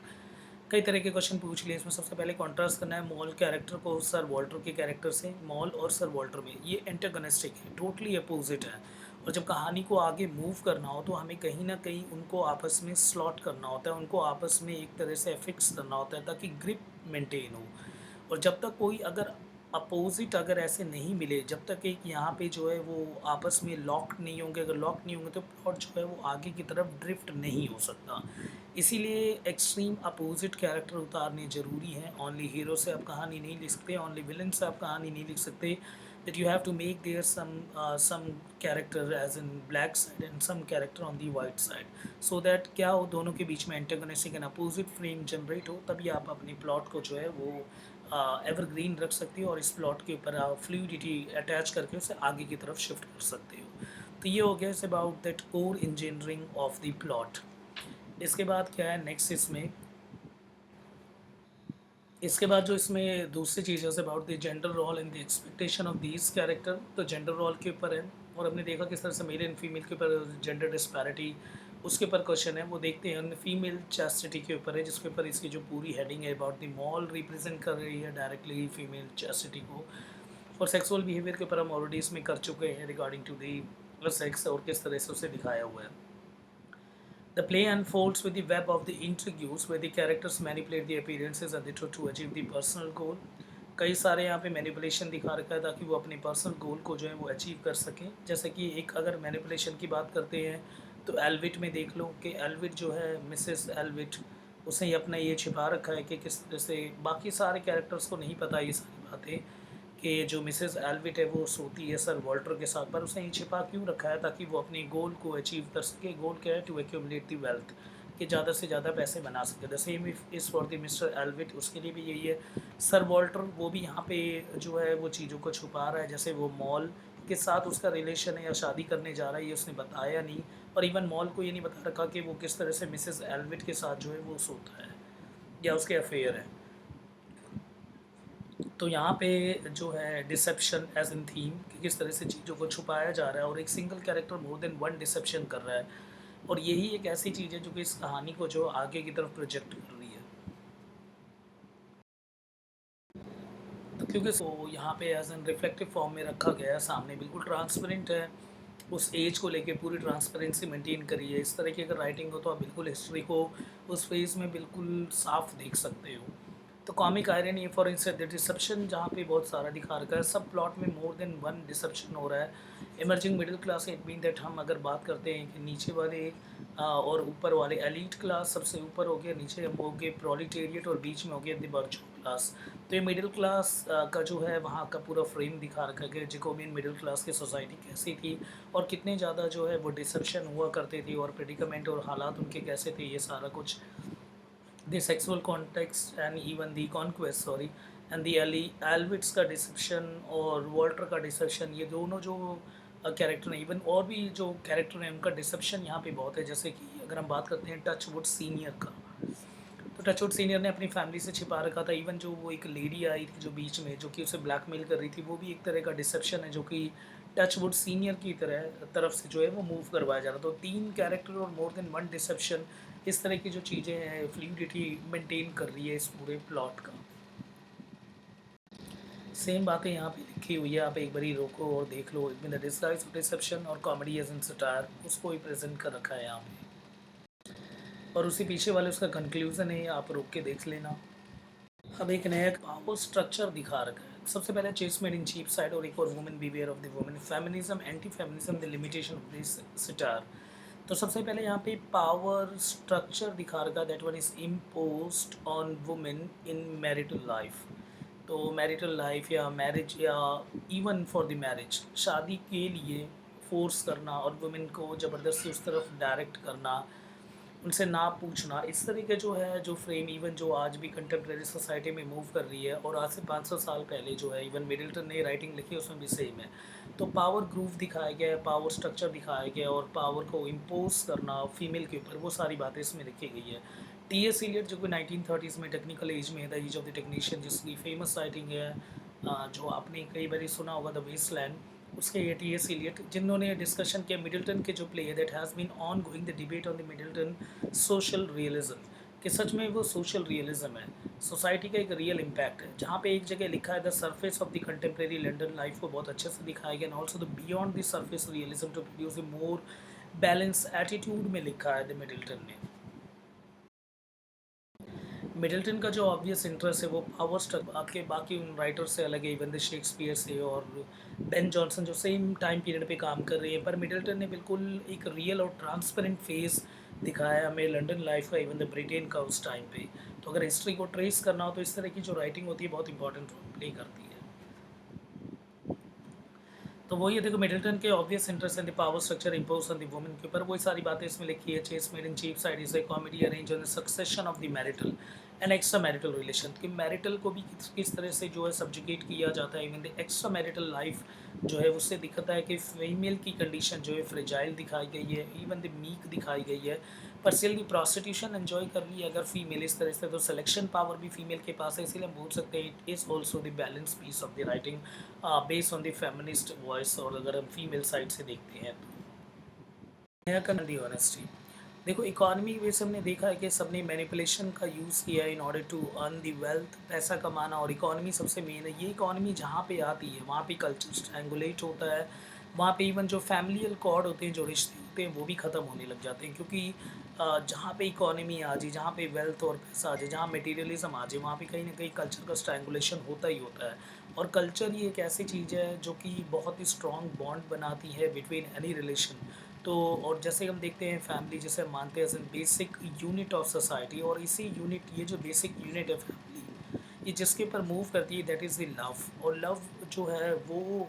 Speaker 1: कई तरह के question पूछ लिए इसमें। सबसे पहले contrast करना है मॉल कैरेक्टर को सर वॉल्टर के कैरेक्टर से। मॉल और सर वॉल्टर में ये एंटागोनिस्टिक है, टोटली अपोजिट है, और जब कहानी को आगे मूव करना हो तो हमें कहीं ना कहीं उनको आपस में स्लॉट करना होता है, उनको आपस में एक तरह से फिक्स करना होता है ताकि ग्रिप मेंटेन हो। और जब तक कोई अगर अपोजिट अगर ऐसे नहीं मिले, जब तक एक यहाँ पे जो है वो आपस में लॉक नहीं होंगे, अगर लॉक नहीं होंगे तो प्लॉट जो है वो आगे की तरफ ड्रिफ्ट नहीं हो सकता। इसीलिए एक्सट्रीम अपोजिट कैरेक्टर उतारने ज़रूरी हैं। ओनली हीरो से आप कहानी नहीं लिख सकते, ओनली विलन से आप कहानी नहीं लिख सकते, that you have to make there some character as in black side and some character on the white side, so that क्या हो, दोनों के बीच में antagonistic and opposite frame generate हो, तभी आप अपने प्लॉट को जो है वो एवरग्रीन रख सकते हो, और इस प्लॉट के ऊपर आप फ्लूइडिटी अटैच करके उसे आगे की तरफ शिफ्ट कर सकते हो। तो ये हो गया इस about that core engineering of the plot. इसके बाद क्या है नेक्स्ट इसमें, इसके बाद जो इसमें दूसरी चीज़ है about the gender role and the expectation of these character. तो जेंडर रोल के ऊपर है, और हमने देखा किस तरह से मेल एंड फीमेल के ऊपर जेंडर डिस्पैरिटी उसके ऊपर क्वेश्चन है, वो देखते हैं। फीमेल चैस्टिटी के ऊपर है, जिसके ऊपर इसकी जो पूरी हेडिंग है अबाउट द मॉल रिप्रेजेंट कर रही है डायरेक्टली फीमेल चैस्टिटी को। और सेक्सुअल बिहेवियर के ऊपर हम ऑलरेडी इसमें कर चुके हैं रिगार्डिंग टू दी सेक्स, और किस तरह से उसे दिखाया हुआ है। The play unfolds with the web of the intrigues where the characters manipulate the appearances and the truth to achieve the personal goal. कई सारे यहाँ पे मैनिपुलेशन दिखा रखा है ताकि वो अपने पर्सनल गोल को जो है वो अचीव कर सकें। जैसे कि एक अगर मैनिपुलेशन की बात करते हैं तो एल्विट में देख लो कि एल्विट जो है मिसेस एल्विट, उसने अपना ये छिपा रखा है कि किस तरह से बाकी सारे कैरेक्टर्स को नहीं पता ये सारी बातें, कि जो मिसेस एल्विट है वो सोती है सर वॉल्टर के साथ, पर उसने ये छिपा क्यों रखा है, ताकि वो अपने गोल को अचीव कर सके। गोल क्या है, टू एक्यूमुलेट द वेल्थ, कि ज़्यादा से ज़्यादा पैसे बना सके। The same is for the Mister Allwit, उसके लिए भी यही है। सर वॉल्टर वो भी यहाँ पे जो है वो चीज़ों को छुपा रहा है, जैसे वो मॉल के साथ उसका रिलेशन है या शादी करने जा रहा है, ये उसने बताया नहीं। और इवन मॉल को ये नहीं बता रखा कि वो किस तरह से मिसेस एल्विट के साथ जो है वो सोता है या उसके अफेयर है। तो यहाँ पे जो है डिसेप्शन एज इन थीम, कि किस तरह से चीज़ों को छुपाया जा रहा है, और एक single character more than one deception कर रहा है। और यही एक ऐसी चीज़ है जो कि इस कहानी को जो आगे की तरफ प्रोजेक्ट कर रही है। तो क्योंकि सो यहाँ पे एज एन रिफ्लेक्टिव फॉर्म में रखा गया है, सामने बिल्कुल ट्रांसपेरेंट है, उस एज को लेके पूरी ट्रांसपेरेंसी मेंटेन करी है। इस तरह की अगर राइटिंग हो तो आप बिल्कुल हिस्ट्री को उस फेज में बिल्कुल साफ देख सकते हो। तो comic irony for instance the deception जहाँ पे बहुत सारा दिखा रखा है, सब प्लॉट में मोर देन वन डिसेप्शन हो रहा है। Emerging middle class it mean that, हम अगर बात करते हैं कि नीचे वाले और ऊपर वाले, एलीट क्लास सबसे ऊपर हो गया, नीचे हम हो गए प्रोलिटेरिएट, और बीच में हो गया द बर्जुआ क्लास। तो ये मिडिल क्लास का जो है वहाँ का पूरा फ्रेम दिखा रखा है कि जैकोबियन मिडिल क्लास की सोसाइटी कैसी थी, और कितने ज़्यादा जो है वो डिसेप्शन हुआ करते थे, और प्रेडिकमेंट और हालात उनके कैसे थे, ये सारा कुछ। The sexual context and even the conquest sorry, and the Allwits का डिसेप्शन और वॉल्टर का डिसेप्शन, ये दोनों जो कैरेक्टर हैं, इवन और भी जो कैरेक्टर हैं उनका डिसेप्शन यहाँ पे बहुत है। जैसे कि अगर हम बात करते हैं टचवुड सीनियर का, तो टचवुड सीनियर ने अपनी फैमिली से छिपा रखा था। इवन जो वो एक लेडी आई थी जो बीच में, जो कि उसे ब्लैकमेल कर रही थी, वो भी एक तरह का डिसेप्शन है जो कि टचवुड सीनियर की तरफ से जो है वो मूव करवाया जा रहा था। तो तीन कैरेक्टर और मोर देन वन डिसेप्शन, इस तरह की जो चीज़ें हैं फ्लूइडिटी मेंटेन कर रही है इस पूरे प्लॉट का। सेम बातें यहाँ पे लिखी हुई है, आप एक बारी रोको और देख लो। In the disguise of deception और कॉमेडी एज इन सटायर, उसको ही प्रेजेंट कर रखा है यहाँ पे। और उसी पीछे वाले उसका कंक्लूजन है, आप रोक के देख लेना। अब एक नया पावर स्ट्रक्चर दिखा रखा है। सबसे पहले Chaste made in Cheapside और एक और Women Beware of the Women, feminism, anti feminism, the limitation of this satire. तो सबसे पहले यहाँ पे पावर स्ट्रक्चर दिखा रखा है, that one is imposed on women in marital life. तो मैरिटल लाइफ या मैरिज या इवन फॉर द मैरिज, शादी के लिए फोर्स करना और वुमेन को ज़बरदस्ती उस तरफ डायरेक्ट करना, उनसे ना पूछना, इस तरीके जो है जो फ्रेम इवन जो आज भी कंटेम्प्रेरी सोसाइटी में मूव कर रही है और आज से 500 साल पहले जो है इवन मिडिल्टन ने राइटिंग लिखी है उसमें भी सेम है। तो पावर ग्रूव दिखाया गया है, पावर स्ट्रक्चर दिखाया गया है और पावर को इम्पोज करना फीमेल के ऊपर, वो सारी बातें इसमें लिखी गई है। टी एस इलियट जो कि 1930s में टेक्निकल एज में, the age of the technician, जिसकी फेमस राइटिंग है जो आपने कई बार सुना होगा, द वेस्टलैंड, उसके ये टी एस इलियट जिन्होंने डिस्कशन किया मिडिल्टन के जो प्ले है, that has been on going the debate on the Middleton social realism, कि सच में वो सोशल रियलिज्म है, सोसाइटी का एक रियल इम्पैक्ट है। जहाँ पे एक जगह लिखा है the surface of the contemporary London life को बहुत अच्छे से दिखाया गया, and also the beyond the surface realism to produce a more balance attitude में लिखा है द मिडिल्टन ने। मिडल्टन का जो ऑब्वियस इंटरेस्ट है वो पावर स्ट्रक आपके बाकी उन राइटर से अलग है, इवन द शेक्सपियर से और बेन जॉनसन जो सेम टाइम पीरियड पे काम कर रही है, पर मिडल्टन ने बिल्कुल एक रियल और ट्रांसपेरेंट फेस दिखाया है हमें लंदन लाइफ का, इवन द ब्रिटेन का उस टाइम पे। तो अगर हिस्ट्री को ट्रेस करना हो तो इस तरह की जो राइटिंग होती है बहुत इंपॉर्टेंट रोल प्ले करती है। तो वही है, देखो मिडल्टन के obvious interest in the power structure impose on the women के ऊपर वही सारी बातें इसमें लिखी है। Chaste made in Cheapside is a comedy arrange on the succession of the marital and extra marital relation, कि मैरिटल को भी किस तरह से जो है सब्जुगेट किया जाता है, even the extra marital life जो है उससे दिखता है कि फीमेल की कंडीशन जो है फ्रेजाइल दिखाई गई है, इवन द मीक दिखाई गई है। पर स्टिल की प्रॉस्टिट्यूशन एंजॉय कर रही है अगर फीमेल इस तरह से, तो सिलेक्शन पावर भी फीमेल के पास है, इसीलिए हम बोल सकते हैं it is also the balance piece of the writing based on the feminist voice. और अगर हम फीमेल साइड से देखते हैं तो नया करना दी ऑनेस्टी। देखो इकोनॉमी वैसे हमने देखा है कि सबने मैनिपुलेशन का यूज़ किया है in order to earn the wealth, पैसा कमाना, और इकोनॉमी सबसे मेन है। ये इकोनॉमी जहाँ पे आती है वहाँ पे कल्चर स्ट्रैंगुलेट होता है, वहाँ पे इवन जो फैमिलियल कॉर्ड होते हैं, जो रिश्ते होते हैं, वो भी ख़त्म होने लग जाते हैं, क्योंकि जहाँ पे इकोनॉमी आ जाए, जहाँ पे वेल्थ और पैसा आ जाए, जहाँ मटेरियलिज्म आ जाए, वहाँ पे कहीं ना कहीं कल्चर का स्ट्रैंगुलेशन होता ही होता है। और कल्चर ही एक ऐसी चीज़ है जो कि बहुत ही स्ट्रॉन्ग बॉन्ड बनाती है बिटवीन एनी रिलेशन। तो और जैसे हम देखते हैं फैमिली जैसे हम मानते हैं as an basic unit of society, और इसी यूनिट, ये जो बेसिक यूनिट है फैमिली, ये जिसके ऊपर मूव करती है दैट इज़ द लव। और लव जो है वो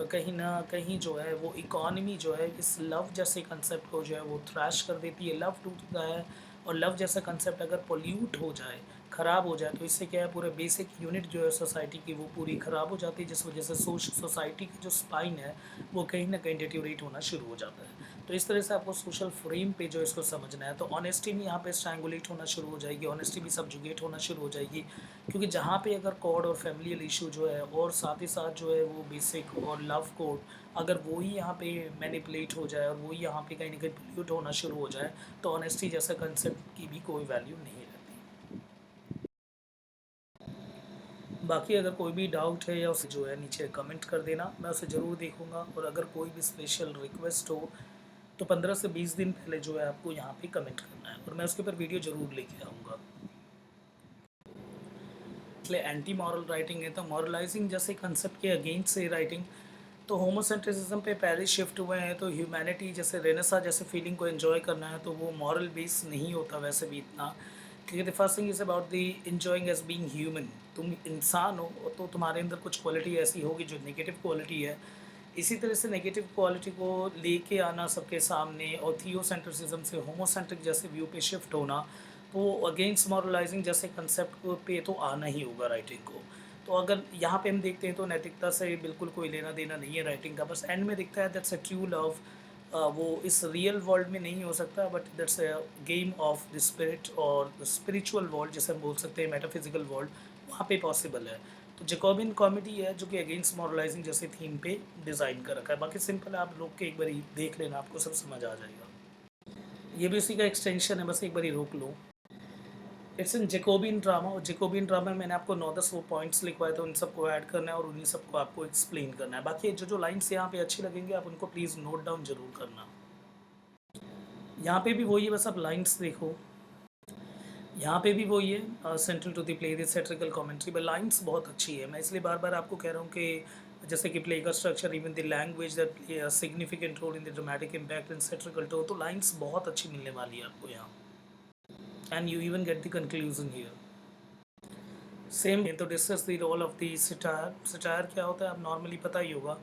Speaker 1: कहीं ना कहीं जो है वो इकॉनमी जो है इस लव जैसे कंसेप्ट को जो है वो थ्रैश कर देती है, लव टूटता है। और लव जैसा कंसेप्ट अगर पोल्यूट हो जाए, ख़राब हो जाए, तो इससे क्या है पूरे बेसिक यूनिट जो है सोसाइटी की वो पूरी ख़राब हो जाती है, जिस वजह से सोसाइटी की जो स्पाइन है वो कहीं ना कहीं डिट्यूरेट होना शुरू हो जाता है। तो इस तरह से आपको सोशल फ्रेम पे जो इसको समझना है, तो ऑनेस्टी भी यहाँ पे स्ट्रैंगुलेट होना शुरू हो जाएगी, ऑनेस्टी भी सब्जुगेट होना शुरू हो जाएगी, क्योंकि जहाँ पे अगर कोड और फैमिलियल इशू जो है और साथ ही साथ जो है वो बेसिक और लव कोड, अगर वो ही यहाँ पे मैनिपुलेट हो जाए और वो ही यहाँ पे कहीं ना कहीं पोल्यूट होना शुरू हो जाए, तो ऑनेस्टी जैसा कंसेप्ट की भी कोई वैल्यू नहीं रहती। बाकी अगर कोई भी डाउट है या उसे जो है नीचे कमेंट कर देना, मैं उसे ज़रूर देखूंगा। और अगर कोई भी स्पेशल रिक्वेस्ट हो तो 15 से 20 दिन पहले जो है आपको यहाँ पे कमेंट करना है और मैं उसके ऊपर वीडियो ज़रूर लेके आऊँगा। इसलिए एंटी मॉरल राइटिंग है, तो मॉरलाइजिंग जैसे कंसेप्ट के अगेंस्ट से राइटिंग, तो होमोसेंट्रिज्म पे पहले शिफ्ट हुए हैं। तो ह्यूमैनिटी जैसे रेनेसा जैसे फीलिंग को एंजॉय करना है, तो वो मॉरल बेस नहीं होता वैसे भी इतना, क्योंकि the first thing is about the enjoying as being human. तुम इंसान हो तो तुम्हारे अंदर कुछ क्वालिटी ऐसी होगी जो नेगेटिव क्वालिटी है, इसी तरह से नेगेटिव क्वालिटी को लेके आना सबके सामने और थियोसेंट्रिसिज्म से होमोसेंट्रिक जैसे व्यू पे शिफ्ट होना, तो अगेंस्ट मॉरलाइजिंग जैसे कंसेप्ट पे तो आना ही होगा राइटिंग को। तो अगर यहाँ पे हम देखते हैं तो नैतिकता से बिल्कुल कोई लेना देना नहीं है राइटिंग का, बस एंड में दिखता है दैट्स अ ट्रू लव। वो इस रियल वर्ल्ड में नहीं हो सकता, but that's a game of the spirit और स्पिरिचुअल वर्ल्ड जैसे हम बोल सकते हैं, मेटाफिजिकल वर्ल्ड, वहाँ पे पॉसिबल है। तो जैकोबियन कॉमेडी है जो कि अगेंस्ट मॉरलाइजिंग जैसे थीम पे डिज़ाइन कर रखा है। बाकी सिंपल है, आप लोग के एक बारी देख लेना, आपको सब समझ आ जाएगा। ये भी उसी का एक्सटेंशन है, बस एक बारी रोक लो। इट्स इन जैकोबियन ड्रामा, और जैकोबियन ड्रामा में मैंने आपको 9-10 वो पॉइंट्स लिखवाए थे, उन सबको ऐड करना है और उन्हीं सबको आपको एक्सप्लेन करना है। बाकी जो लाइन्स यहाँ पे अच्छी लगेंगी आप उनको प्लीज़ नोट डाउन ज़रूर करना। यहाँ पे भी वही है, बस आप लाइन्स देखो। यहाँ पे भी वही है, central to the play the satirical commentary, but lines बहुत अच्छी है। मैं इसलिए बार-बार आपको कह रहा हूँ कि जैसे कि प्ले का structure, even the language that play a significant role in the dramatic impact and satirical tone, तो लाइन्स बहुत अच्छी मिलने वाली है आपको यहाँ। And you even get the conclusion here. Same to discuss the role of the satire. Satire क्या होता है आप नॉर्मली पता ही होगा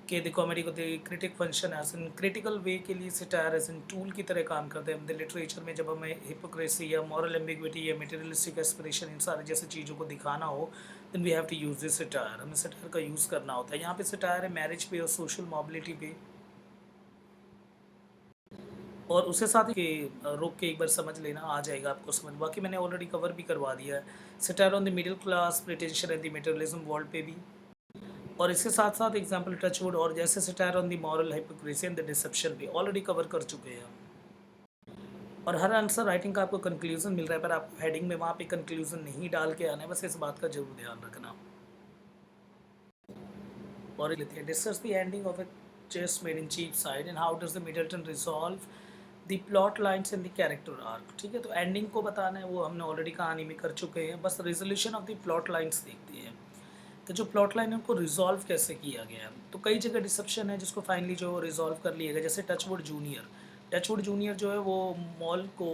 Speaker 1: कि द कॉमेडी को the critic function as in critical way के लिए सटायर एज इन टूल की तरह काम करते हैं। द लिटरेचर में जब हमें हिपोक्रेसी या मॉरल एम्बिग्विटी या मटेरियलिस्टिक एस्पिरेशन, इन सारी जैसी चीज़ों को दिखाना हो, then we have to use this satire. हमें सटायर का यूज़ करना होता है। यहाँ पे सटायर है मैरिज पे और सोशल मोबिलिटी पे, और उसके साथ ही रोक के एक बार समझ लेना, आ जाएगा आपको समझ। बाकी मैंने ऑलरेडी कवर भी करवा दिया है। Satire on the middle class, pretension and the materialism world पे भी, और इसके साथ साथ एग्जाम्पल टचवुड और जैसे satire on the moral hypocrisy and the deception भी ऑलरेडी कवर कर चुके हैं हम। और हर आंसर राइटिंग का आपको कंक्लूजन मिल रहा है, पर आप हेडिंग में वहाँ पे कंक्लूजन नहीं डाल के आना है, बस इस बात का जरूर ध्यान रखना। और लेते हैं discuss the ending of a chaste made in Cheapside and how does the Middleton resolve the plot lines and the character arc. ठीक है, तो एंडिंग को बताना है वो हमने ऑलरेडी कहानी में कर चुके हैं, बस resolution of the plot lines देखते हैं कि जो प्लॉट लाइन है उनको रिजॉल्व कैसे किया गया है। तो कई जगह डिसेप्शन है जिसको फाइनली जो रिजॉल्व कर लिया गया, जैसे टचवुड जूनियर। टचवुड जूनियर जो है वो मॉल को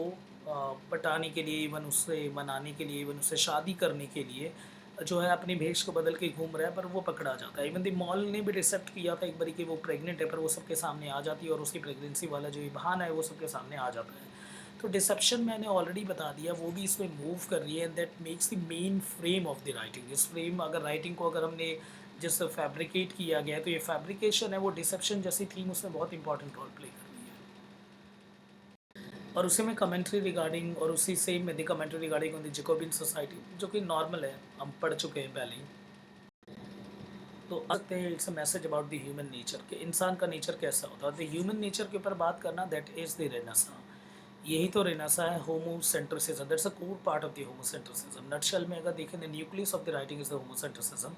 Speaker 1: पटाने के लिए, इवन उससे मनाने के लिए, इवन उससे शादी करने के लिए जो है अपनी भेष को बदल के घूम रहा है, पर वो पकड़ा जाता है। इवन द मॉल ने भी डिसेप्ट किया था एक बारी कि वो प्रेग्नेंट है, पर वो सबके सामने आ जाती है और उसकी प्रेगनेंसी वाला जो ये बहाना है वो सबके सामने आ जाता है। तो डिसेप्शन मैंने ऑलरेडी बता दिया, वो भी इसमें मूव कर रही है, that makes the main frame of the writing. इस फ्रेम, अगर राइटिंग को अगर हमने जिस फैब्रिकेट किया गया है, तो ये फैब्रिकेशन है वो डिसेप्शन जैसी थीम उसमें बहुत इंपॉर्टेंट रोल प्ले कर रही है। और उसी में कमेंट्री रिगार्डिंग, और उसी सेम में the commentary regarding on the Jacobean society, जो कि नॉर्मल है, हम पढ़ चुके हैं पहले ही। तो सकते हैं it's a message about the human nature, कि इंसान का नेचर कैसा होता है। द ह्यूमन नेचर के ऊपर बात करना, दैट इज़ द रेनेसा। यही तो रेनेसा है, homocentrism, that's a core part of the homocentrism. Nutshell में अगर देखें, the nucleus of the writing is the homocentrism.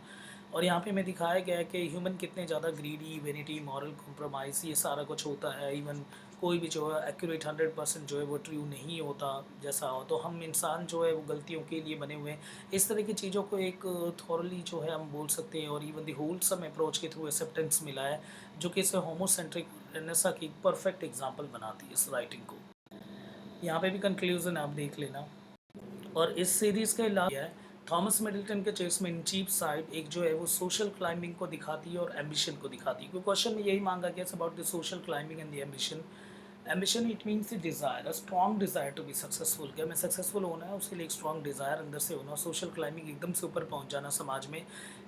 Speaker 1: और यहाँ पे मैं दिखाया गया है कि ह्यूमन कितने ज़्यादा ग्रीडी, वेनिटी, मॉरल कॉम्प्रोमाइज़, ये सारा कुछ होता है। इवन कोई भी जो है एक्यूरेट 100% जो है वो ट्रू नहीं होता जैसा हो, तो हम इंसान जो है वो गलतियों के लिए बने हुए हैं। इस तरह की चीज़ों को एक थॉरली जो है हम बोल सकते हैं, और इवन द होलसम अप्रोच के थ्रू एक्सेप्टेंस मिला है, जो कि इसे होमोसेंट्रिक रेनेसा की परफेक्ट एग्जाम्पल बनाती है इस राइटिंग को। यहाँ पे भी कंक्लूजन आप देख लेना। और इस सीरीज़ के अलावा है थॉमस मिडल्टन के चेस में इन चीप साइड, एक जो है वो सोशल क्लाइंबिंग को दिखाती है और एम्बिशन को दिखाती है। क्योंकि क्वेश्चन में यही मांगा गया about the social climbing and the ambition. Ambition it means the desire, a strong desire to be successful. क्या मैं सक्सेसफुल होना है, उसके लिए एक स्ट्रॉन्ग डिज़ायर अंदर से होना। सोशल क्लाइंबिंग एकदम से ऊपर पहुंच जाना समाज में,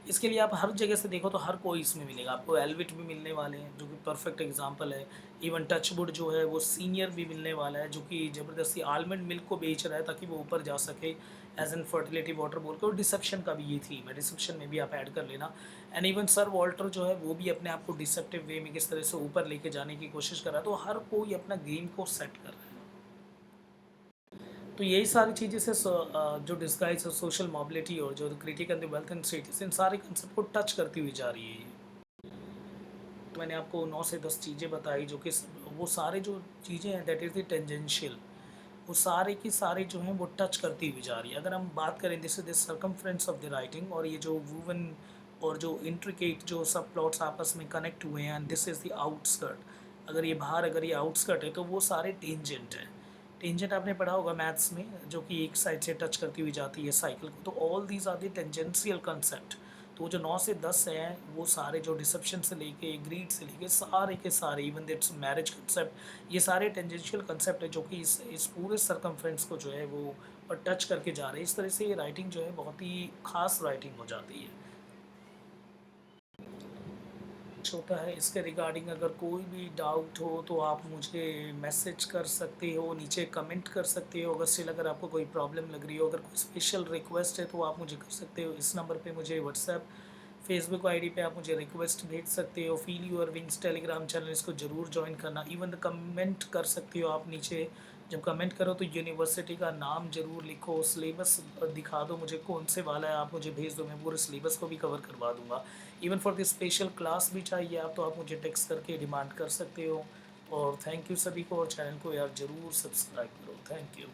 Speaker 1: इसके लिए आप हर जगह से देखो तो हर कोई इसमें मिलेगा आपको। एल्विट भी मिलने वाले हैं जो कि परफेक्ट एग्जांपल है। इवन टचवुड जो है वो सीनियर भी मिलने वाला है, जो कि ज़बरदस्ती आलमंड मिल्क को बेच रहा है ताकि वो ऊपर जा सके, एज एन फर्टिलिटी वाटर बोल के। और डिसेप्शन का भी ये थीम है, डिसेप्शन में भी आप ऐड कर लेना। एंड इवन सर वॉल्टर जो है वो भी अपने आप को डिसेप्टिव वे में किस तरह से ऊपर लेके जाने की कोशिश कर रहा है। तो हर कोई अपना गेम को सेट कर रहा है। तो यही सारी चीज़ें से जो डिस्गाइज है सोशल मोबिलिटी और जो critic and the wealth and status, इन सारे कंसेप्ट को टच करती हुई जा रही है ये। तो मैंने आपको 9 से 10 चीज़ें बताई, जो कि वो सारे जो चीज़ें हैं दैट इज़ द टेंजेंशियल, वो सारे की सारी जो हैं वो टच करती हुई जा रही है। अगर हम बात करें this is the circumference of the writing, और ये जो वूवन और जो इंट्रिकेट जो सब प्लॉट्स आपस में कनेक्ट हुए हैं, and this is the outskirt. अगर ये बाहर, अगर ये आउटस्कर्ट है, तो वो सारे टेंजेंट हैं। टेंजेंट आपने पढ़ा होगा मैथ्स में, जो कि एक साइड से टच करती हुई जाती है साइकिल को। तो all these are the tangential concept. तो जो 9 से 10 हैं वो सारे, जो डिसेप्शन से लेके ग्रीड से लेके सारे के सारे, इवन दैट्स मैरिज कंसेप्ट, ये सारे टेंजेंशियल कंसेप्ट है जो कि इस पूरे सरकमफ्रेंस को जो है वो टच करके जा रहे हैं। इस तरह से ये राइटिंग जो है बहुत ही खास राइटिंग हो जाती है। होता है इसके रिगार्डिंग अगर कोई भी डाउट हो तो आप मुझे मैसेज कर सकते हो, नीचे कमेंट कर सकते हो। अगर स्टिल अगर आपको कोई प्रॉब्लम लग रही हो, अगर कोई स्पेशल रिक्वेस्ट है तो आप मुझे कर सकते हो। इस नंबर पे मुझे व्हाट्सएप, फेसबुक आईडी पे आप मुझे रिक्वेस्ट भेज सकते हो। Feel your wings Telegram channel, इसको ज़रूर ज्वाइन करना। इवन द कमेंट कर सकते हो आप नीचे, जब कमेंट करो तो यूनिवर्सिटी का नाम ज़रूर लिखो, सिलेबस दिखा दो मुझे कौन से वाला है, आप मुझे भेज दो, मैं पूरे सिलेबस को भी कवर करवा दूँगा। Even for the special class भी चाहिए आप तो आप मुझे टेक्स्ट करके डिमांड कर सकते हो। और थैंक यू सभी को, और चैनल को यार ज़रूर सब्सक्राइब करो। Thank you.